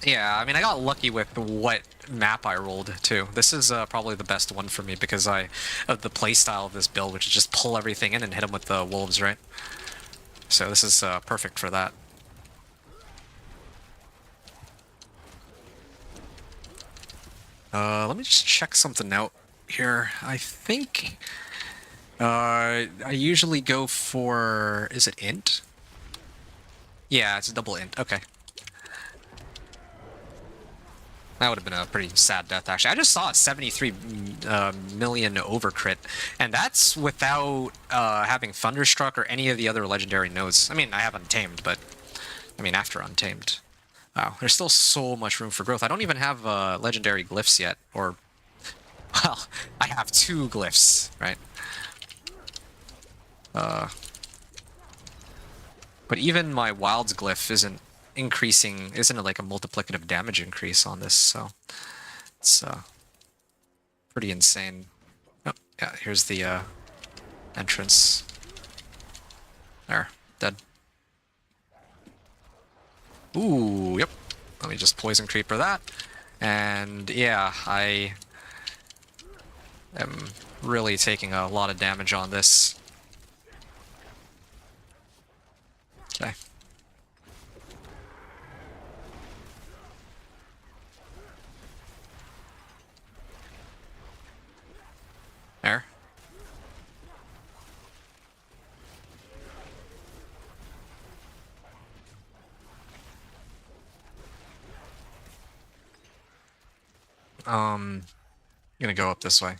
yeah, I mean, I got lucky with what map I rolled, too. This is probably the best one for me because of the playstyle of this build, which is just pull everything in and hit them with the wolves, right? So this is perfect for that. Let me just check something out here. I think I usually go for... Is it int? Yeah, it's a double int. Okay. That would have been a pretty sad death, actually. I just saw a 73 million overcrit, and that's without having Thunderstruck or any of the other legendary nodes. I mean, I have Untamed, but I mean, after Untamed. Wow, there's still so much room for growth. I don't even have legendary glyphs yet, or, well, I have 2 glyphs, right? But even my Wilds glyph isn't increasing, isn't like a multiplicative damage increase on this, so it's pretty insane. Oh, yeah, here's the entrance. There, dead. Ooh, yep. Let me just Poison Creeper that. And yeah, I am really taking a lot of damage on this. Okay. There. I'm gonna go up this way.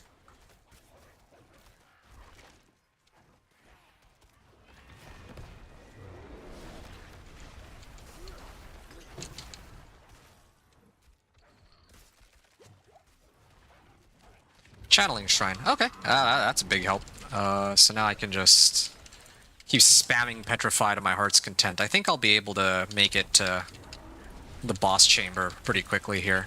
Channeling Shrine. Okay, that's a big help. So now I can just keep spamming Petrify to my heart's content. I think I'll be able to make it to the boss chamber pretty quickly here.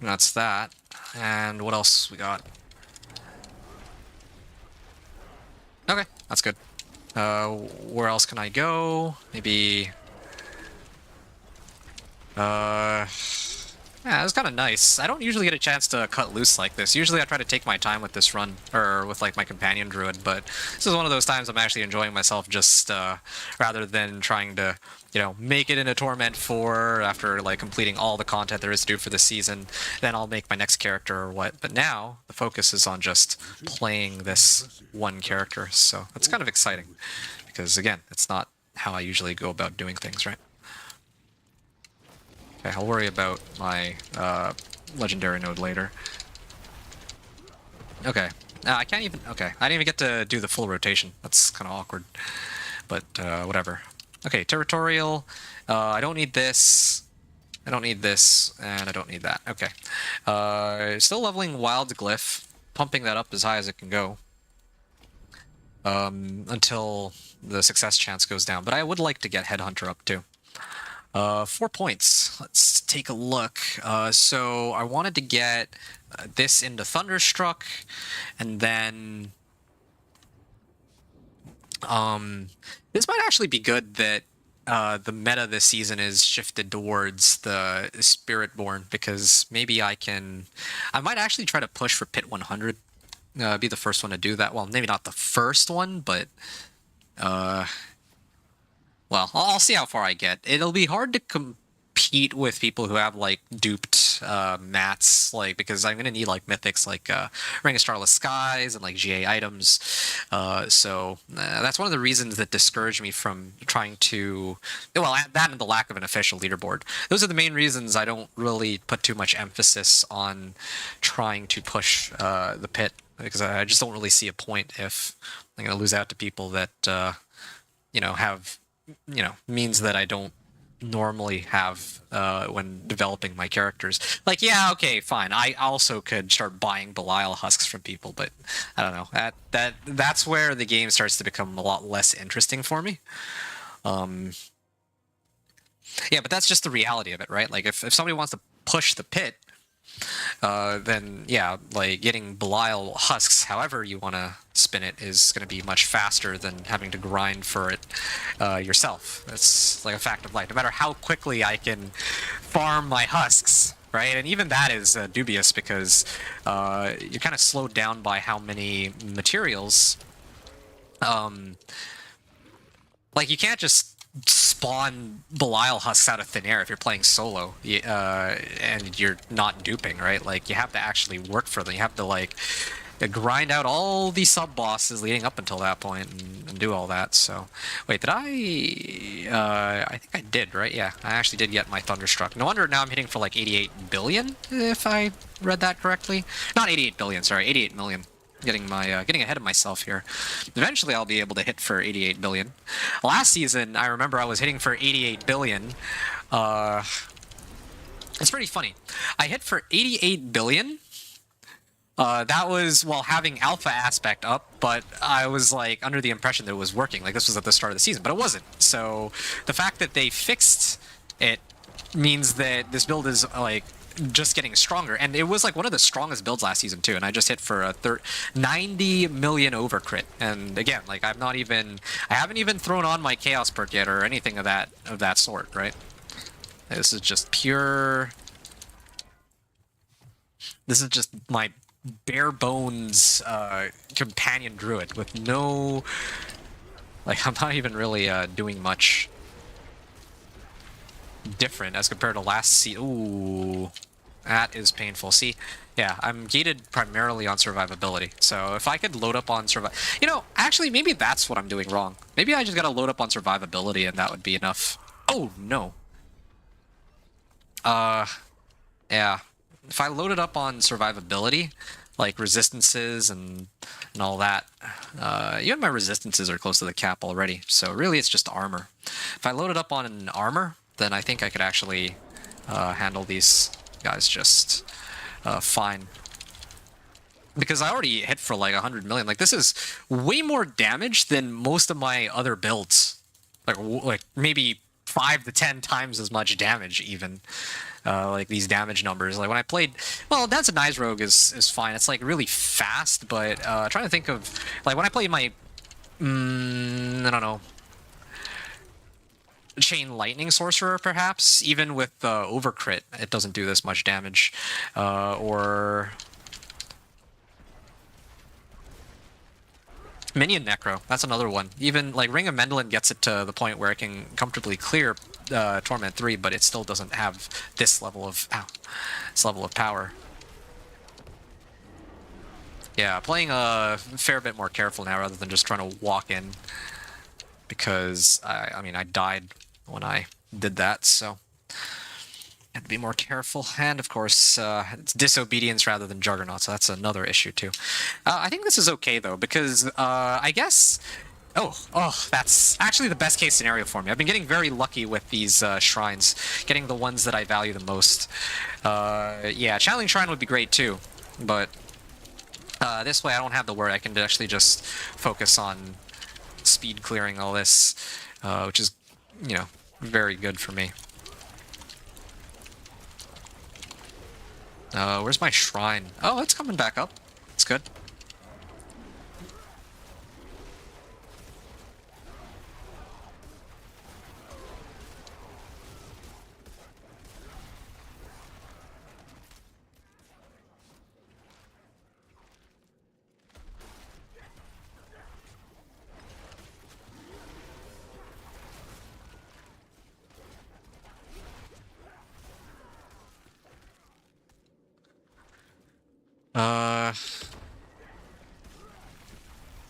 That's that. And what else we got? Okay, that's good. Where else can I go? Maybe... Yeah, it was kind of nice. I don't usually get a chance to cut loose like this. Usually I try to take my time with this run, or with like my companion druid, but this is one of those times I'm actually enjoying myself just rather than trying to, you know, make it into Torment 4 after like completing all the content there is to do for the season. Then I'll make my next character or what. But now the focus is on just playing this one character, so it's kind of exciting because again, it's not how I usually go about doing things, right? Okay, I'll worry about my legendary node later. Okay, I can't even... Okay, I didn't even get to do the full rotation. That's kind of awkward, but whatever. Okay, territorial. I don't need this. I don't need this, and I don't need that. Okay. Still leveling Wild Glyph, pumping that up as high as it can go. Until the success chance goes down. But I would like to get Headhunter up too. 4 points. Let's take a look. So I wanted to get this into Thunderstruck, and then this might actually be good that the meta this season is shifted towards the Spiritborn, because maybe I might actually try to push for Pit 100. Be the first one to do that. Well, maybe not the first one, but well, I'll see how far I get. It'll be hard to compete with people who have like duped mats, like, because I'm gonna need like mythics like Ring of Starless Skies and like GA items. So that's one of the reasons that discouraged me from trying to, well, that and the lack of an official leaderboard. Those are the main reasons I don't really put too much emphasis on trying to push the pit, because I just don't really see a point if I'm gonna lose out to people that you know, have, you know, means that I don't normally have when developing my characters. Like, yeah, okay, fine. I also could start buying Belial husks from people, but I don't know. That's where the game starts to become a lot less interesting for me. Yeah, but that's just the reality of it, right? Like, if somebody wants to push the pit, then yeah, like getting Belial husks, however you want to spin it, is going to be much faster than having to grind for it yourself. It's like a fact of life. No matter how quickly I can farm my husks, right? And even that is dubious, because you're kind of slowed down by how many materials. Like, you can't just spawn Belial husks out of thin air if you're playing solo and you're not duping, right? Like, you have to actually work for them. You have to, like, grind out all the sub-bosses leading up until that point and do all that, so... Wait, did I think I did, right? Yeah, I actually did get my Thunderstruck. No wonder now I'm hitting for like 88 billion, if I read that correctly. Not 88 billion, sorry, 88 million. Getting ahead of myself here. Eventually I'll be able to hit for 88 billion. Last season, I remember I was hitting for 88 billion. It's pretty funny. I hit for 88 billion. That was while having alpha aspect up, but I was like under the impression that it was working. Like this was at the start of the season, but it wasn't. So the fact that they fixed it means that this build is like just getting stronger, and it was like one of the strongest builds last season too. And I just hit for a 90 million over crit. And again, like I haven't even thrown on my chaos perk yet or anything of that sort, right? This is just pure. This is just my bare bones companion druid with no, like I'm not even really doing much different as compared to last season. Ooh, that is painful. See, yeah, I'm gated primarily on survivability. So if I could load up on actually maybe that's what I'm doing wrong. Maybe I just gotta load up on survivability and that would be enough. Oh no. Yeah. If I loaded up on survivability, like resistances and all that, even my resistances are close to the cap already, so really it's just armor. If I loaded up on an armor, then I think I could actually handle these guys just fine. Because I already hit for like 100 million. Like this is way more damage than most of my other builds. Like maybe 5 to 10 times as much damage even. Like these damage numbers. Like when I played, well, Dance of Nice Rogue is fine. It's like really fast, but trying to think of like when I played my, I don't know, Chain Lightning Sorcerer perhaps. Even with overcrit, it doesn't do this much damage, or Minion Necro. That's another one. Even like Ring of Mendelin gets it to the point where it can comfortably clear Torment 3, but it still doesn't have this level of power. Yeah, playing a fair bit more careful now rather than just trying to walk in, because I mean I died when I did that, so have to be more careful. And of course it's disobedience rather than Juggernaut, so that's another issue too. I think this is okay though, because I guess Oh, that's actually the best case scenario for me. I've been getting very lucky with these shrines, getting the ones that I value the most. Yeah, Channeling Shrine would be great too, but this way I don't have the worry. I can actually just focus on speed clearing all this, which is, you know, very good for me. Where's my shrine? Oh, it's coming back up. It's good.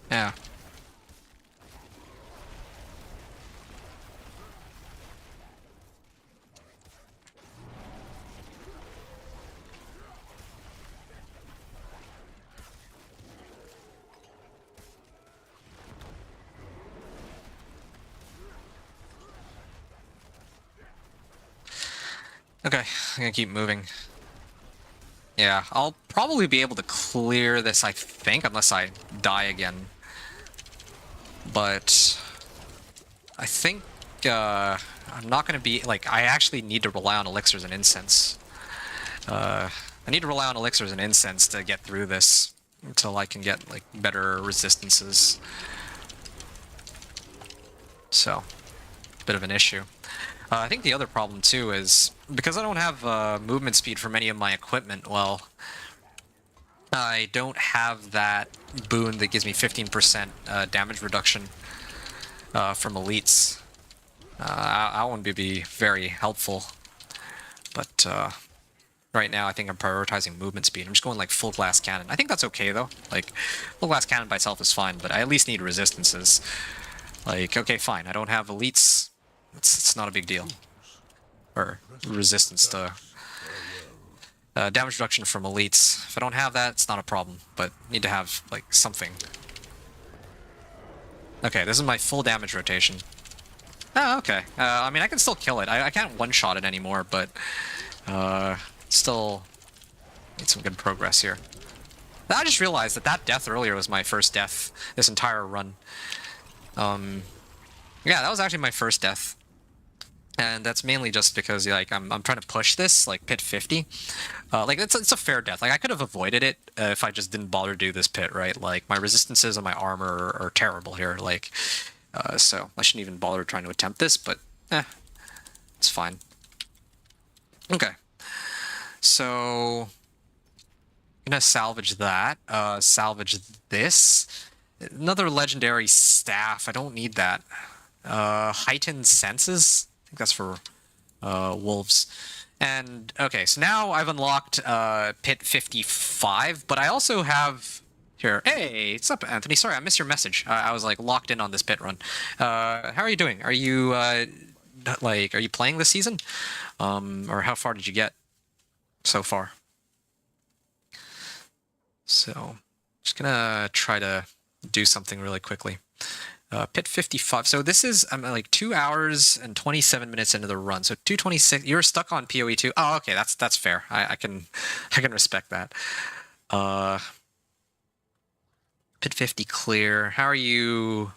Yeah. Okay, I'm gonna keep moving. Yeah, I'll probably be able to clear this, I think, unless I die again. But I think I'm not going to be, like, I actually need to rely on elixirs and incense. I need to rely on elixirs and incense to get through this until I can get, like, better resistances. So, bit of an issue. I think the other problem too is, because I don't have movement speed for many of my equipment, well, I don't have that boon that gives me 15% damage reduction from elites. That one would be very helpful, but right now I think I'm prioritizing movement speed. I'm just going like full glass cannon. I think that's okay though. Like full glass cannon by itself is fine, but I at least need resistances. Like, okay, fine. I don't have elites. It's not a big deal. Or resistance to damage reduction from elites. If I don't have that, it's not a problem. But need to have like something. Okay, this is my full damage rotation. Oh, okay. I mean, I can still kill it. I can't one-shot it anymore, but still need some good progress here. I just realized that that death earlier was my first death this entire run. Yeah, that was actually my first death. And that's mainly just because like I'm trying to push this like pit 50. Like it's a fair death. Like I could have avoided it if I just didn't bother to do this pit, right? Like my resistances and my armor are terrible here. Like so I shouldn't even bother trying to attempt this, but it's fine. Okay. So I'm gonna salvage that. Salvage this. Another legendary staff. I don't need that. Heightened senses. I think that's for wolves. And okay, so now I've unlocked pit 55, but I also have here. Hey, what's up, Anthony? Sorry, I missed your message. I was like locked in on this pit run. How are you doing? Are you like are you playing this season? Or how far did you get so far? So, just gonna try to do something really quickly. Pit 55. So this is I'm like 2 hours and 27 minutes into the run. So 2:26. You're stuck on PoE 2. Oh, okay, that's fair. I can respect that. Pit 50 clear. How are you?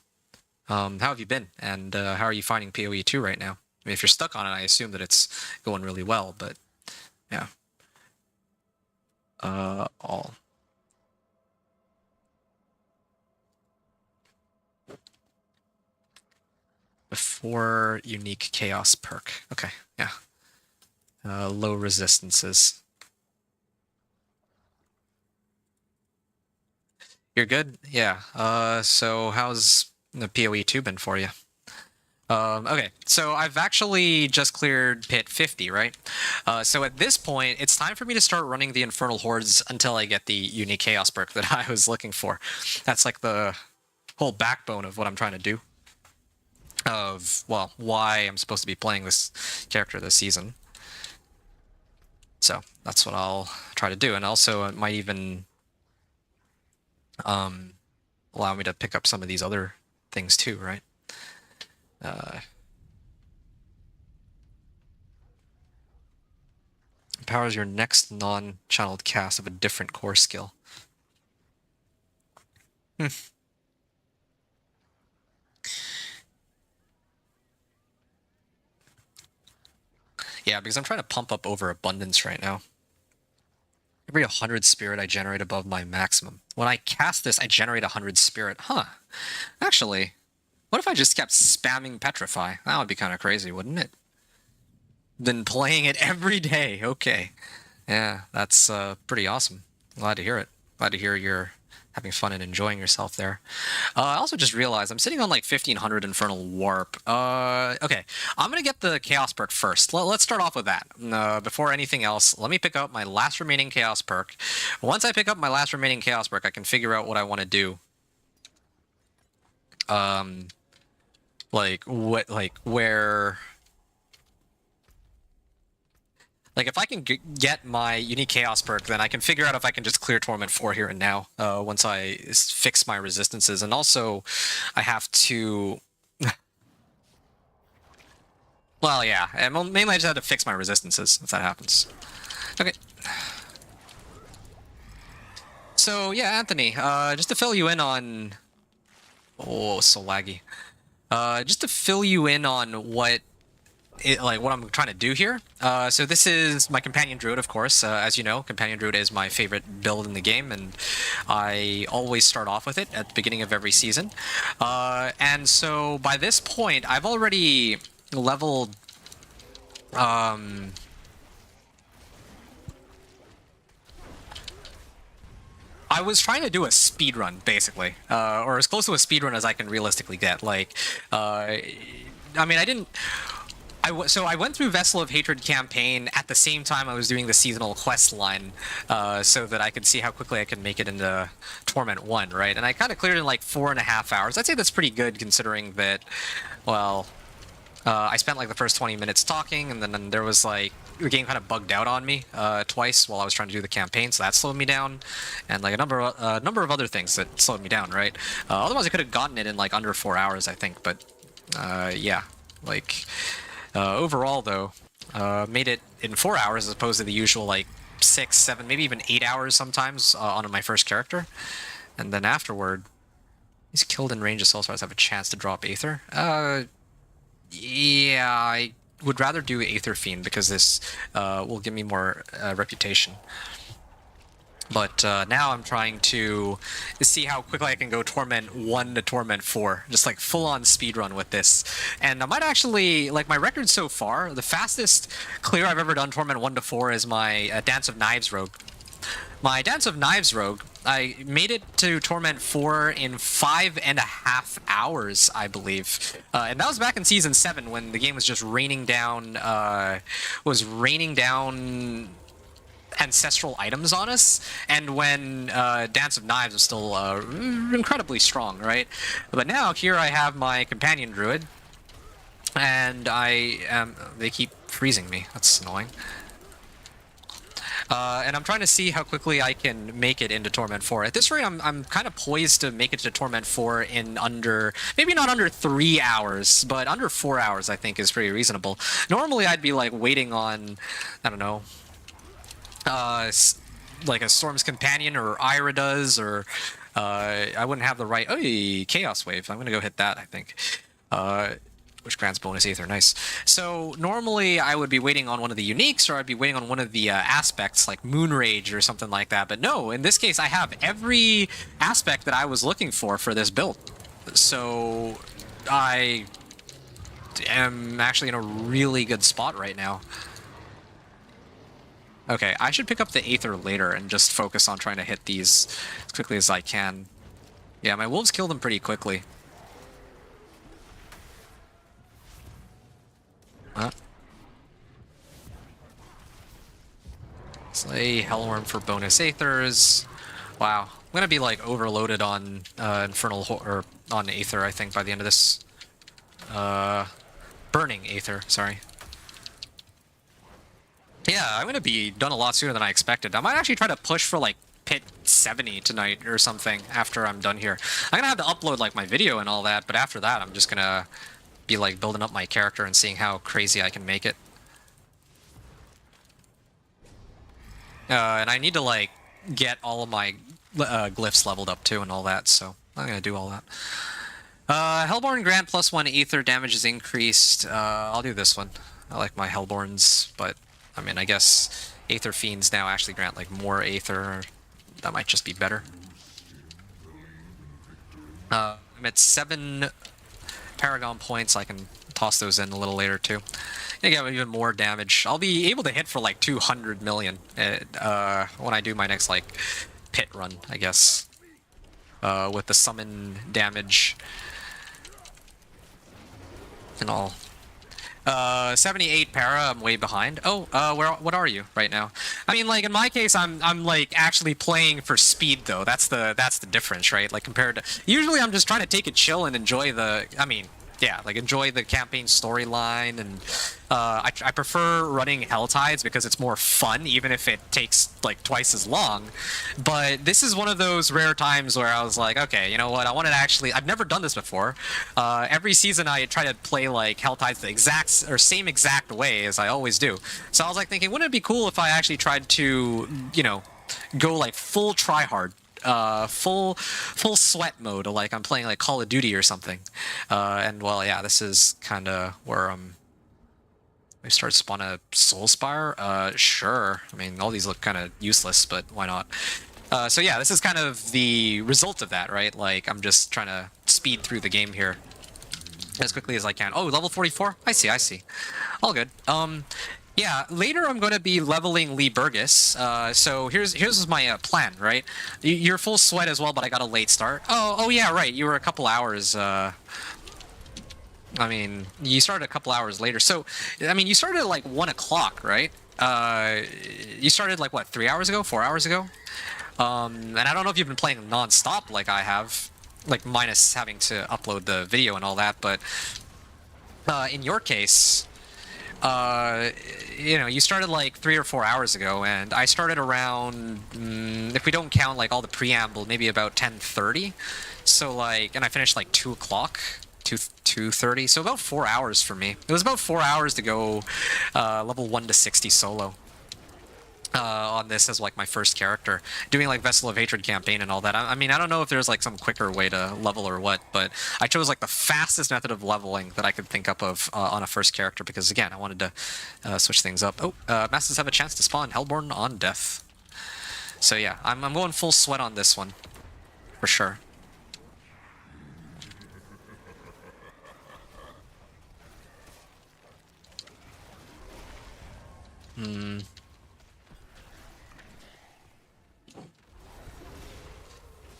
How have you been? And how are you finding PoE 2 right now? I mean, if you're stuck on it, I assume that it's going really well. But yeah. All. Before unique chaos perk. Okay, yeah. Low resistances. You're good? Yeah. So how's the PoE 2 been for you? Okay, so I've actually just cleared pit 50, right? So at this point, it's time for me to start running the Infernal Hordes until I get the unique chaos perk that I was looking for. That's like the whole backbone of what I'm trying to do. Of, well, why I'm supposed to be playing this character this season. So that's what I'll try to do. And also it might even allow me to pick up some of these other things too, right? Empowers your next non-channeled cast of a different core skill. Yeah, because I'm trying to pump up overabundance right now. Every 100 spirit I generate above my maximum. When I cast this, I generate 100 spirit. Huh. Actually, what if I just kept spamming Petrify? That would be kind of crazy, wouldn't it? Been playing it every day. Okay. Yeah, that's pretty awesome. Glad to hear it. Glad to hear you're having fun and enjoying yourself there. I also just realized I'm sitting on like 1500 Infernal Warp. Okay, I'm going to get the Chaos perk first. Let's start off with that. Before anything else, let me pick up my last remaining Chaos perk. Once I pick up my last remaining Chaos perk, I can figure out what I want to do. Like, what, like, where... Like, if I can get my unique chaos perk, then I can figure out if I can just clear Torment 4 here and now, once I fix my resistances. And also, I have to... well, yeah, mainly I just have to fix my resistances, if that happens. Okay. So, yeah, Anthony, just to fill you in on... oh, so laggy. Just to fill you in on what I'm trying to do here. So this is my Companion Druid, of course. As you know, Companion Druid is my favorite build in the game, and I always start off with it at the beginning of every season. And so by this point, I've already leveled... I was trying to do a speed run, basically, or as close to a speed run as I can realistically get. Like, I mean, I didn't... So I went through Vessel of Hatred campaign at the same time I was doing the seasonal quest line, so that I could see how quickly I could make it into Torment 1, right? And I kind of cleared in like 4.5 hours. I'd say that's pretty good considering that, well, I spent like the first 20 minutes talking, and then there was like the game kind of bugged out on me twice while I was trying to do the campaign, so that slowed me down, and like a number of other things that slowed me down, right? Otherwise, I could have gotten it in like under 4 hours, I think. But yeah, like overall though, made it in 4 hours as opposed to the usual like 6, 7, maybe even 8 hours sometimes on my first character, and then afterward, he's killed in range assault, so I have a chance to drop Aether. Yeah, I would rather do Aether Fiend because this will give me more reputation. But now I'm trying to see how quickly I can go Torment 1 to Torment 4. Just like full-on speedrun with this. And I might actually, like my record so far, the fastest clear I've ever done Torment 1 to 4 is my Dance of Knives Rogue. My Dance of Knives Rogue, I made it to Torment 4 in 5.5 hours, I believe. And that was back in Season 7 when the game was just raining down, ancestral items on us, and when Dance of Knives was still incredibly strong, right? But now here I have my companion Druid, and they keep freezing me. That's annoying. And I'm trying to see how quickly I can make it into Torment 4. At this rate, I'm kind of poised to make it to Torment 4 in under, maybe not under 3 hours, but under 4 hours I think is pretty reasonable. Normally I'd be like waiting on, I don't know, like a Storm's Companion or Ira does, or I wouldn't have the right... Oh, Chaos Wave. I'm going to go hit that, I think. Which grants bonus Aether. Nice. So normally I would be waiting on one of the uniques, or I'd be waiting on one of the aspects like Moonrage or something like that. But no, in this case I have every aspect that I was looking for this build. So I am actually in a really good spot right now. Okay, I should pick up the Aether later and just focus on trying to hit these as quickly as I can. Yeah, my wolves kill them pretty quickly. Slay Hellworm for bonus Aethers. Wow, I'm gonna be like overloaded on Infernal or on Aether, I think, by the end of this. Burning Aether, sorry. Yeah, I'm gonna be done a lot sooner than I expected. I might actually try to push for like Pit 70 tonight or something after I'm done here. I'm gonna have to upload like my video and all that, but after that I'm just gonna be like building up my character and seeing how crazy I can make it. And I need to like get all of my glyphs leveled up too and all that, so I'm gonna do all that. Hellborn grant +1 Aether, damage is increased. I'll do this one. I like my Hellborns, but I mean, I guess Aether Fiends now actually grant like more Aether. That might just be better. I'm at 7 Paragon points. I can toss those in a little later too. I get even more damage. I'll be able to hit for like 200 million when I do my next like pit run, I guess. With the summon damage and all. 78 para, I'm way behind. Oh, what are you right now? I mean, like in my case, I'm like actually playing for speed though. That's the difference, right? Like compared to usually, I'm just trying to take it chill and enjoy the. I mean, yeah, like enjoy the campaign storyline, and I prefer running Helltides because it's more fun, even if it takes like twice as long. But this is one of those rare times where I was like, okay, you know what? I want to actually. I've never done this before. Every season I try to play like Helltides the same exact way as I always do. So I was like thinking, wouldn't it be cool if I actually tried to, you know, go like full tryhard? Full sweat mode, like I'm playing like Call of Duty or something. And well, yeah, this is kind of where we start spawn a Soul Spire. Sure. I mean, all these look kind of useless, but why not? So yeah, this is kind of the result of that, right? Like I'm just trying to speed through the game here as quickly as I can. Oh, level 44. I see. All good. Yeah, later I'm going to be leveling Lee Burgess. So here's my plan, right? You're full sweat as well, but I got a late start. Oh yeah, right. You were a couple hours I mean, you started a couple hours later. So, I mean, you started at like 1 o'clock, right? You started like what, 3 hours ago, 4 hours ago? And I don't know if you've been playing non-stop like I have, like minus having to upload the video and all that, but in your case, uh, you know, you started like 3 or 4 hours ago, and I started around, if we don't count like all the preamble, maybe about 10:30. So like, and I finished like 2 o'clock, 2:30. So about 4 hours for me. It was about 4 hours to go level 1 to 60 solo. On this as like my first character, doing like Vessel of Hatred campaign and all that. I mean, I don't know if there's like some quicker way to level or what, but I chose like the fastest method of leveling that I could think up of on a first character because again, I wanted to switch things up. Oh, Masters have a chance to spawn Hellborn on death. So yeah, I'm going full sweat on this one for sure.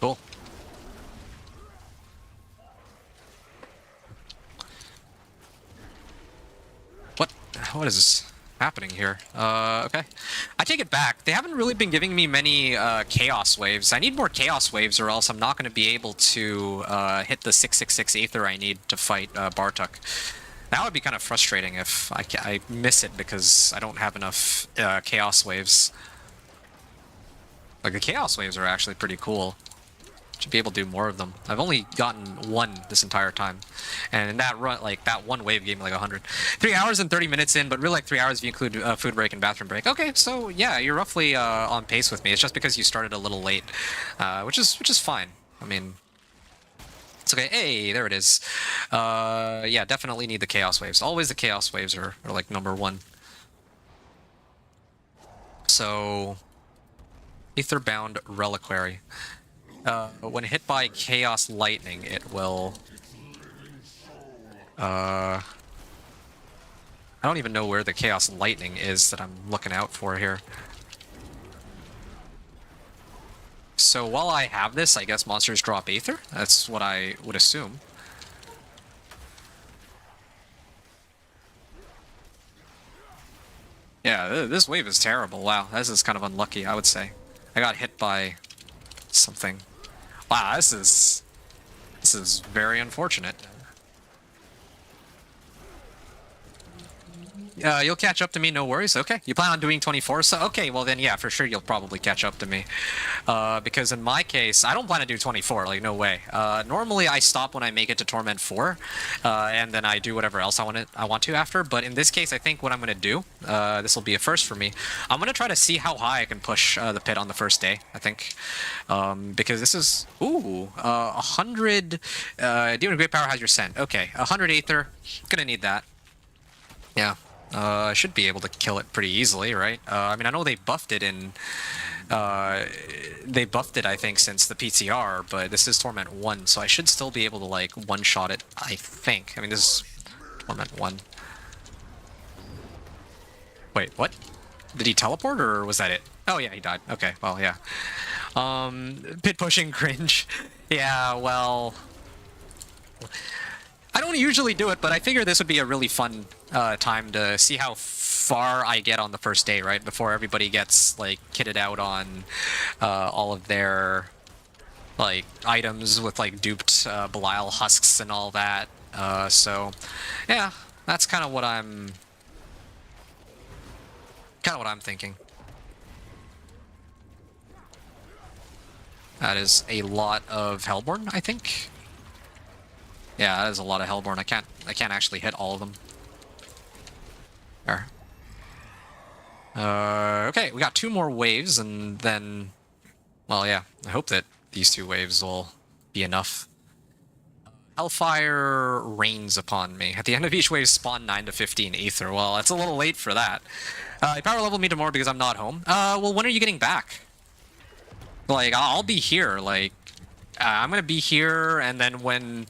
Cool. What is happening here? Okay. I take it back. They haven't really been giving me many Chaos Waves. I need more Chaos Waves or else I'm not going to be able to hit the 666 Aether I need to fight Bartok. That would be kind of frustrating if I miss it because I don't have enough Chaos Waves. Like, the Chaos Waves are actually pretty cool. Should be able to do more of them. I've only gotten one this entire time. And in that run, like, that one wave gave me like 100. 3 hours and 30 minutes in, but really like 3 hours if you include food break and bathroom break. Okay, so yeah, you're roughly on pace with me. It's just because you started a little late, which is fine. I mean, it's okay. Hey, there it is. Yeah, definitely need the Chaos Waves. Always the Chaos Waves are like #1. So, Aetherbound Reliquary. When hit by Chaos Lightning, it will... I don't even know where the Chaos Lightning is that I'm looking out for here. So while I have this, I guess monsters drop Aether? That's what I would assume. Yeah, this wave is terrible. Wow, this is kind of unlucky, I would say. I got hit by something. Wow, this is very unfortunate. You'll catch up to me, no worries. Okay, you plan on doing 24, so okay, well then yeah, for sure you'll probably catch up to me. Because in my case, I don't plan to do 24, like no way. Normally I stop when I make it to Torment 4, and then I do whatever else I want to after, but in this case I think what I'm going to do, this will be a first for me, I'm going to try to see how high I can push the pit on the first day, I think. Because this is, 100, Demon of Great Power has your scent. Okay, 100 Aether, gonna need that. Yeah. I should be able to kill it pretty easily, right? I mean, I know they buffed it in... they buffed it, I think, since the PTR, but this is Torment 1, so I should still be able to, like, one-shot it, I think. I mean, this is Torment 1. Wait, what? Did he teleport, or was that it? Oh, yeah, he died. Okay, well, yeah. Pit pushing cringe. Yeah, well... I don't usually do it, but I figure this would be a really fun time to see how far I get on the first day, right? Before everybody gets, like, kitted out on all of their, like, items with, like, duped Belial husks and all that. So, yeah, that's kind of what I'm thinking. That is a lot of Hellborn, I think. Yeah, that is a lot of Hellborn. I can't actually hit all of them. There. Okay, we got 2 more waves, and then... Well, yeah, I hope that these 2 waves will be enough. Hellfire rains upon me. At the end of each wave, spawn 9 to 15 Aether. Well, it's a little late for that. You power level me tomorrow because I'm not home. Well, when are you getting back? Like, I'll be here, like... I'm gonna be here, and then when,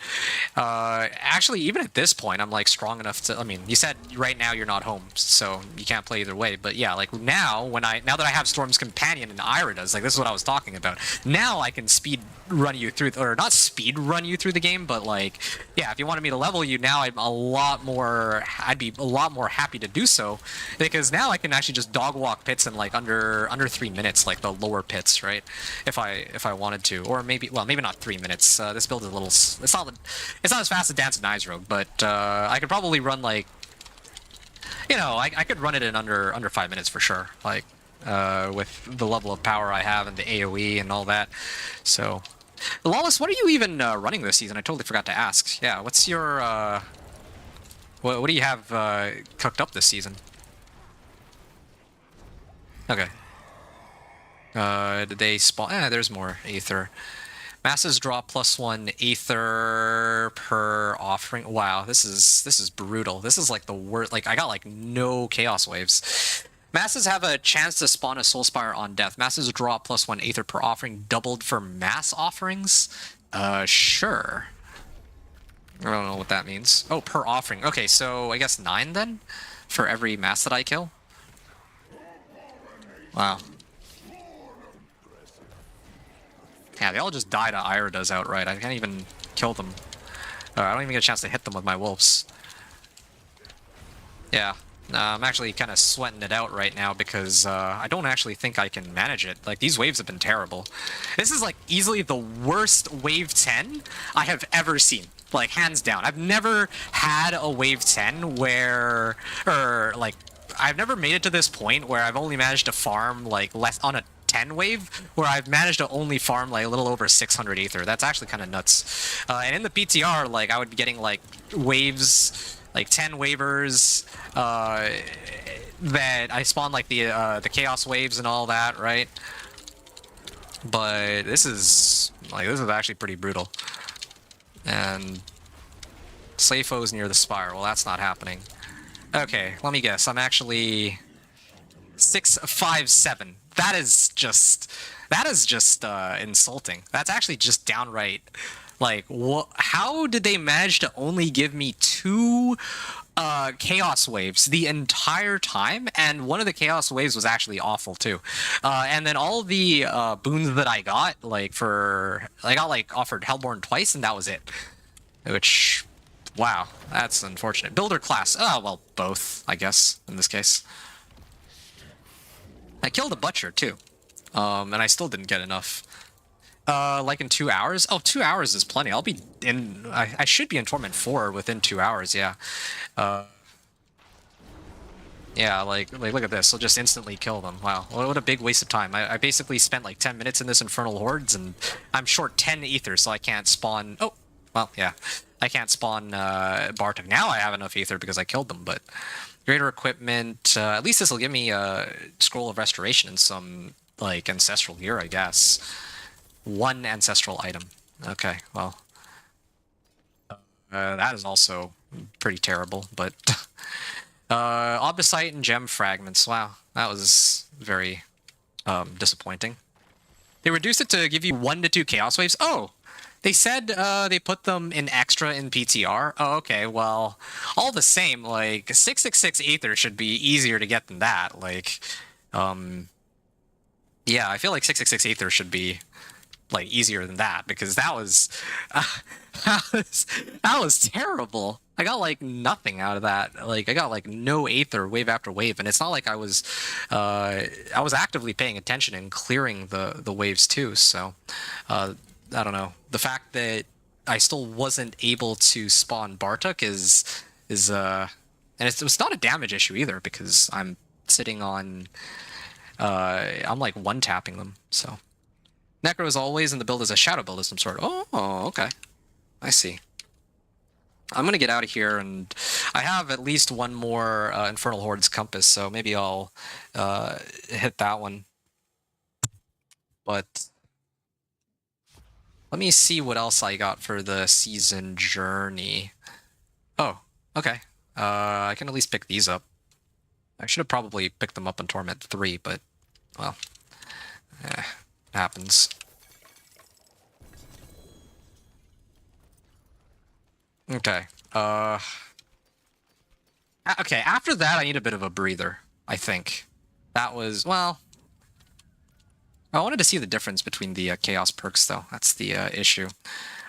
actually, even at this point, I'm like strong enough to. I mean, you said right now you're not home, so you can't play either way. But yeah, like now, now that I have Storm's Companion and Ira does, like this is what I was talking about. Now I can speed run you through, or not speed run you through the game, but like, yeah, if you wanted me to level you now, I'd be a lot more happy to do so, because now I can actually just dog walk pits in like under 3 minutes, like the lower pits, right? If I wanted to, or maybe not 3 minutes. This build is a little. It's not as fast as Dance and Eyes Rogue, but I could probably run like, I could run it in under 5 minutes for sure. Like with the level of power I have and the AOE and all that. So, Lawless, what are you even running this season? I totally forgot to ask. Yeah, what's your what do you have cooked up this season? Okay. Did they spawn? There's more Aether. Masses drop +1 Aether per offering. Wow, this is brutal. This is like the worst. Like I got like no Chaos Waves. Masses have a chance to spawn a Soulspire on death. Masses draw +1 Aether per offering, doubled for mass offerings. Sure. I don't know what that means. Oh, per offering. Okay, so I guess 9 then, for every mass that I kill. Wow. Yeah, they all just die to Ira does outright. I can't even kill them. I don't even get a chance to hit them with my wolves. Yeah, I'm actually kind of sweating it out right now because I don't actually think I can manage it. Like, these waves have been terrible. This is, like, easily the worst wave 10 I have ever seen. Like, hands down. I've never had a wave 10 where... Or, like, I've never made it to this point where I've only managed to farm, like, less on a 10 wave where I've managed to only farm like a little over 600 Aether. That's actually kind of nuts. And in the PTR, like I would be getting like waves, like 10 waivers that I spawn like the Chaos Waves and all that, right? But this is actually pretty brutal. And Slayfo's near the Spire. Well, that's not happening. Okay, let me guess. I'm actually 657. That is just insulting. That's actually just downright, like, how did they manage to only give me 2 Chaos Waves the entire time? And one of the Chaos Waves was actually awful too. And then all the boons that I got, I got like offered Hellborn twice, and that was it. Which, wow, that's unfortunate. Builder class. Oh well, both, I guess, in this case. I killed a Butcher, too. And I still didn't get enough. Like in 2 hours? Oh, 2 hours is plenty. I'll be in... I should be in Torment 4 within 2 hours, yeah. Yeah, like look at this. I'll just instantly kill them. Wow, what a big waste of time. I basically spent like 10 minutes in this Infernal Hordes, and I'm short 10 Aether, so I can't spawn... Oh, well, yeah. I can't spawn Bartok. Now I have enough Aether because I killed them, but... Greater equipment. At least this will give me a Scroll of Restoration and some, like, ancestral gear, I guess. 1 ancestral item. Okay, well. That is also pretty terrible, but... Obdicite and Gem Fragments. Wow, that was very disappointing. They reduced it to give you 1 to 2 Chaos Waves. Oh! They said they put them in extra in PTR. Oh, okay, well, all the same, like, 666 Aether should be easier to get than that. Like, yeah, I feel like 666 Aether should be, like, easier than that, because that was terrible. I got, like, nothing out of that. Like, I got, like, no Aether wave after wave, and it's not like I was actively paying attention and clearing the waves, too, so, I don't know. The fact that I still wasn't able to spawn Bartok is and it's not a damage issue either, because I'm sitting on I'm like one-tapping them, so. Necro as always, and the build is a shadow build of some sort. Oh, okay. I see. I'm gonna get out of here, and I have at least one more Infernal Hordes Compass, so maybe I'll hit that one. But let me see what else I got for the season journey. Oh, okay. I can at least pick these up. I should have probably picked them up in Torment 3, but, well, happens. Okay. Okay, after that, I need a bit of a breather, I think. That was, well... I wanted to see the difference between the Chaos perks, though. That's the issue.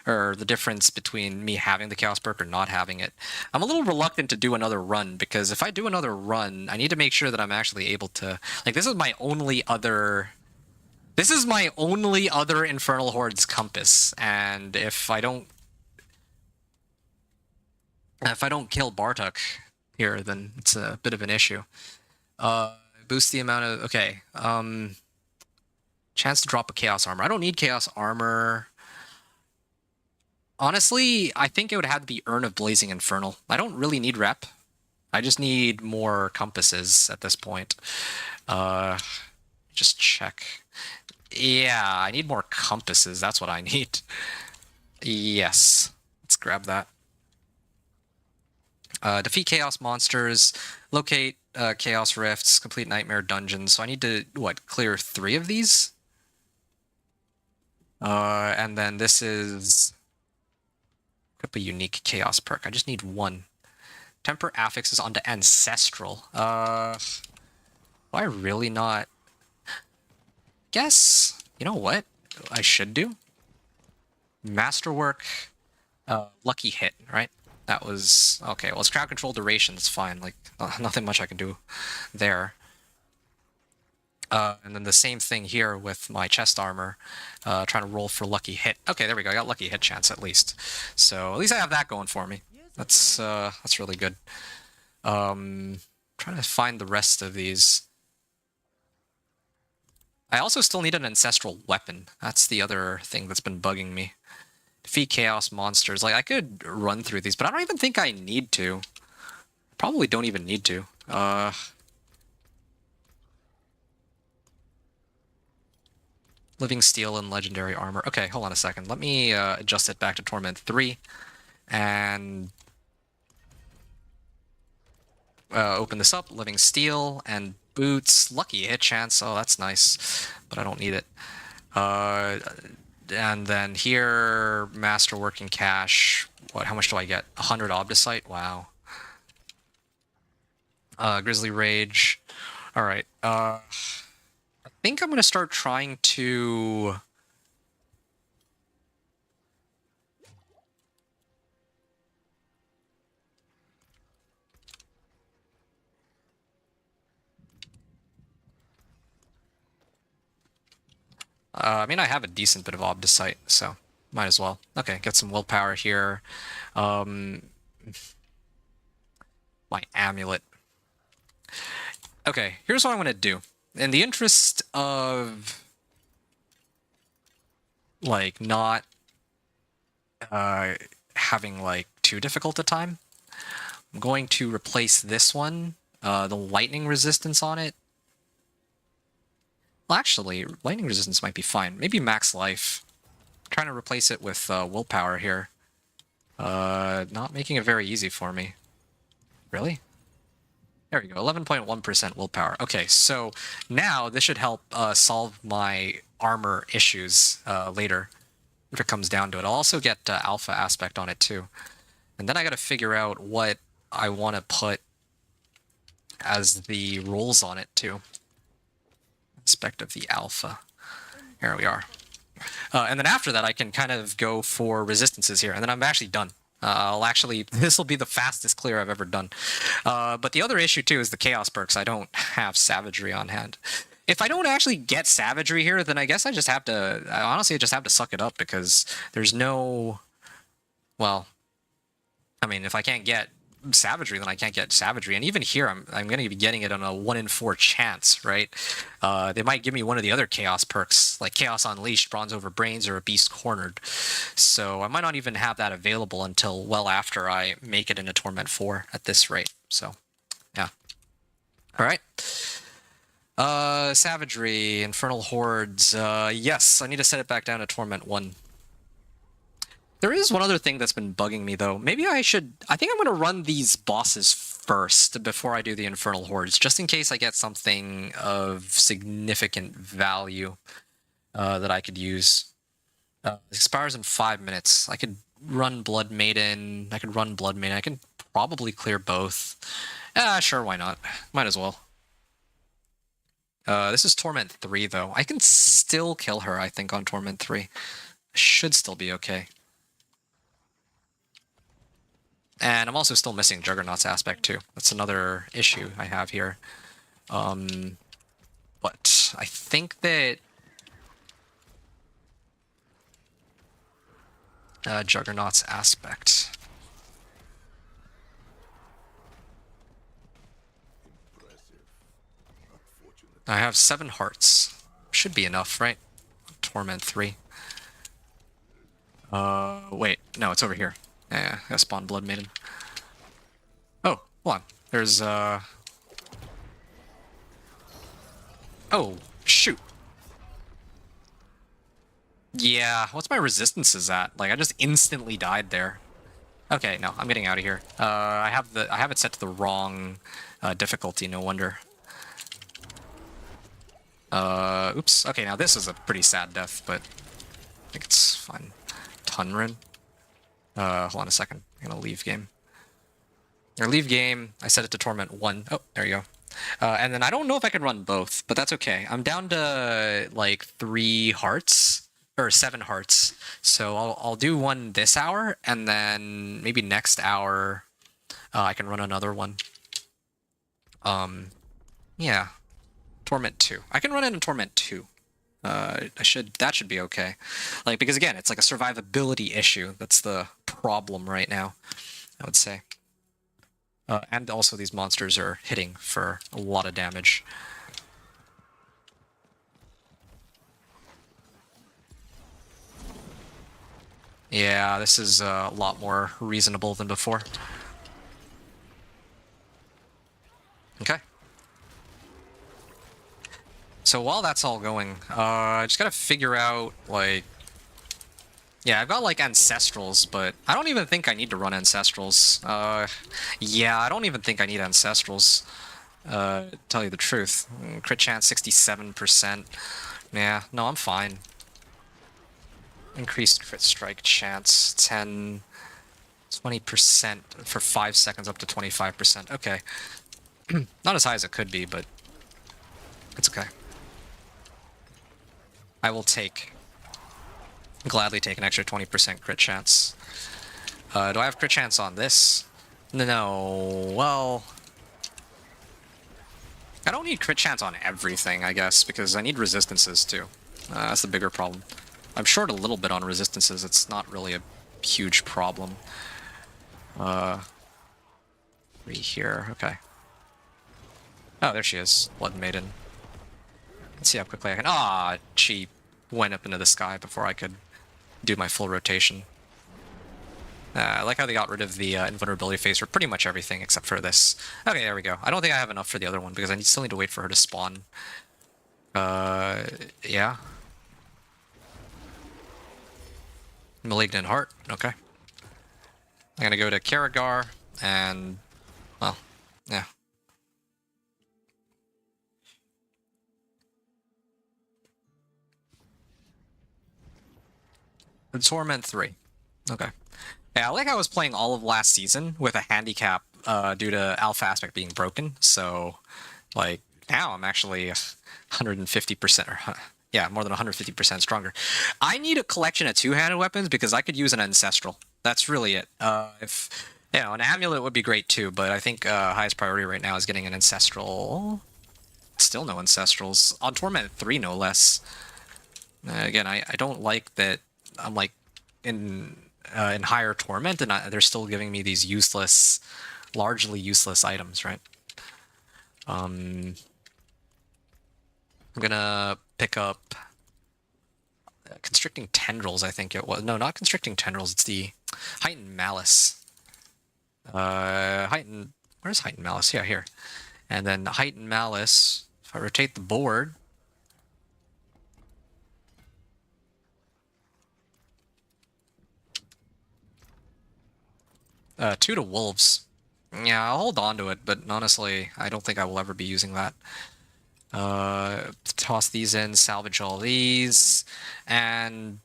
Or the difference between me having the Chaos perk or not having it. I'm a little reluctant to do another run, because if I do another run, I need to make sure that I'm actually able to... Like, this is my only other... This is my only other Infernal Horde's compass, and if I don't kill Bartok here, then it's a bit of an issue. Boost the amount of... Okay, chance to drop a Chaos Armor. I don't need Chaos Armor. Honestly, I think it would have to be Urn of Blazing Infernal. I don't really need rep. I just need more compasses at this point. Just check. Yeah, I need more compasses. That's what I need. Yes. Let's grab that. Defeat Chaos Monsters. Locate Chaos Rifts. Complete Nightmare Dungeons. So I need to, what, clear 3 of these? And then this is... Equip a unique Chaos perk. I just need 1. Temper affixes onto Ancestral. Do I really not... Guess... You know what I should do? Masterwork... Lucky Hit, right? That was... Okay, well, it's crowd control duration. It's fine. Like, nothing much I can do there. And then the same thing here with my chest armor, trying to roll for lucky hit. Okay, there we go. I got lucky hit chance at least. So at least I have that going for me. That's really good. Trying to find the rest of these. I also still need an ancestral weapon. That's the other thing that's been bugging me. Defeat chaos monsters. Like, I could run through these, but I don't even think I need to. Probably don't even need to. Living Steel and Legendary Armor. Okay, hold on a second. Let me adjust it back to Torment 3. And open this up. Living Steel and Boots. Lucky hit chance. Oh, that's nice. But I don't need it. And then here, Masterwork and Cash. What? How much do I get? 100 Obdicite? Wow. Grizzly Rage. Alright. I think I'm going to start trying to... I mean, I have a decent bit of Obdicite, so might as well. Okay, get some willpower here. My amulet. Okay, here's what I'm going to do. In the interest of, like, not having, like, too difficult a time, I'm going to replace this one, the lightning resistance on it. Well, actually, lightning resistance might be fine. Maybe max life. I'm trying to replace it with willpower here. Not making it very easy for me. Really? There we go, 11.1% willpower. Okay, so now this should help solve my armor issues later, if it comes down to it. I'll also get alpha aspect on it too. And then I gotta figure out what I want to put as the rolls on it too. Aspect of the alpha. Here we are. And then after that, I can kind of go for resistances here, and then I'm actually done. This will be the fastest clear I've ever done. But the other issue too is the chaos perks. I don't have savagery on hand. If I don't actually get savagery here, then I guess I just have to, honestly, I just have to suck it up, because there's no, well, I mean, if I can't get savagery, then I can't get savagery. And even here, I'm going to be getting it on a 1 in 4 chance, right? They might give me one of the other chaos perks, like Chaos Unleashed, Bronze Over Brains, or a Beast Cornered. So I might not even have that available until well after I make it into Torment 4 at this rate. So, yeah. All right. Savagery, Infernal Hordes. Yes, I need to set it back down to Torment 1. There is one other thing that's been bugging me, though. Maybe I think I'm going to run these bosses first before I do the Infernal Hordes, just in case I get something of significant value that I could use. It expires in 5 minutes. I could run Blood Maiden. I can probably clear both. Sure, why not? Might as well. This is Torment 3, though. I can still kill her, I think, on Torment 3. Should still be okay. And I'm also still missing Juggernaut's aspect, too. That's another issue I have here. But I think that... Juggernaut's aspect... I have 7 hearts. Should be enough, right? Torment 3. Wait. No, it's over here. Yeah, I gotta spawn Blood Maiden. Oh, hold on. There's, Oh, shoot. Yeah, what's my resistances at? Like, I just instantly died there. Okay, no, I'm getting out of here. I have it set to the wrong difficulty, no wonder. Oops. Okay, now this is a pretty sad death, but I think it's fine. Tunrin. Hold on a second. I'm gonna leave game. Or leave game. I set it to Torment 1. Oh, there you go. And then I don't know if I can run both, but that's okay. I'm down to like 3 hearts or 7 hearts. So I'll do one this hour, and then maybe next hour I can run another one. Yeah. Torment 2. I can run it in Torment 2. That should be okay. Like, because again, it's like a survivability issue. That's the problem right now, I would say. And also these monsters are hitting for a lot of damage. Yeah, this is a lot more reasonable than before. Okay. So while that's all going, I just gotta figure out, like... Yeah, I've got, like, Ancestrals, but I don't even think I need to run Ancestrals. Yeah, I don't even think I need Ancestrals, tell you the truth. Crit chance, 67%. Yeah, no, I'm fine. Increased crit strike chance, 10... 20% for 5 seconds up to 25%. Okay. Not as high as it could be, but it's okay. I will gladly take an extra 20% crit chance. Do I have crit chance on this? No, well... I don't need crit chance on everything, I guess, because I need resistances too. That's the bigger problem. I'm short a little bit on resistances, it's not really a huge problem. 3 here, okay. Oh, there she is, Blood Maiden. Let's see how quickly I can... Ah, she went up into the sky before I could do my full rotation. I like how they got rid of the invulnerability phase for pretty much everything except for this. Okay, there we go. I don't think I have enough for the other one because I still need to wait for her to spawn. Yeah. Malignant Heart, okay. I'm gonna go to Karagar and... well, yeah. The Torment 3. Okay. Yeah, I like I was playing all of last season with a handicap due to Alpha Aspect being broken, so, like, now I'm actually 150%, or, yeah, more than 150% stronger. I need a collection of 2-handed weapons because I could use an Ancestral. That's really it. If, you know, an Amulet would be great too, but I think highest priority right now is getting an Ancestral. Still no Ancestrals. On Torment 3, no less. Again, I don't like that I'm, like, in higher Torment, and they're still giving me these useless, largely useless items, right? I'm gonna pick up Constricting Tendrils, I think it was. No, not Constricting Tendrils, it's the Heightened Malice. Where's Heightened Malice? Yeah, here. And then Heightened Malice, if I rotate the board... 2 to Wolves. Yeah, I'll hold on to it, but honestly, I don't think I will ever be using that. Toss these in, salvage all these, and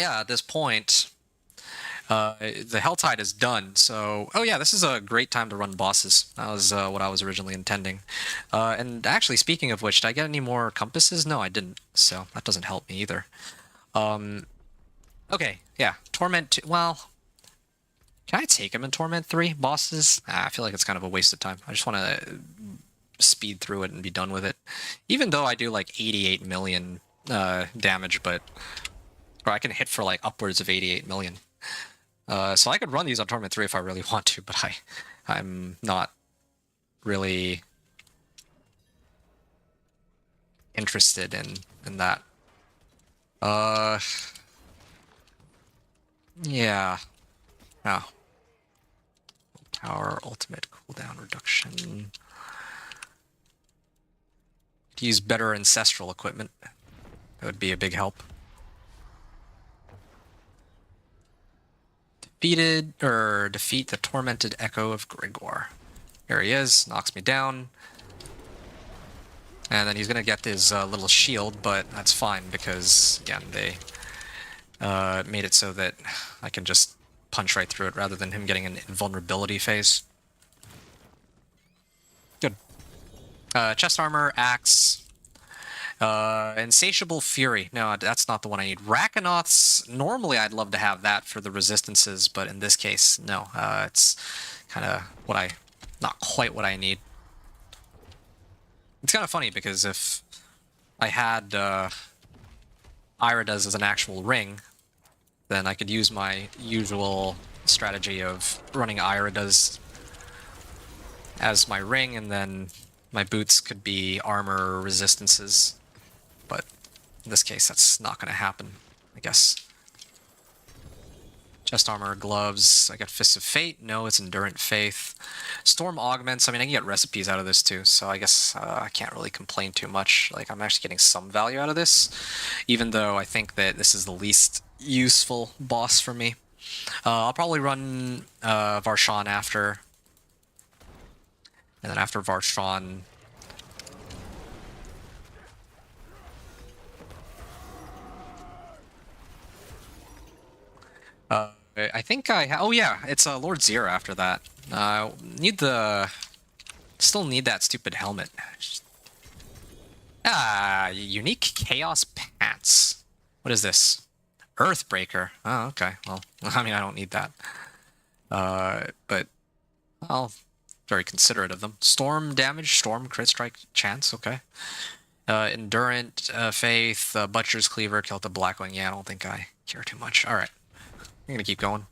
yeah, at this point, the Helltide is done. So, oh yeah, this is a great time to run bosses. That was what I was originally intending. And actually, speaking of which, did I get any more compasses? No, I didn't. So that doesn't help me either. Okay, yeah, Torment 2. Well, can I take him in Torment 3 bosses? I feel like it's kind of a waste of time. I just want to speed through it and be done with it. Even though I do like 88 million damage, but or I can hit for like upwards of 88 million. So I could run these on Torment 3 if I really want to, but I'm not really interested in that. Yeah. Oh. Power, ultimate cooldown reduction. To use better ancestral equipment. That would be a big help. Defeat the tormented echo of Grigor. Here he is, knocks me down. And then he's gonna get his little shield, but that's fine because, again, they made it so that I can just punch right through it rather than him getting an invulnerability phase. Good. Chest armor, axe, Insatiable Fury. No, that's not the one I need. Rakanoths, normally I'd love to have that for the resistances, but in this case, no. It's kind of not quite what I need. It's kind of funny because if I had Iridas as an actual ring, then I could use my usual strategy of running Iridas as my ring, and then my boots could be armor resistances. But in this case, that's not going to happen, I guess. Chest armor, gloves. I got Fists of Fate. No, it's Endurant Faith. Storm augments. I mean, I can get recipes out of this too, so I guess I can't really complain too much. Like, I'm actually getting some value out of this, even though I think that this is the least useful boss for me. I'll probably run Varshan after. And then after Varshan... I think oh yeah, it's Lord Zira after that. Still need that stupid helmet. Unique Chaos Pants. What is this? Earthbreaker. Oh, okay. Well, I mean, I don't need that. But, well, very considerate of them. Storm damage, storm crit strike chance, okay. Endurant, Faith, Butcher's Cleaver, Kilt the Blackwing. Yeah, I don't think I care too much. Alright. I'm gonna keep going.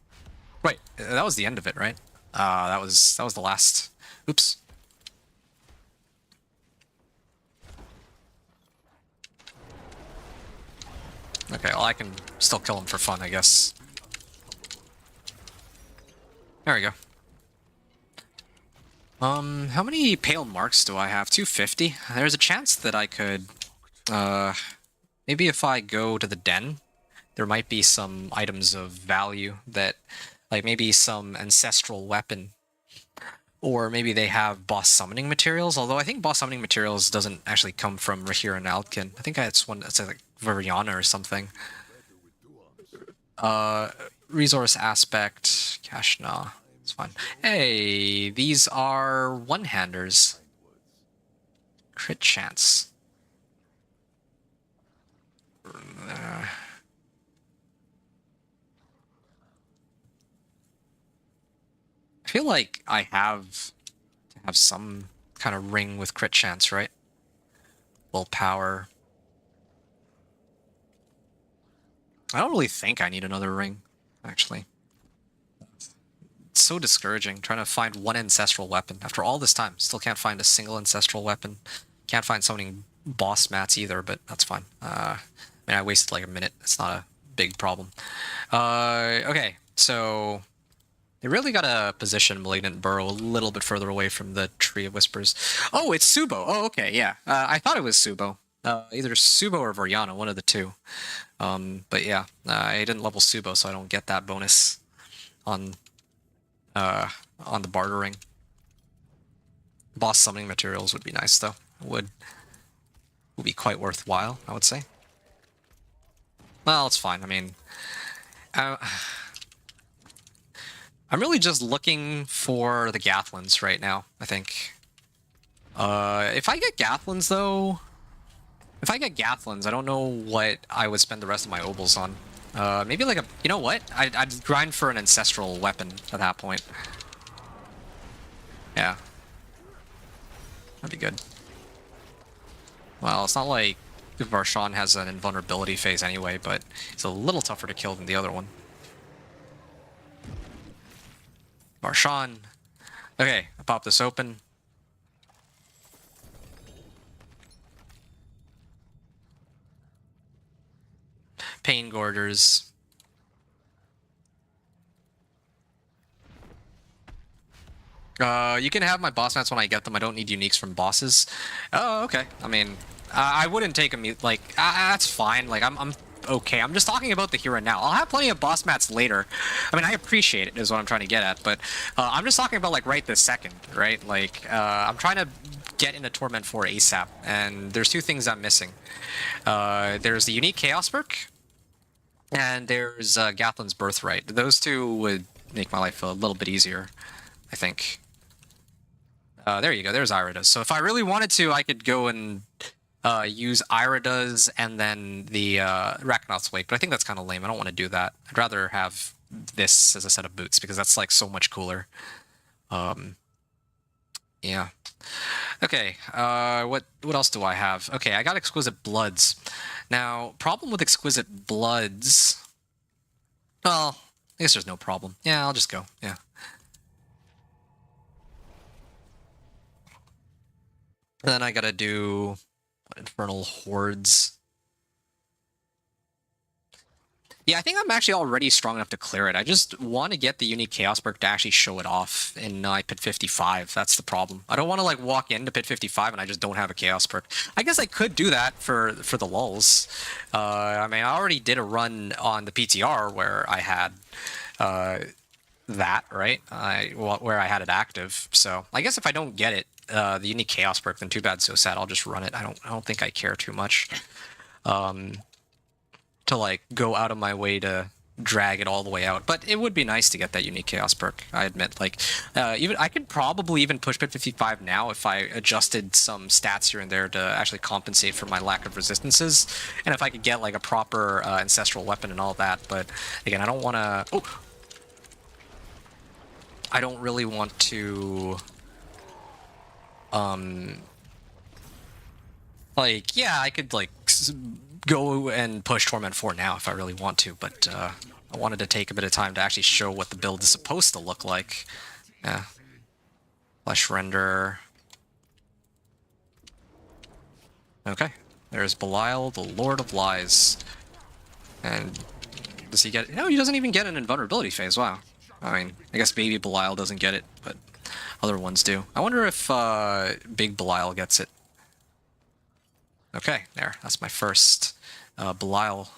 Wait, that was the end of it, right? That was the last... Oops. Okay, well, I can still kill him for fun, I guess. There we go. How many pale marks do I have? 250? There's a chance that I could... maybe if I go to the den, there might be some items of value that... Like, maybe some ancestral weapon. Or maybe they have boss summoning materials, although I think boss summoning materials doesn't actually come from Rahir and Alkin. I think it's one that's like Variana or something. Resource aspect, cash, nah, it's fine. Hey, these are one-handers. Crit chance. I feel like I have to have some kind of ring with crit chance, right? Willpower. I don't really think I need another ring, actually. It's so discouraging trying to find one ancestral weapon. After all this time, still can't find a single ancestral weapon. Can't find summoning boss mats either, but that's fine. I mean, I wasted like a minute. It's not a big problem. Okay, so... They really gotta position Malignant Burrow a little bit further away from the Tree of Whispers. Oh, it's Subo! Oh, okay, yeah. I thought it was Subo. Either Subo or Variana, one of the two. But yeah, I didn't level Subo, so I don't get that bonus on the bartering. Boss summoning materials would be nice, though. Would be quite worthwhile, I would say. Well, it's fine. I mean, Uh, I'm really just looking for the Gathlins right now, I think. If I get Gathlins, though... If I get Gathlins, I don't know what I would spend the rest of my obols on. Maybe like a... You know what? I'd grind for an ancestral weapon at that point. Yeah. That'd be good. Well, it's not like Varshan has an invulnerability phase anyway, but it's a little tougher to kill than the other one. Varshan. Okay, I'll pop this open. Pain Gorgers. You can have my boss mats when I get them. I don't need uniques from bosses. Oh, okay. I mean, I wouldn't take them. Like, that's fine. Like, I'm okay. I'm just talking about the here and now. I'll have plenty of boss mats later. I mean, I appreciate it, is what I'm trying to get at. But I'm just talking about, like, right this second, right? Like, I'm trying to get into Torment 4 ASAP, and there's two things I'm missing. There's the unique Chaos perk, and there's Gathlin's Birthright. Those two would make my life a little bit easier, I think. There you go. There's Iridas. So if I really wanted to, I could go and use Iridas and then the Rachnoth's Wake. But I think that's kind of lame. I don't want to do that. I'd rather have this as a set of boots because that's like so much cooler. Yeah. Okay. What else do I have? Okay, I got Exquisite Bloods. Now, problem with Exquisite Bloods... Well, I guess there's no problem. Yeah, I'll just go. Yeah. And then I gotta do Infernal Hordes. Yeah, I think I'm actually already strong enough to clear it. I just want to get the unique Chaos perk to actually show it off in Pit 55. That's the problem. I don't want to like walk into Pit 55 and I just don't have a Chaos perk. I guess I could do that for the lulz. I mean, I already did a run on the PTR where I had that, right? Where I had it active. So I guess if I don't get it, the unique Chaos perk, then too bad, so sad. I'll just run it. I don't think I care too much to like go out of my way to drag it all the way out. But it would be nice to get that unique Chaos perk. I admit, like even I could probably even push Pit 55 now if I adjusted some stats here and there to actually compensate for my lack of resistances, and if I could get like a proper ancestral weapon and all that. But again, I don't want to. Oh, I don't really want to. Like, yeah, I could, like, go and push Torment 4 now if I really want to, but, I wanted to take a bit of time to actually show what the build is supposed to look like. Yeah. Flesh Render. Okay. There's Belial, the Lord of Lies. And does he get... No, he doesn't even get an invulnerability phase, wow. I mean, I guess Baby Belial doesn't get it, but other ones do. I wonder if Big Belial gets it. Okay, there. That's my first Belial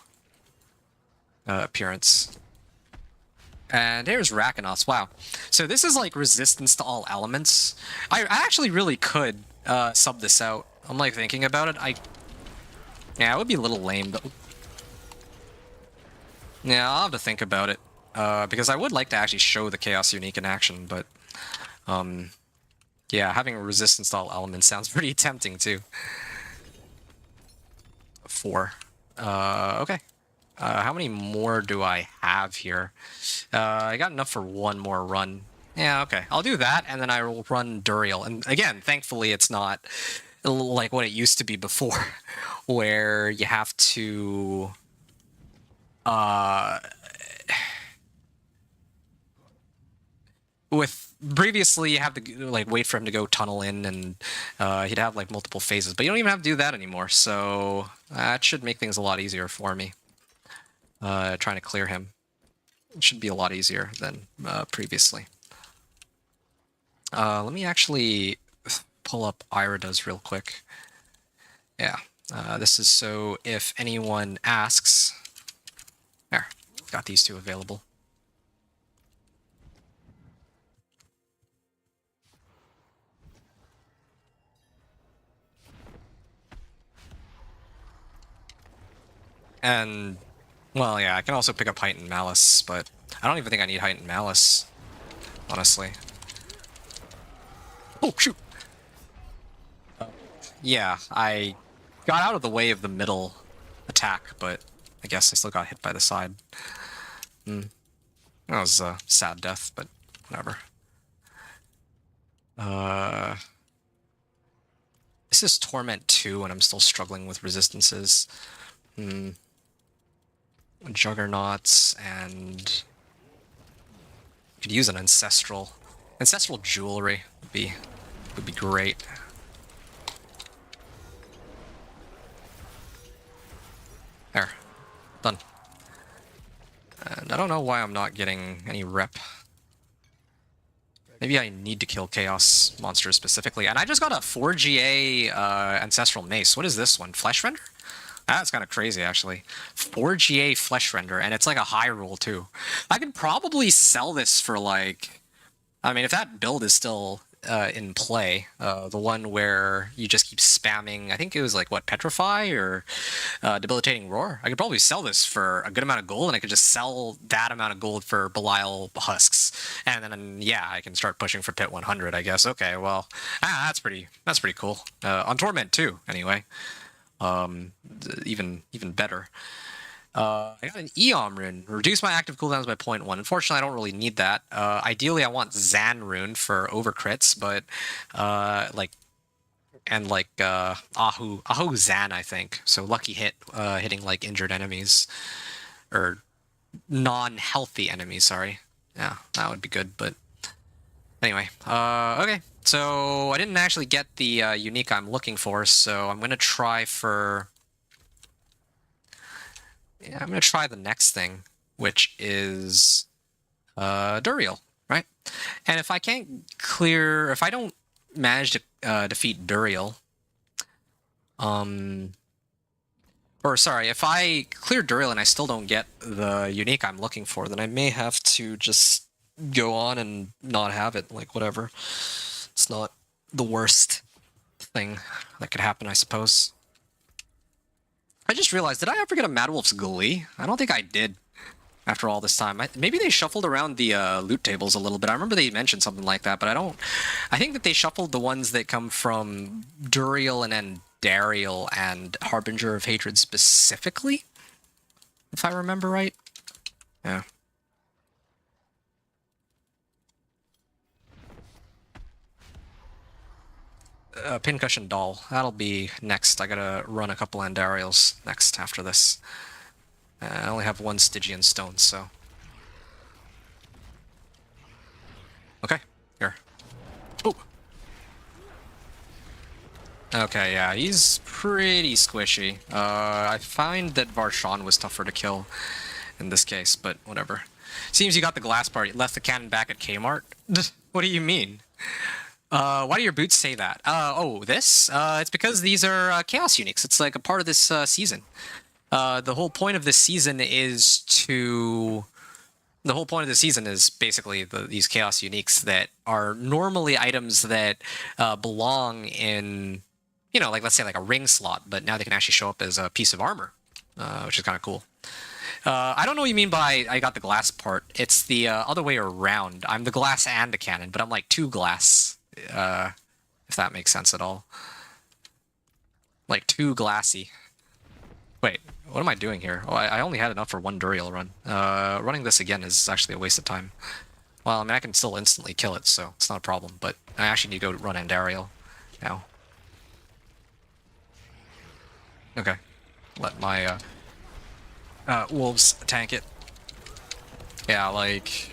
appearance. And here's Rachnoth's. Wow. So this is like resistance to all elements. I actually really could sub this out. I'm like thinking about it. Yeah, it would be a little lame, but... Yeah, I'll have to think about it. Because I would like to actually show the Chaos Unique in action, but... yeah, having resistance to all elements sounds pretty tempting, too. 4. Okay. How many more do I have here? I got enough for one more run. Yeah, okay. I'll do that, and then I will run Duriel. And again, thankfully, it's not like what it used to be before, where you have to... Previously, you have to like wait for him to go tunnel in, and he'd have like multiple phases. But you don't even have to do that anymore, so that should make things a lot easier for me. Trying to clear him. It should be a lot easier than previously. Let me actually pull up Iridas real quick. Yeah, this is so if anyone asks. There, got these two available. And Well, yeah, I can also pick up Heightened Malice, but I don't even think I need Heightened Malice, honestly. Oh, shoot! Yeah, I got out of the way of the middle attack, but I guess I still got hit by the side. That was a sad death, but whatever. This is Torment 2, and I'm still struggling with resistances. Juggernauts, and could use an ancestral jewelry would be great. There, done. And I don't know why I'm not getting any rep. Maybe I need to kill Chaos monsters specifically. And I just got a 4GA Ancestral Mace. What is this one? Flesh Render? That's kind of crazy, actually. 4GA Flesh Render, and it's like a high roll, too. I could probably sell this for, like... I mean, if that build is still in play, the one where you just keep spamming, I think it was like, what, Petrify or Debilitating Roar? I could probably sell this for a good amount of gold, and I could just sell that amount of gold for Belial Husks. And then, yeah, I can start pushing for Pit 100, I guess. Okay, well, that's pretty cool. On Torment, too, anyway. Even better. I got an Eom rune. Reduce my active cooldowns by 0.1. Unfortunately, I don't really need that. Ideally, I want Zan rune for overcrits, but Ahu Zan, I think. So lucky hit, hitting like injured enemies or non-healthy enemies. Sorry. Yeah, that would be good. But anyway, okay. So I didn't actually get the unique I'm looking for, so I'm gonna try for. Yeah, I'm going to try the next thing, which is Duriel, right? And if I can't clear... If I don't manage to defeat Duriel... Or, sorry, if I clear Duriel and I still don't get the unique I'm looking for, then I may have to just go on and not have it. Like, whatever. It's not the worst thing that could happen, I suppose. I just realized, did I ever get a Mad Wolf's Glee? I don't think I did after all this time. Maybe they shuffled around the loot tables a little bit. I remember they mentioned something like that, but I think that they shuffled the ones that come from Duriel and Andariel and Harbinger of Hatred specifically, if I remember right. Yeah. Pincushion Doll. That'll be next. I gotta run a couple Andariels next after this. I only have one Stygian stone, so... Okay, here. Oh! Okay, yeah, he's pretty squishy. I find that Varshan was tougher to kill in this case, but whatever. Seems you got the glass part. You left the cannon back at Kmart? What do you mean? Why do your boots say that? Oh, this? It's because these are Chaos Uniques. It's like a part of this season. The whole point of this season is to... The whole point of the season is basically these Chaos Uniques that are normally items that belong in, you know, like let's say like a ring slot, but now they can actually show up as a piece of armor, which is kind of cool. I don't know what you mean by I got the glass part. It's the other way around. I'm the glass and the cannon, but I'm like two glass. If that makes sense at all. Like too glassy. Wait, what am I doing here? Oh, I only had enough for one Duriel run. Running this again is actually a waste of time. Well, I mean, I can still instantly kill it, so it's not a problem, but I actually need to go run Andariel now. Okay. Let my wolves tank it. Yeah, like...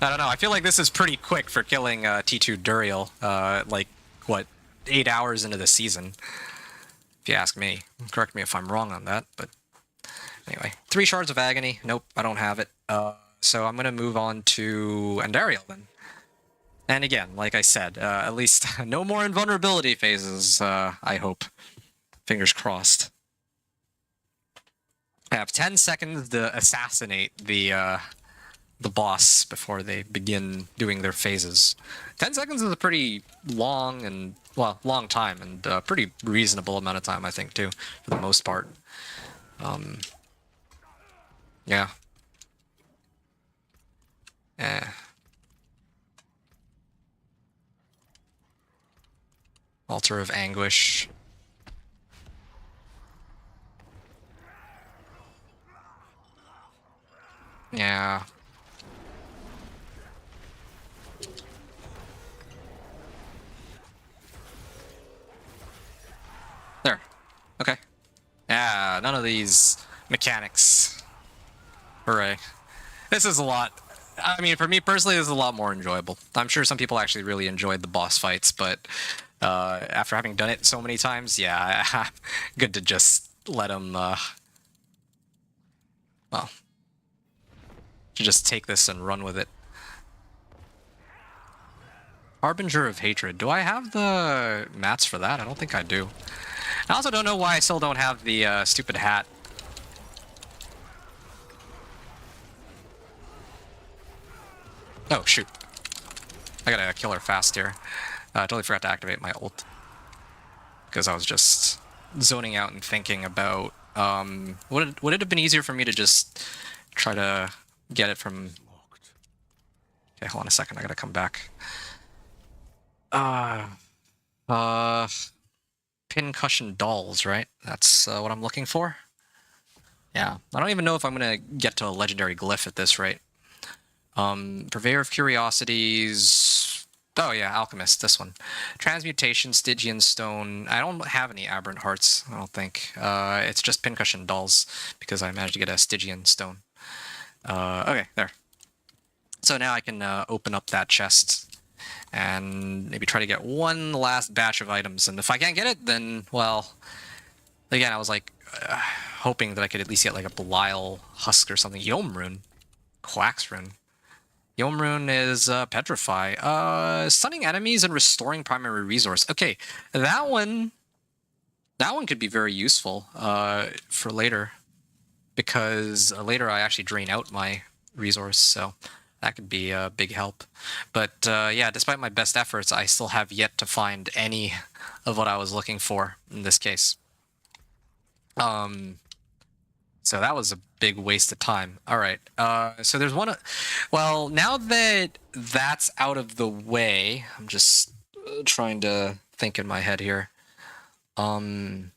I don't know, I feel like this is pretty quick for killing T2 Duriel, like, what, 8 hours into the season, if you ask me. Correct me if I'm wrong on that, but anyway. 3 Shards of Agony, nope, I don't have it, so I'm gonna move on to Andariel then. And again, like I said, at least no more invulnerability phases, I hope. Fingers crossed. I have 10 seconds to assassinate the boss before they begin doing their phases. 10 seconds is a pretty long and, well, long time, and a pretty reasonable amount of time, I think, too, for the most part. Yeah. Eh. Altar of Anguish. Yeah. There. Okay. Yeah, none of these mechanics. Hooray. This is a lot. I mean, for me personally, this is a lot more enjoyable. I'm sure some people actually really enjoyed the boss fights, but after having done it so many times, yeah, good to just let them, well, to just take this and run with it. Harbinger of Hatred. Do I have the mats for that? I don't think I do. I also don't know why I still don't have the stupid hat. Oh, shoot. I gotta kill her fast here. I totally forgot to activate my ult. Because I was just zoning out and thinking about... would it have been easier for me to just try to get it from... Okay, hold on a second. I gotta come back. Pincushion dolls, right? That's what I'm looking for. Yeah, I don't even know if I'm gonna get to a legendary glyph at this rate. Purveyor of Curiosities. Oh yeah, Alchemist, this one. Transmutation, Stygian Stone. I don't have any Aberrant Hearts, I don't think. It's just Pincushion dolls, because I managed to get a Stygian Stone. Okay, there. So now I can open up that chest and maybe try to get one last batch of items. And if I can't get it, then, well, again, I was like hoping that I could at least get like a Belial Husk or something. Yom Rune. Quax Rune. Yom Rune is Petrify. Stunning enemies and restoring primary resource. Okay, that one could be very useful for later. Because later I actually drain out my resource, so that could be a big help. But yeah, despite my best efforts, I still have yet to find any of what I was looking for in this case. So that was a big waste of time. All right, so there's one... Well, now that that's out of the way, I'm just trying to think in my head here. I'm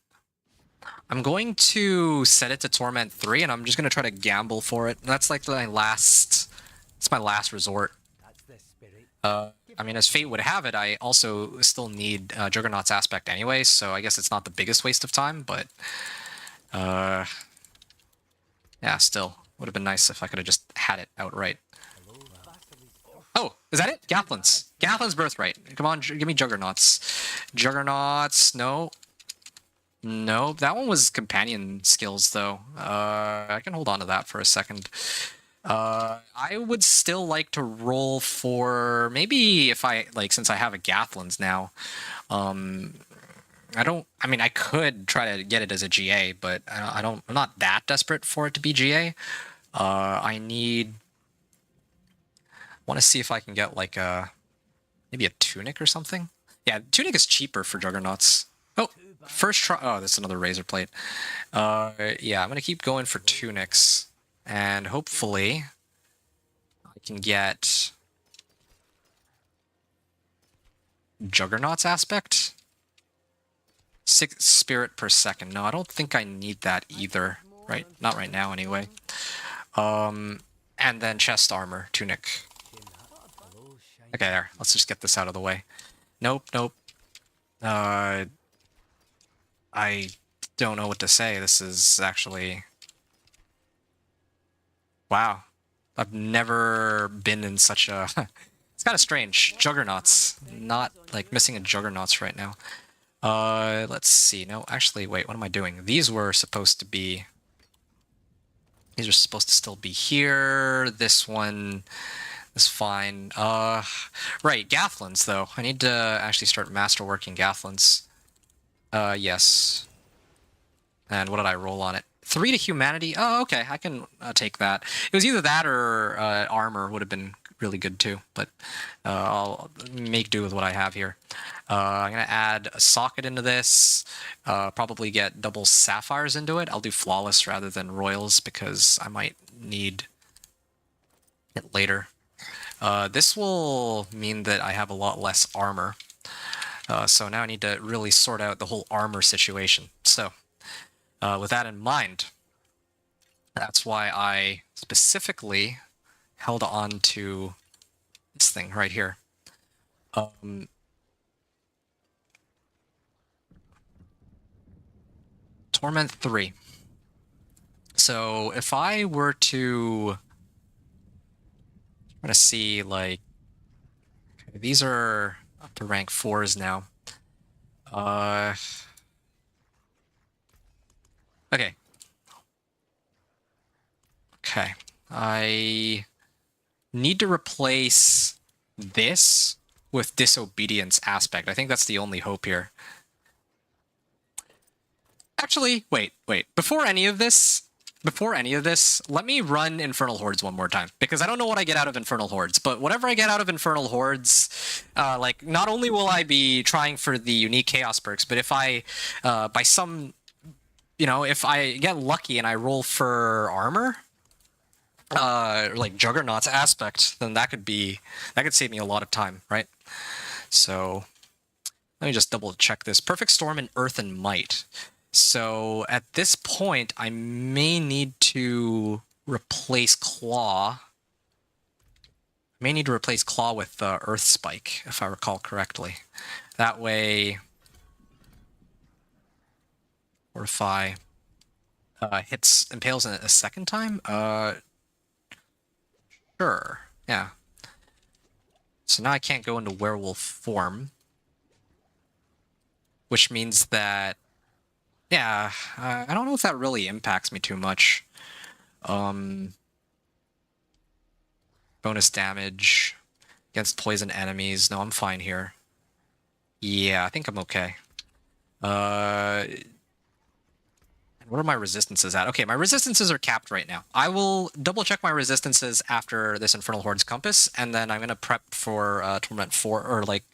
going to set it to Torment 3, and I'm just going to try to gamble for it. That's like my last... It's my last resort. I mean, as fate would have it, I also still need Juggernaut's Aspect anyway, so I guess it's not the biggest waste of time, but... yeah, still. Would have been nice if I could have just had it outright. Oh, is that it? Gathlin's. Gathlin's Birthright. Come on, give me Juggernauts. Juggernauts, no. No, that one was companion skills, though. I can hold on to that for a second. I would still like to roll for... Maybe if I... Like, since I have a Gathlin's now... I mean, I could try to get it as a GA, but I'm not that desperate for it to be GA. I want to see if I can get like maybe a Tunic or something. Yeah, Tunic is cheaper for Juggernauts. Oh, first try. Oh, that's another Razor Plate. Yeah, I'm going to keep going for Tunics. And hopefully I can get Juggernaut's Aspect. 6 spirit per second. No, I don't think I need that either. Right? Not right now, anyway. And then chest armor, tunic. Okay, there. Let's just get this out of the way. Nope, nope. I don't know what to say. This is actually... Wow. I've never been in such a... It's kind of strange. Juggernauts. Not, like, missing a Juggernauts right now. Let's see. No, actually, wait, what am I doing? These were supposed to be... These are supposed to still be here. This one is fine. Right, Gathlins, though. I need to actually start masterworking Gathlins. Yes. And what did I roll on it? 3 to humanity? Oh, okay, I can take that. It was either that or armor would have been really good too, but I'll make do with what I have here. I'm going to add a socket into this, probably get double sapphires into it. I'll do flawless rather than royals because I might need it later. This will mean that I have a lot less armor. So now I need to really sort out the whole armor situation. So, with that in mind, that's why I specifically held on to this thing right here. Torment 3. So if I were to... I'm going to see, like... Okay, these are up to rank 4s now. Okay. Okay. I need to replace this with Disobedience Aspect. I think that's the only hope here. Actually, wait. Before any of this, let me run Infernal Hordes one more time. Because I don't know what I get out of Infernal Hordes, but whatever I get out of Infernal Hordes, like, not only will I be trying for the unique Chaos perks, but if I, by some, you know, if I get lucky and I roll for armor, like Juggernaut's Aspect, then that could save me a lot of time, right? So, let me just double check this. Perfect Storm and Earth and Might. So at this point, I may need to replace Claw. I may need to replace Claw with Earth Spike, if I recall correctly. That way, or if I impales a second time? Sure, yeah. So now I can't go into werewolf form, which means that, yeah, I don't know if that really impacts me too much. Bonus damage against poison enemies. No, I'm fine here. Yeah, I think I'm okay. What are my resistances at? Okay, my resistances are capped right now. I will double check my resistances after this Infernal Hordes Compass, and then I'm going to prep for Torment 4, or like,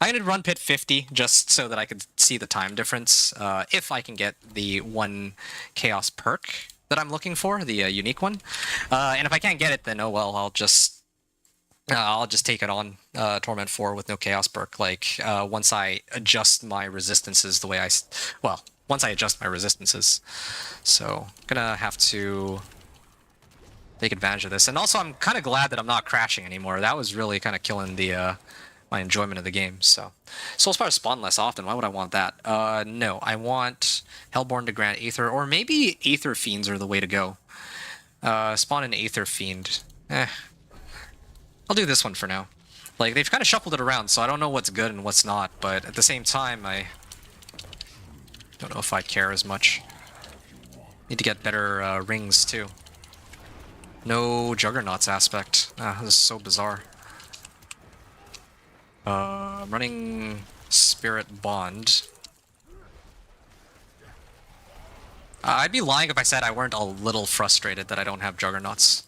I'm going to run Pit 50 just so that I could see the time difference, if I can get the one Chaos perk that I'm looking for, the unique one. And if I can't get it, then oh well, I'll just take it on Torment 4 with no Chaos perk, like, once I adjust my resistances the way once I adjust my resistances. So, I'm gonna have to take advantage of this. And also, I'm kind of glad that I'm not crashing anymore. That was really kind of killing the my enjoyment of the game. So, Soulspire spawn less often. Why would I want that? No, I want Hellborn to grant Aether, or maybe Aether Fiends are the way to go. Spawn an Aether Fiend. I'll do this one for now. Like, they've kind of shuffled it around, so I don't know what's good and what's not, but at the same time, I don't know if I care as much. Need to get better rings, too. No Juggernaut's Aspect. Ah, this is so bizarre. I'm running Spirit Bond. I'd be lying if I said I weren't a little frustrated that I don't have Juggernauts.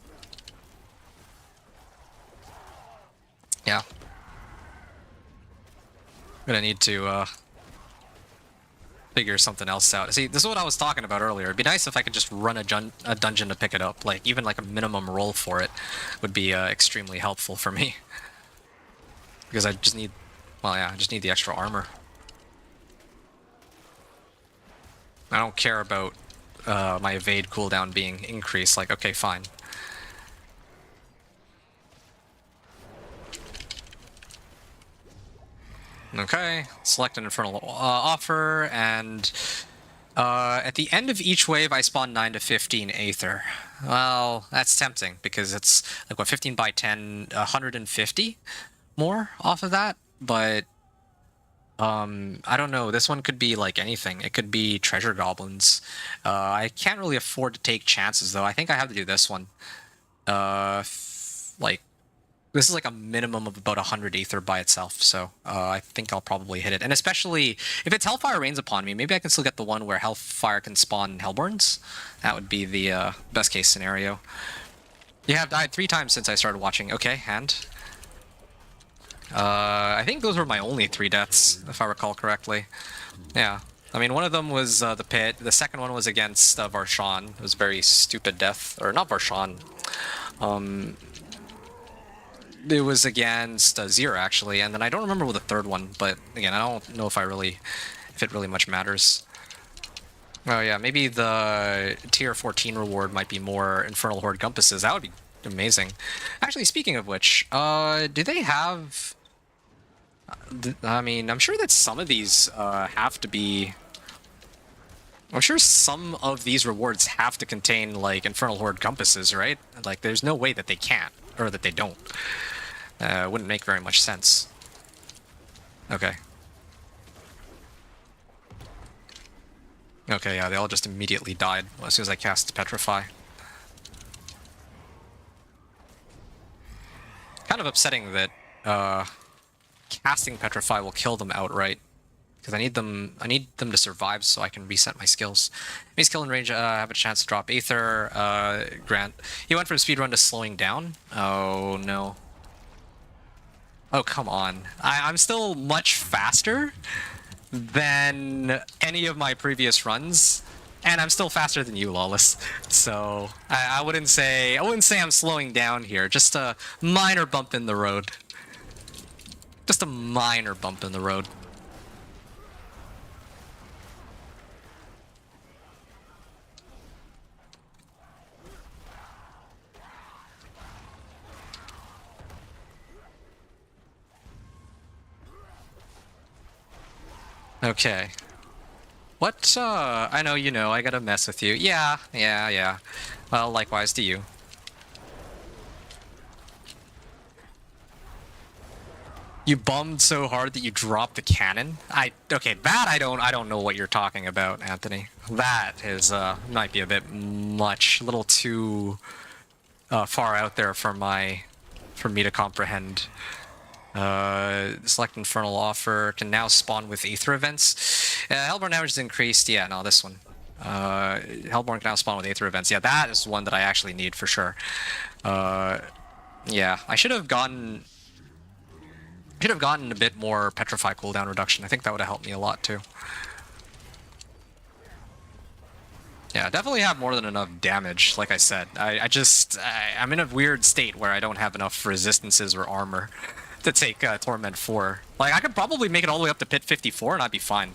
Yeah. I'm gonna need to, figure something else out. See, this is what I was talking about earlier. It'd be nice if I could just run a dungeon to pick it up. Like, even like a minimum roll for it would be extremely helpful for me. Because I just need, well, yeah, I just need the extra armor. I don't care about my evade cooldown being increased. Like, okay, fine. Okay, select an Infernal Offer, and at the end of each wave, I spawn 9 to 15 Aether. Well, that's tempting, because it's, like, what, 15 by 10, 150 more off of that? But, I don't know, this one could be, like, anything. It could be Treasure Goblins. I can't really afford to take chances, though. I think I have to do this one. Like, this is like a minimum of about 100 Aether by itself, so I think I'll probably hit it. And especially, if it's Hellfire Rains upon me, maybe I can still get the one where Hellfire can spawn Hellborns. That would be the best case scenario. You have died 3 times since I started watching. Okay, hand. I think those were my only 3 deaths, if I recall correctly. Yeah. I mean, one of them was the pit. The second one was against Varshan. It was a very stupid death. Or not Varshan. It was against Zir, actually. And then I don't remember what the third one, but again, I don't know if it really much matters. Oh yeah, maybe the tier 14 reward might be more Infernal Horde compasses. That would be amazing. Actually, speaking of which, do they have... I mean, I'm sure that some of these have to be... I'm sure some of these rewards have to contain, like, Infernal Horde compasses, right? Like, there's no way that they can't, or that they don't. Wouldn't make very much sense. Okay. Okay, yeah, they all just immediately died as soon as I cast Petrify. Kind of upsetting that casting Petrify will kill them outright. Because I need them to survive so I can reset my skills. He's kill in range, have a chance to drop Aether, Grant. He went from speedrun to slowing down. Oh no. Oh, come on. I'm still much faster than any of my previous runs, and I'm still faster than you, Lawless. So I wouldn't say I'm slowing down here. Just a minor bump in the road. Just a minor bump in the road. Okay. What, I know you know, I gotta mess with you. Yeah. Well, likewise to you. You bummed so hard that you dropped the cannon? Okay, that I don't know what you're talking about, Anthony. That is, might be a bit much, a little too, far out there for me to comprehend. Select Infernal Offer can now spawn with Aether events. Hellborn damage is increased. Yeah, no, this one. Hellborn can now spawn with Aether events. Yeah, that is one that I actually need for sure. Yeah, I should have gotten a bit more Petrify cooldown reduction. I think that would have helped me a lot too. Yeah, definitely have more than enough damage, like I said. I'm in a weird state where I don't have enough resistances or armor to take Torment 4. Like, I could probably make it all the way up to Pit 54 and I'd be fine.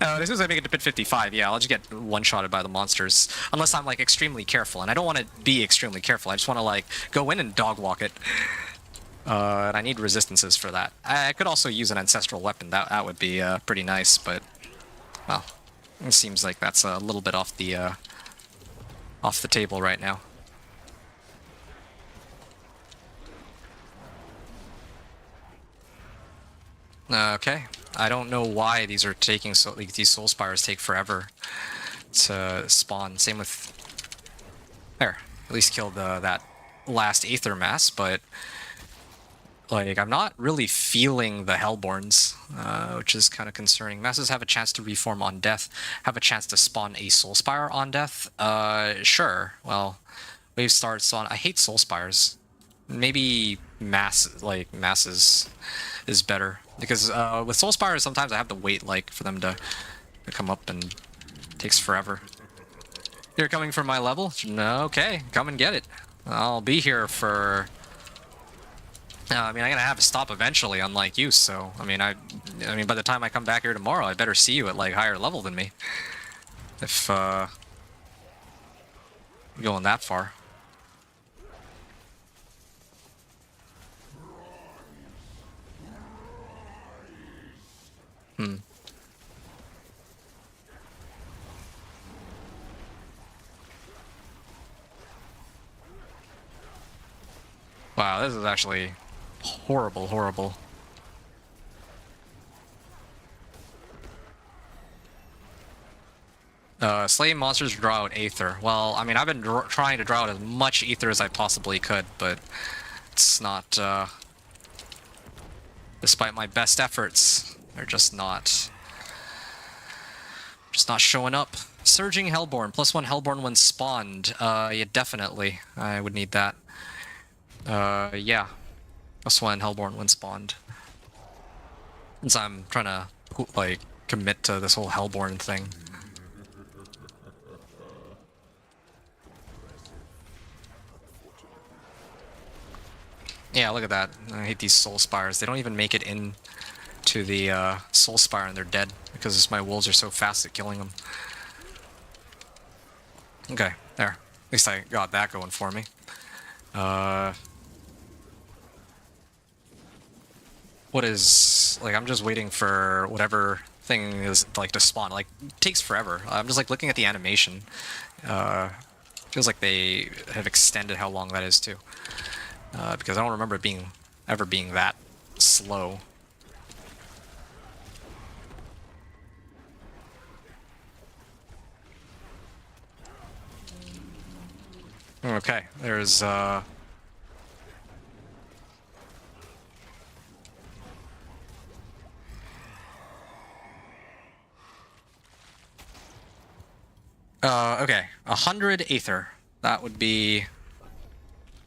As soon as I make it to Pit 55, yeah, I'll just get one-shotted by the monsters. Unless I'm, like, extremely careful. And I don't want to be extremely careful. I just want to, like, go in and dog-walk it. And I need resistances for that. I could also use an Ancestral Weapon. That would be pretty nice, but... Well, it seems like that's a little bit off the table right now. Okay, I don't know why these are taking so. Like, these Soul Spires take forever to spawn. Same with there. At least killed that last Aether Mass, but like I'm not really feeling the Hellborns, which is kind of concerning. Masses have a chance to reform on death. Have a chance to spawn a Soul Spire on death. Sure. Well, wave starts on. I hate Soul Spires. Maybe masses is better. Because with Soul Spires, sometimes I have to wait like for them to come up, and it takes forever. You're coming for my level? No, okay, come and get it. I'll be here for... I mean, I'm gonna have to stop eventually, unlike you. So, I mean, by the time I come back here tomorrow, I better see you at like higher level than me. If going that far. Wow, this is actually horrible, horrible. Slaying monsters draw out Aether. Well, I mean, I've been trying to draw out as much Aether as I possibly could, but it's not, despite my best efforts, they're just not showing up. Surging Hellborn, +1 Hellborn when spawned. Yeah, definitely. I would need that. Yeah. +1 Hellborn when spawned. Since I'm trying to, like, commit to this whole Hellborn thing. Yeah, look at that. I hate these Soul Spires. They don't even make it in to the Soul Spire and they're dead because my wolves are so fast at killing them. Okay, there. At least I got that going for me. What is... Like, I'm just waiting for whatever thing is, like, to spawn. Like, it takes forever. I'm just, like, looking at the animation. Feels like they have extended how long that is, too. Because I don't remember it ever being that slow. Okay, there's okay, 100 Aether. That would be...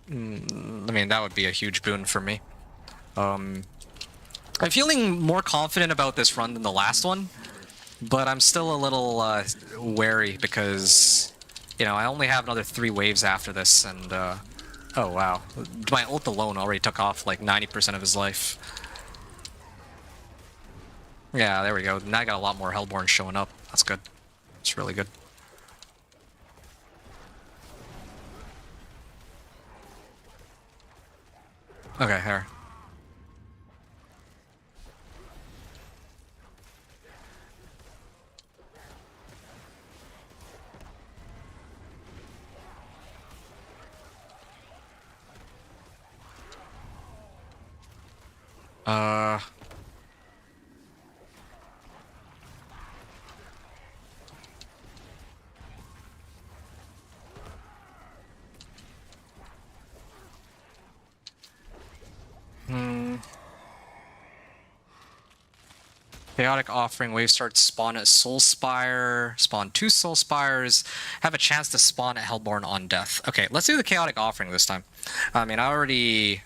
I mean, that would be a huge boon for me. I'm feeling more confident about this run than the last one, but I'm still a little wary because, you know, I only have another 3 waves after this, and, oh wow. My ult alone already took off like 90% of his life. Yeah, there we go. Now I got a lot more Hellborn showing up. That's good. It's really good. Okay, there. Chaotic Offering, wave starts, spawn a Soul Spire, spawn 2 Soul Spires, have a chance to spawn a Hellborn on death. Okay, let's do the Chaotic Offering this time. I mean, I already...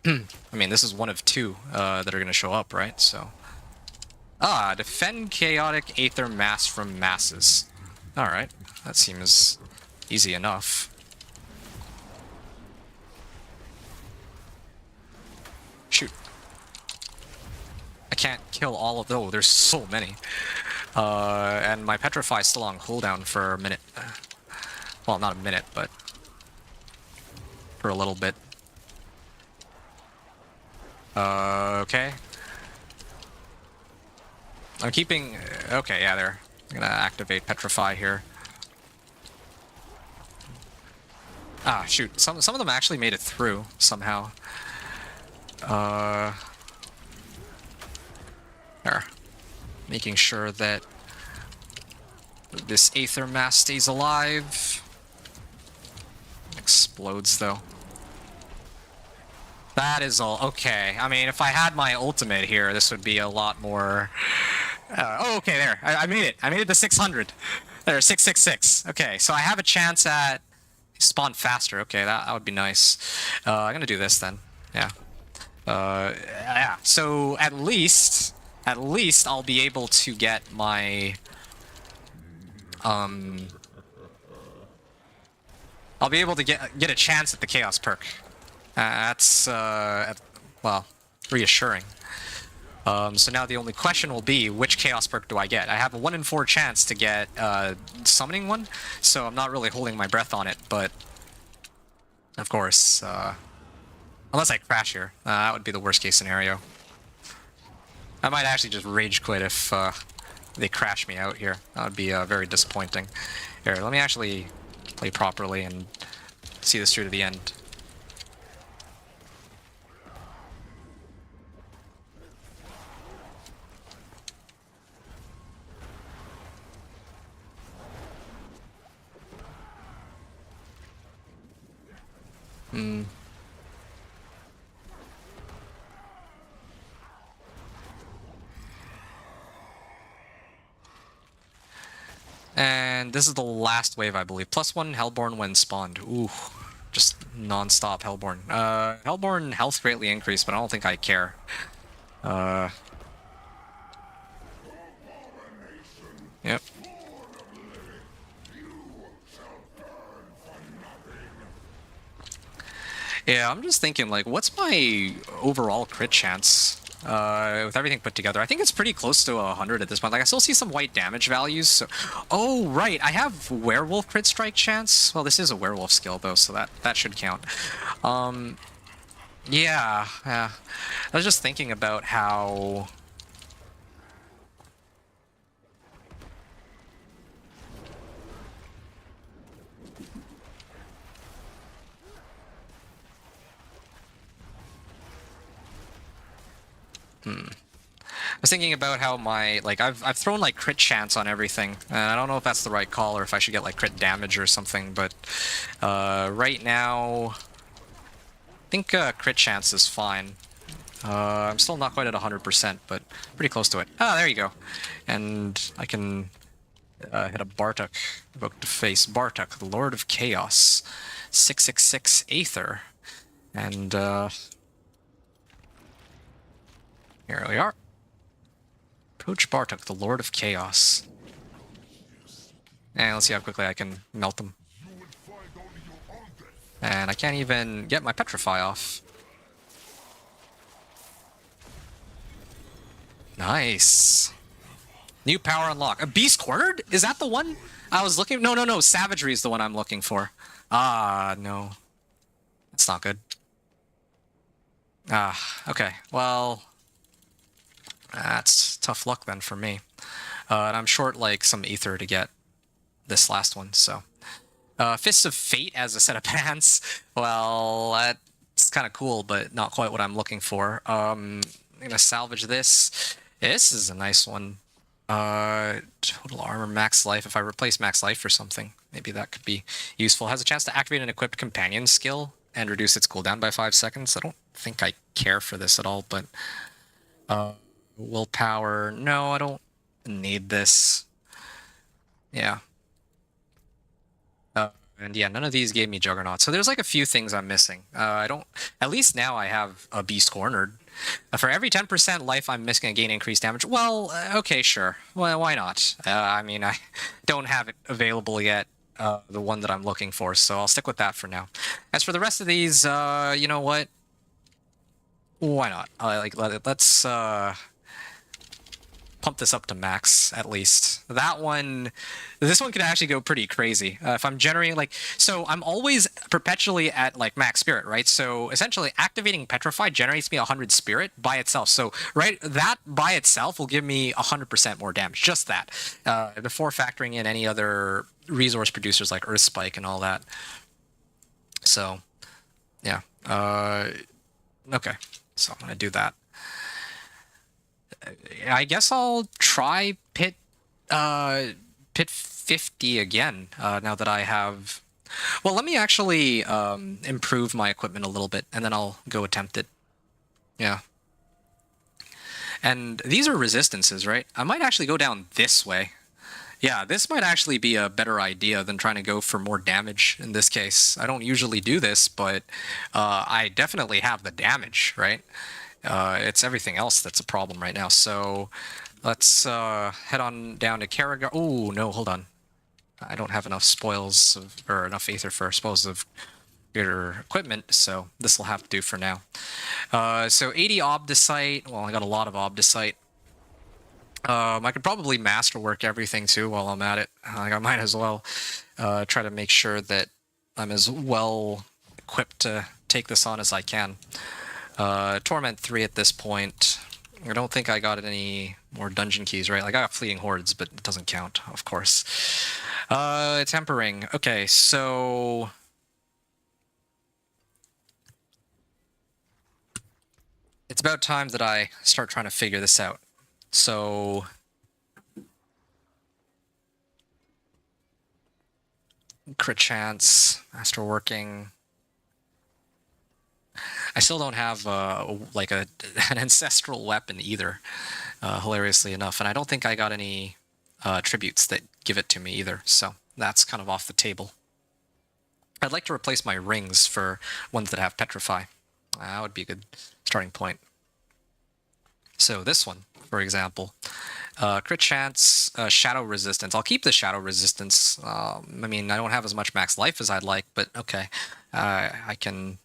I mean, this is one of 2 that are going to show up, right? So... defend Chaotic Aether Mass from masses. Alright, that seems easy enough. Shoot. I can't kill all of those. Oh, there's so many. And my Petrify is still on cooldown for a minute. Well, not a minute, but for a little bit. Okay. I'm keeping... Okay, yeah, there. I'm gonna activate Petrify here. Ah, shoot. Some of them actually made it through, somehow. There. Making sure that this Aether Mass stays alive. Explodes, though. That is all. Okay. I mean, if I had my ultimate here, this would be a lot more... oh, okay, there. I made it. I made it to 600. There, 666. Okay, so I have a chance at... Spawn faster. Okay, that would be nice. I'm gonna do this, then. Yeah. Yeah. So, at least I'll be able to get my... I'll be able to get a chance at the Chaos perk. That's, well, reassuring. So now the only question will be, which Chaos perk do I get? I have a 1 in 4 chance to get summoning one, so I'm not really holding my breath on it, but of course, unless I crash here, that would be the worst case scenario. I might actually just rage quit if they crash me out here. That would be very disappointing. Here, let me actually play properly and see this through to the end. And this is the last wave, I believe. +1 Hellborn when spawned. Ooh, just non-stop Hellborn. Hellborn health greatly increased, but I don't think I care. Yep. Yeah, I'm just thinking, like, what's my overall crit chance with everything put together? I think it's pretty close to 100 at this point. Like, I still see some white damage values. So, oh, right, I have werewolf crit strike chance. Well, this is a werewolf skill though, so that should count. Yeah. I was just thinking about how. I was thinking about how my, like, I've thrown like crit chance on everything. I don't know if that's the right call or if I should get like crit damage or something, but right now I think crit chance is fine. I'm still not quite at 100%, but pretty close to it. Ah, there you go. And I can hit a Bartok, evoke to face Bartok, the Lord of Chaos, 666 Aether, and here we are. Approach Bartok, the Lord of Chaos. And let's see how quickly I can melt them. And I can't even get my Petrify off. Nice. New power unlock. A Beast Cornered? Is that the one I was looking? No. Savagery is the one I'm looking for. Ah, no. That's not good. Ah, okay. Well, that's tough luck then for me. And I'm short like some ether to get this last one, so. Fists of Fate as a set of pants. Well, that's kind of cool, but not quite what I'm looking for. I'm gonna salvage this. This is a nice one. Total armor, max life. If I replace max life for something, maybe that could be useful. Has a chance to activate an equipped companion skill and reduce its cooldown by 5 seconds. I don't think I care for this at all, but willpower. No, I don't need this. Yeah. And yeah, none of these gave me Juggernaut. So there's like a few things I'm missing. I don't. At least now I have a Beast Cornered. For every 10% life I'm missing, I gain increased damage. Well, okay, sure. Well, why not? I mean, I don't have it available yet, the one that I'm looking for, so I'll stick with that for now. As for the rest of these, you know what? Why not? Let's pump this up to max, at least. This one could actually go pretty crazy. If I'm generating, like, so I'm always perpetually at, like, max spirit, right? So, essentially, activating Petrify generates me 100 spirit by itself. So, right, that by itself will give me 100% more damage. Just that. Before factoring in any other resource producers like Earth Spike and all that. So, yeah. Okay. So, I'm going to do that. I guess I'll try pit 50 again, now that I have. Well, let me actually improve my equipment a little bit, and then I'll go attempt it. Yeah. And these are resistances, right? I might actually go down this way. Yeah, this might actually be a better idea than trying to go for more damage in this case. I don't usually do this, but I definitely have the damage, right? It's everything else that's a problem right now. So let's head on down to Karagar. Oh, no, hold on. I don't have enough spoils or enough Aether for spoils of greater equipment, so this will have to do for now. So 80 Obdicite. Well, I got a lot of Obdicite. I could probably masterwork everything too while I'm at it. I might as well try to make sure that I'm as well equipped to take this on as I can. Torment 3 at this point. I don't think I got any more dungeon keys, right? Like, I got Fleeing Hordes, but it doesn't count, of course. Tempering. Okay, so... it's about time that I start trying to figure this out. So... crit chance, masterworking... I still don't have like an ancestral weapon either, hilariously enough, and I don't think I got any tributes that give it to me either, so that's kind of off the table. I'd like to replace my rings for ones that have Petrify. That would be a good starting point. So this one, for example, Crit chance, shadow resistance. I'll keep the shadow resistance. I mean, I don't have as much max life as I'd like, but okay. I can...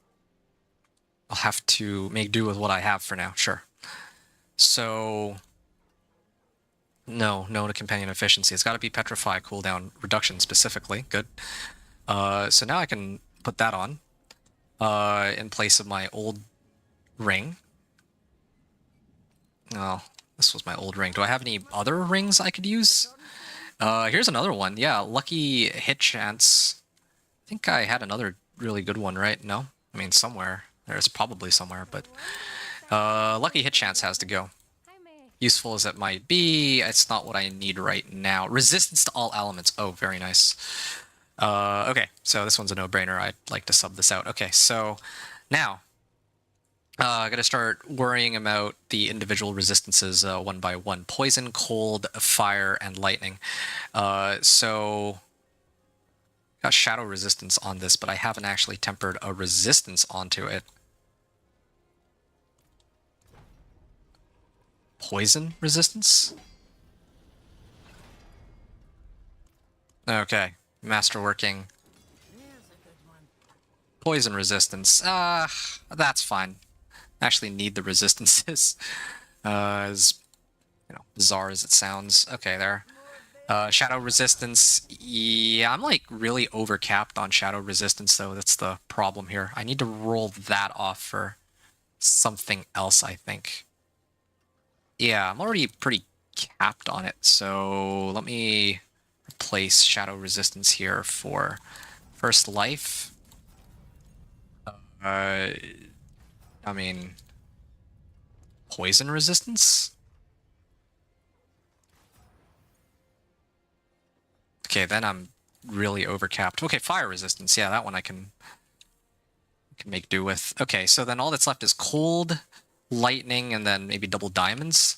I'll have to make do with what I have for now, sure. So... No to companion efficiency. It's got to be petrify cooldown reduction specifically. Good. So now I can put that on in place of my old ring. Oh, this was my old ring. Do I have any other rings I could use? Here's another one. Yeah, lucky hit chance. I think I had another really good one, right? No? I mean, somewhere. There's probably somewhere, but... lucky hit chance has to go. Useful as it might be, it's not what I need right now. Resistance to all elements. Oh, very nice. Okay, so this one's a no-brainer. I'd like to sub this out. Okay, so now I gotta start worrying about the individual resistances one by one. Poison, cold, fire, and lightning. So got shadow resistance on this, but I haven't actually tempered a resistance onto it. Poison resistance? Okay, masterworking. Poison resistance. That's fine. Actually need the resistances. As you know, bizarre as it sounds. Okay, there. Shadow resistance. Yeah, I'm like really overcapped on shadow resistance though. That's the problem here. I need to roll that off for something else, I think. Yeah, I'm already pretty capped on it, so let me replace shadow resistance here for first life. I mean, poison resistance? Okay, then I'm really overcapped. Okay, fire resistance. Yeah, that one I can make do with. Okay, so then all that's left is cold, lightning, and then maybe double diamonds.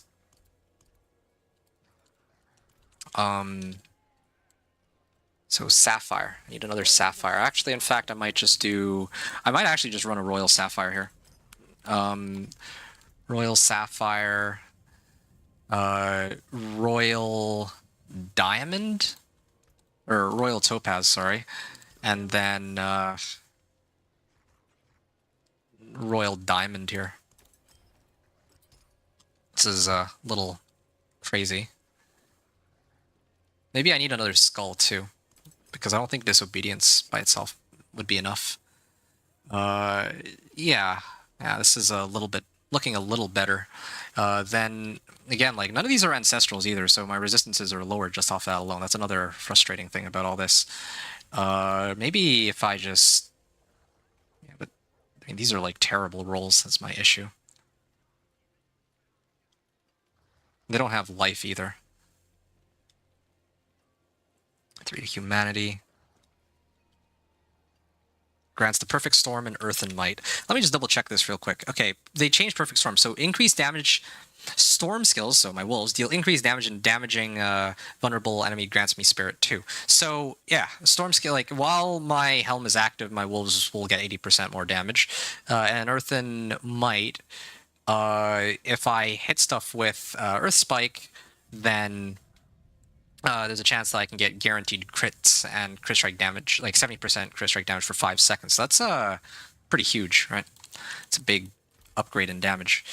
So sapphire. I need another sapphire. Actually, in fact, I might actually just run a royal sapphire here. Royal sapphire, royal diamond, or royal topaz, sorry, and then royal diamond here. This is a little crazy. Maybe I need another skull too, because I don't think disobedience by itself would be enough. Yeah, this is looking a little better. Then again, like none of these are ancestrals either, so my resistances are lower just off that alone. That's another frustrating thing about all this. Maybe if I just, yeah, but I mean these are like terrible rolls. That's my issue. They don't have life either. 3 to humanity. Grants the perfect storm and earth and might. Let me just double check this real quick. Okay, they changed perfect storm. So increased damage, storm skills, so my wolves, deal increased damage and damaging vulnerable enemy grants me spirit too. So yeah, storm skill, like while my helm is active, my wolves will get 80% more damage. And earth and might, if I hit stuff with earth spike, then there's a chance that I can get guaranteed crits and crit strike damage, like 70% crit strike damage for 5 seconds. So that's pretty huge, right? It's a big upgrade in damage.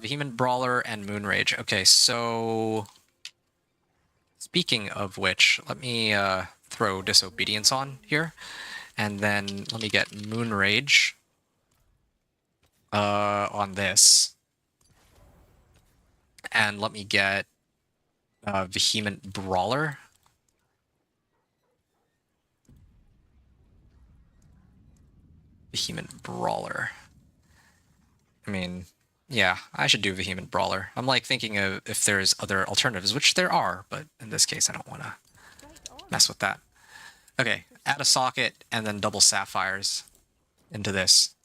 Vehement Brawler and Moonrage. Okay, so speaking of which, let me throw Disobedience on here, and then let me get Moonrage on this, and let me get Vehement Brawler. Vehement Brawler. I mean, yeah, I should do Vehement Brawler. I'm like thinking of if there's other alternatives, which there are, but in this case I don't want to mess with that. Okay, add a socket and then double sapphires into this.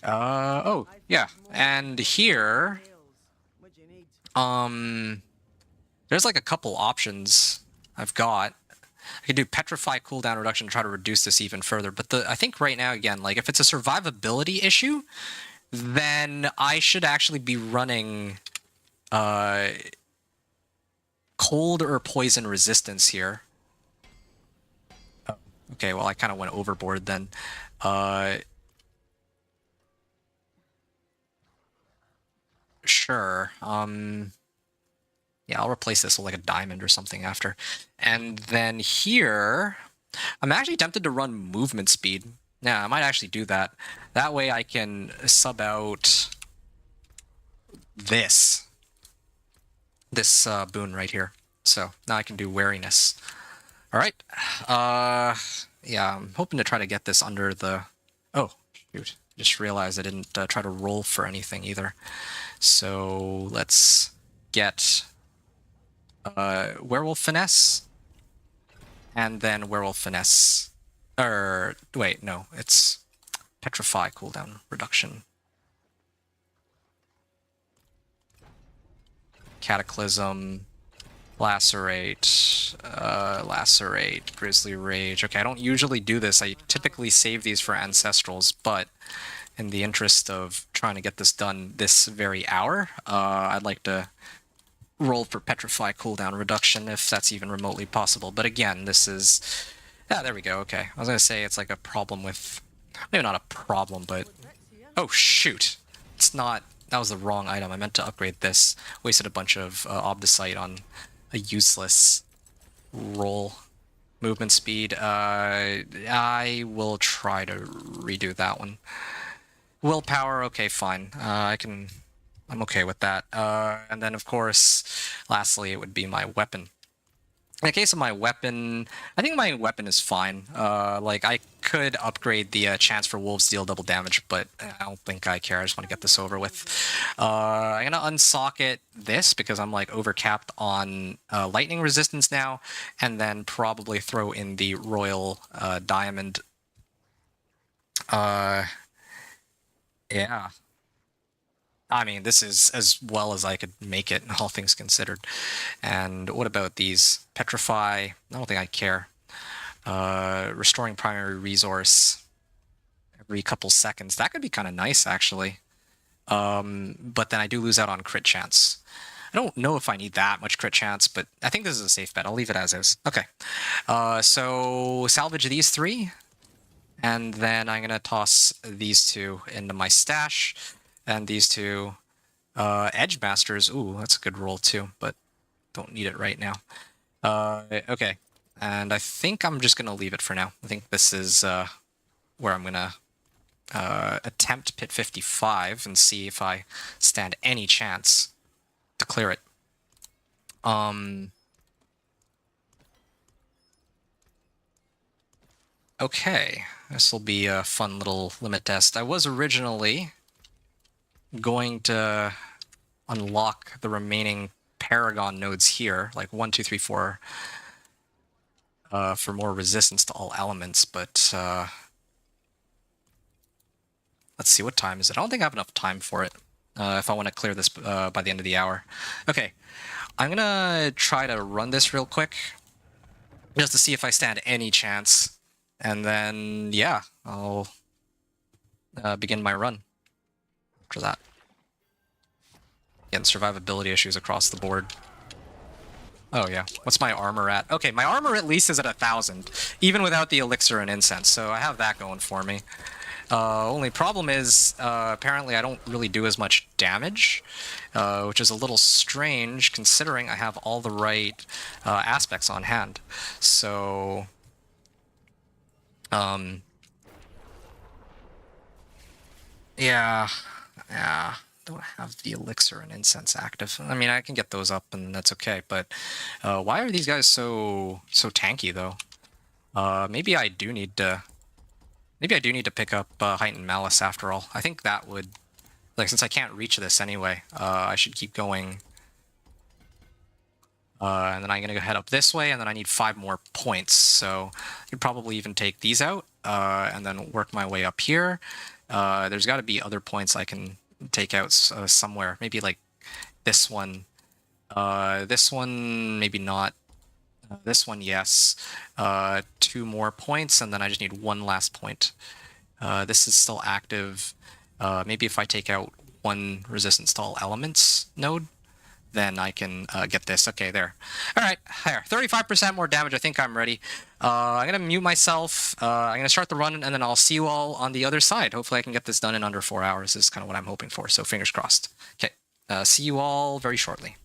Oh, yeah. And here, There's like a couple options I've got. I could do Petrify cooldown reduction to try to reduce this even further. But I think right now, again, like if it's a survivability issue, then I should actually be running cold or poison resistance here. Oh, okay, well, I kind of went overboard then. Sure. Yeah, I'll replace this with like a diamond or something after. And then here, I'm actually tempted to run movement speed. Yeah, I might actually do that. That way I can sub out this boon right here. So now I can do wariness. All right. Yeah, I'm hoping to try to get this under the... Oh, shoot. Just realized I didn't try to roll for anything either. So let's get Werewolf Finesse, and then Werewolf Finesse. Or, wait, no, it's Petrify cooldown reduction. Cataclysm, Lacerate, Lacerate, Grizzly Rage. Okay, I don't usually do this. I typically save these for Ancestrals, but in the interest of trying to get this done this very hour, I'd like to roll for Petrify cooldown reduction if that's even remotely possible. But again, this is... Yeah, there we go, okay. I was going to say it's like a problem with... Maybe not a problem, but... Oh, shoot! It's not... That was the wrong item. I meant to upgrade this. Wasted a bunch of Obdicite on a useless roll. Movement speed. I will try to redo that one. Willpower, okay, fine. I'm okay with that. And then, of course, lastly, it would be my weapon. In the case of my weapon, I think my weapon is fine. Like, I could upgrade the chance for wolves deal double damage, but I don't think I care. I just want to get this over with. I'm going to unsocket this because I'm, like, overcapped on lightning resistance now, and then probably throw in the royal diamond. Yeah. I mean, this is as well as I could make it, all things considered. And what about these? Petrify? I don't think I care. Restoring primary resource every couple seconds. That could be kind of nice, actually. But then I do lose out on crit chance. I don't know if I need that much crit chance, but I think this is a safe bet. I'll leave it as is. Okay. So salvage these three. And then I'm going to toss these two into my stash. And these two Edge Masters. Ooh, that's a good roll too, but don't need it right now. Okay. And I think I'm just going to leave it for now. I think this is where I'm going to attempt Pit 55 and see if I stand any chance to clear it. Okay. This will be a fun little limit test. I was originally going to unlock the remaining Paragon nodes here, like 1, 2, 3, 4, for more resistance to all elements, but let's see, what time is it? I don't think I have enough time for it, if I want to clear this by the end of the hour. Okay, I'm gonna try to run this real quick, just to see if I stand any chance, and then, yeah, I'll begin my run after that. Again, survivability issues across the board. Oh yeah, what's my armor at? Okay, my armor at least is at 1,000, even without the elixir and incense, so I have that going for me. Only problem is, apparently I don't really do as much damage, which is a little strange considering I have all the right aspects on hand. So, yeah, don't have the elixir and incense active. I mean, I can get those up and that's okay, but why are these guys so tanky though? Maybe I do need to pick up Heightened Malice after all. I think that would, like, since I can't reach this anyway, I should keep going. And then I'm gonna go head up this way, and then I need 5 more points, so I could probably even take these out, and then work my way up here. There's got to be other points I can take out somewhere. Maybe like this one This one, maybe not. This one, yes. 2 more points, and then I just need 1 last point. This is still active. Maybe if I take out 1 resistance to all elements node, then I can get this. Okay, there. All right, there. 35% more damage. I think I'm ready. I'm going to mute myself. I'm going to start the run, and then I'll see you all on the other side. Hopefully I can get this done in under 4 hours is kind of what I'm hoping for, so fingers crossed. Okay, see you all very shortly.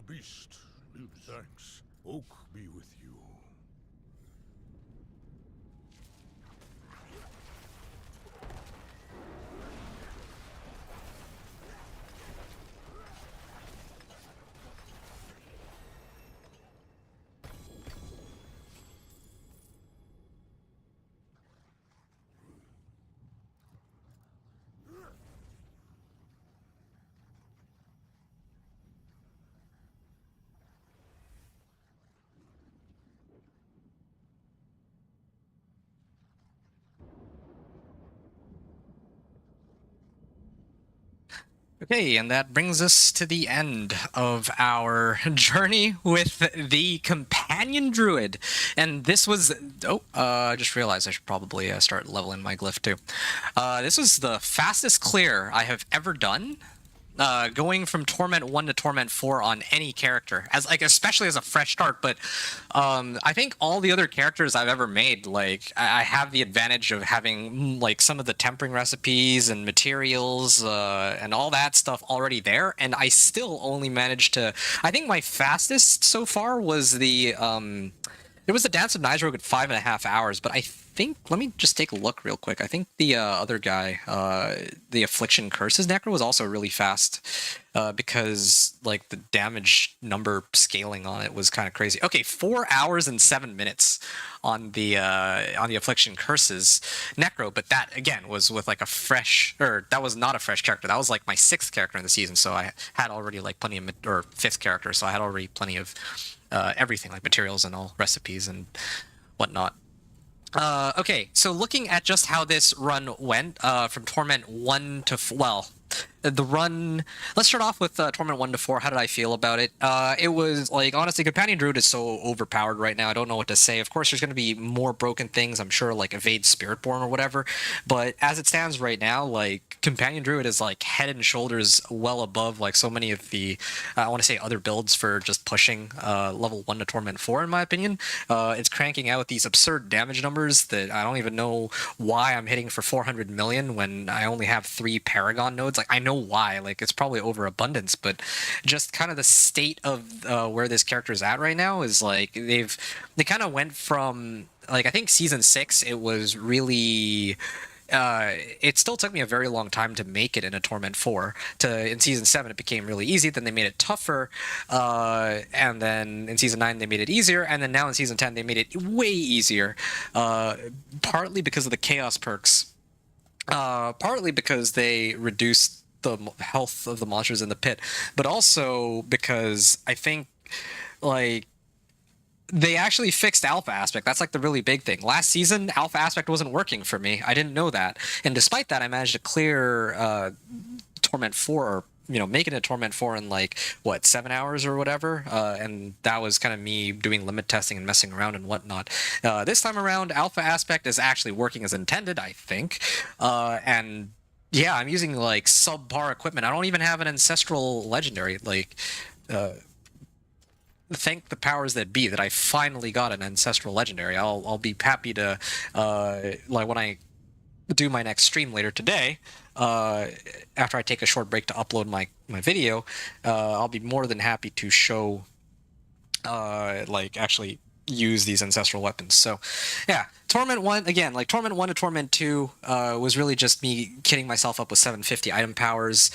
beast lives. Thanks. Oak be with you.
Okay, and that brings us to the end of our journey with the companion druid. And this was... I just realized I should probably start leveling my glyph too. This was the fastest clear I have ever done. Going from Torment 1 to Torment 4 on any character, as like especially as a fresh start. But I think all the other characters I've ever made, like I have the advantage of having like some of the tempering recipes and materials and all that stuff already there, and I still only managed to. I think my fastest so far was the there was the Dance of Nizrogue at 5.5 hours, but I think, let me just take a look real quick. I think the other guy, the Affliction Curses Necro, was also really fast because like the damage number scaling on it was kind of crazy. Okay, 4 hours and 7 minutes on the Affliction Curses Necro, but that again was with like a fresh, or that was not a fresh character. That was like my 6th character in the season, so I had already like plenty of, or 5th character, so I had already plenty of everything, like materials and all recipes and whatnot. Okay, so looking at just how this run went, from Torment 1 to... well, the run... Let's start off with Torment 1 to 4. How did I feel about it? It was, like, honestly, Companion Druid is so overpowered right now. I don't know what to say. Of course, there's going to be more broken things, I'm sure, like Evade Spiritborn or whatever. But as it stands right now, like, Companion Druid is, like, head and shoulders well above, like, so many of the, I want to say, other builds for just pushing level 1 to Torment 4, in my opinion. It's cranking out these absurd damage numbers that I don't even know why I'm hitting for 400 million when I only have 3 Paragon nodes. Like, I know why, like it's probably overabundance, but just kind of the state of where this character is at right now is like they kind of went from, like, I think season 6 it was really it still took me a very long time to make it in a Torment 4. In Season 7, it became really easy. Then they made it tougher. And then in Season 9, they made it easier. And then now in Season 10, they made it way easier. Partly because of the Chaos perks. Partly because they reduced the health of the monsters in the pit. But also because I think, like, they actually fixed Alpha Aspect. That's like the really big thing. Last season, Alpha Aspect wasn't working for me. I didn't know that. And despite that, I managed to clear Torment 4, or, you know, making it Torment 4 in like, what, 7 hours or whatever? And that was kind of me doing limit testing and messing around and whatnot. This time around, Alpha Aspect is actually working as intended, I think. And yeah, I'm using like subpar equipment. I don't even have an Ancestral Legendary. Like, thank the powers that be that I finally got an Ancestral Legendary. I'll be happy to, like, when I do my next stream later today, after I take a short break to upload my video, I'll be more than happy to show, like, actually use these ancestral weapons. So yeah, Torment 1, again, like Torment 1 to Torment 2 was really just me kidding myself up with 750 item powers.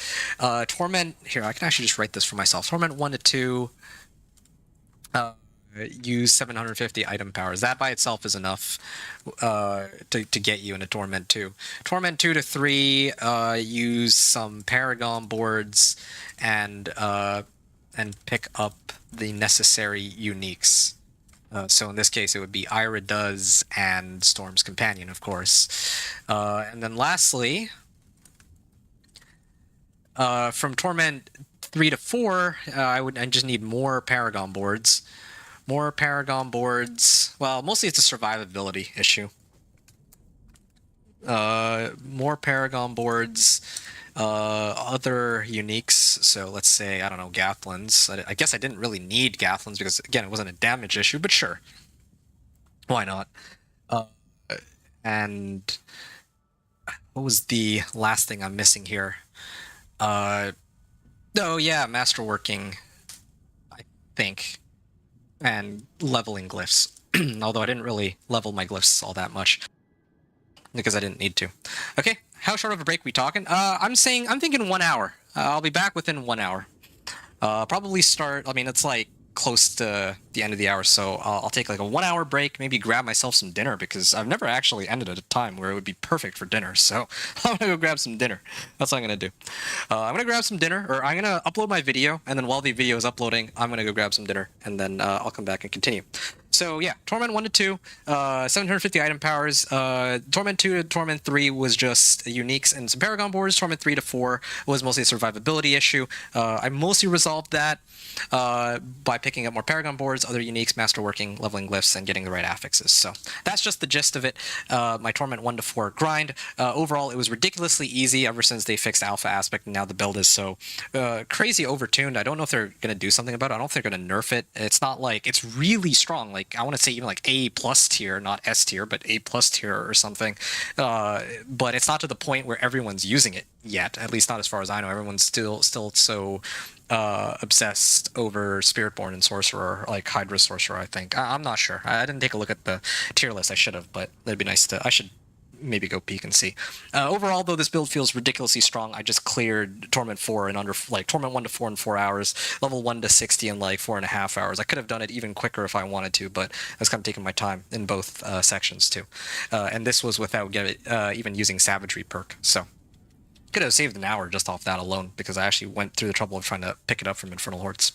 Torment, here, I can actually just write this for myself. Torment 1 to 2, use 750 item powers. That by itself is enough to get you into Torment 2. Torment 2 to 3, use some Paragon boards and pick up the necessary uniques. So in this case, it would be Ira Does and Storm's Companion, of course. And then lastly, from Torment 3 to 4, I just need more Paragon boards. More Paragon boards. Well, mostly it's a survivability issue. More Paragon boards. Other uniques, so let's say, I don't know, Gathlins. I guess I didn't really need Gathlins because, again, it wasn't a damage issue, but sure. Why not? And what was the last thing I'm missing here? Oh, yeah, Masterworking. I think, and leveling glyphs. Although I didn't really level my glyphs all that much because I didn't need to. Okay, how short of a break we talking? I'm thinking 1 hour. I'll be back within 1 hour. Probably start. I mean, it's like close to the end of the hour, so I'll take like a 1 hour break, maybe grab myself some dinner because I've never actually ended at a time where it would be perfect for dinner. So I'm gonna go grab some dinner. That's what I'm gonna do. I'm gonna grab some dinner, or I'm gonna upload my video, and then while the video is uploading, I'm gonna go grab some dinner, and then I'll come back and continue. So yeah, Torment 1 to 2, 750 item powers. Torment 2 to Torment 3 was just uniques and some Paragon boards. Torment 3 to 4 was mostly a survivability issue. I mostly resolved that by picking up more Paragon boards, other uniques, masterworking, leveling glyphs, and getting the right affixes. So that's just the gist of it. My Torment 1 to 4 grind. Overall, it was ridiculously easy ever since they fixed alpha aspect, and now the build is so crazy overtuned. I don't know if they're going to do something about it. I don't think they're going to nerf it. It's not like it's really strong. Like I want to say even like A+ tier, not S tier, but A+ tier or something. But it's not to the point where everyone's using it yet. At least not as far as I know. Everyone's still so obsessed over Spiritborn and Sorcerer, like Hydra Sorcerer, I think. I'm not sure. I didn't take a look at the tier list. I should have, but that'd be nice to. I should maybe go peek and see. Overall, though, this build feels ridiculously strong. I just cleared Torment 4 in under, like, Torment 1 to 4 in 4 hours, level 1 to 60 in, like, 4.5 hours. I could have done it even quicker if I wanted to, but I was kind of taking my time in both sections, too. And this was without even using Savagery perk, so could have saved an hour just off that alone, because I actually went through the trouble of trying to pick it up from Infernal Hordes.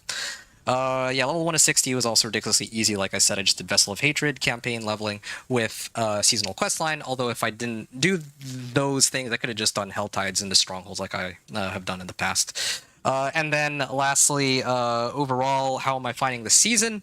Yeah, level 1 to 60 was also ridiculously easy. Like I said, I just did Vessel of Hatred, campaign leveling with seasonal questline, although if I didn't do those things, I could have just done Hell Tides into Strongholds like I have done in the past. And then lastly, overall, how am I finding the season?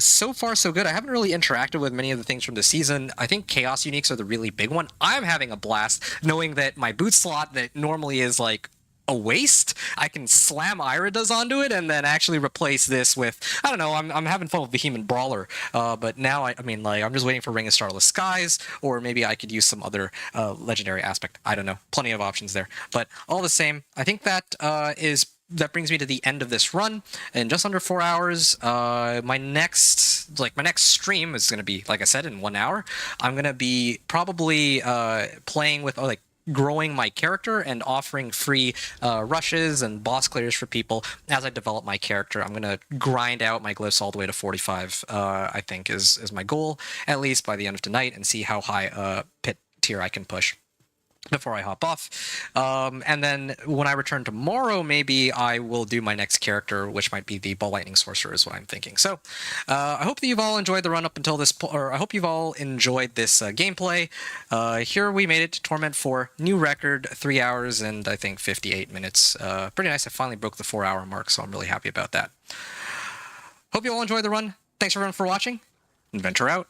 So far, so good. I haven't really interacted with many of the things from the season. I think Chaos Uniques are the really big one. I'm having a blast knowing that my boot slot that normally is like a waste, I can slam Iridas onto it and then actually replace this with, I don't know, I'm having fun with Vehement Brawler, but now, I mean, like, I'm just waiting for Ring of Starless Skies, or maybe I could use some other legendary aspect. I don't know. Plenty of options there. But all the same, I think that that brings me to the end of this run in just under 4 hours. My next stream is going to be, like I said, in 1 hour. I'm going to be probably playing with, growing my character and offering free rushes and boss clears for people as I develop my character. I'm going to grind out my glyphs all the way to 45, I think is my goal, at least by the end of tonight, and see how high pit tier I can push before I hop off. And then when I return tomorrow, maybe I will do my next character, which might be the Ball Lightning Sorcerer is what I'm thinking. So I hope that you've all enjoyed the run up until this, or I hope you've all enjoyed this gameplay. Here we made it to Torment 4, new record, 3 hours and I think 58 minutes. Pretty nice. I finally broke the 4 hour mark, so I'm really happy about that. Hope you all enjoyed the run. Thanks everyone for watching. Adventure out.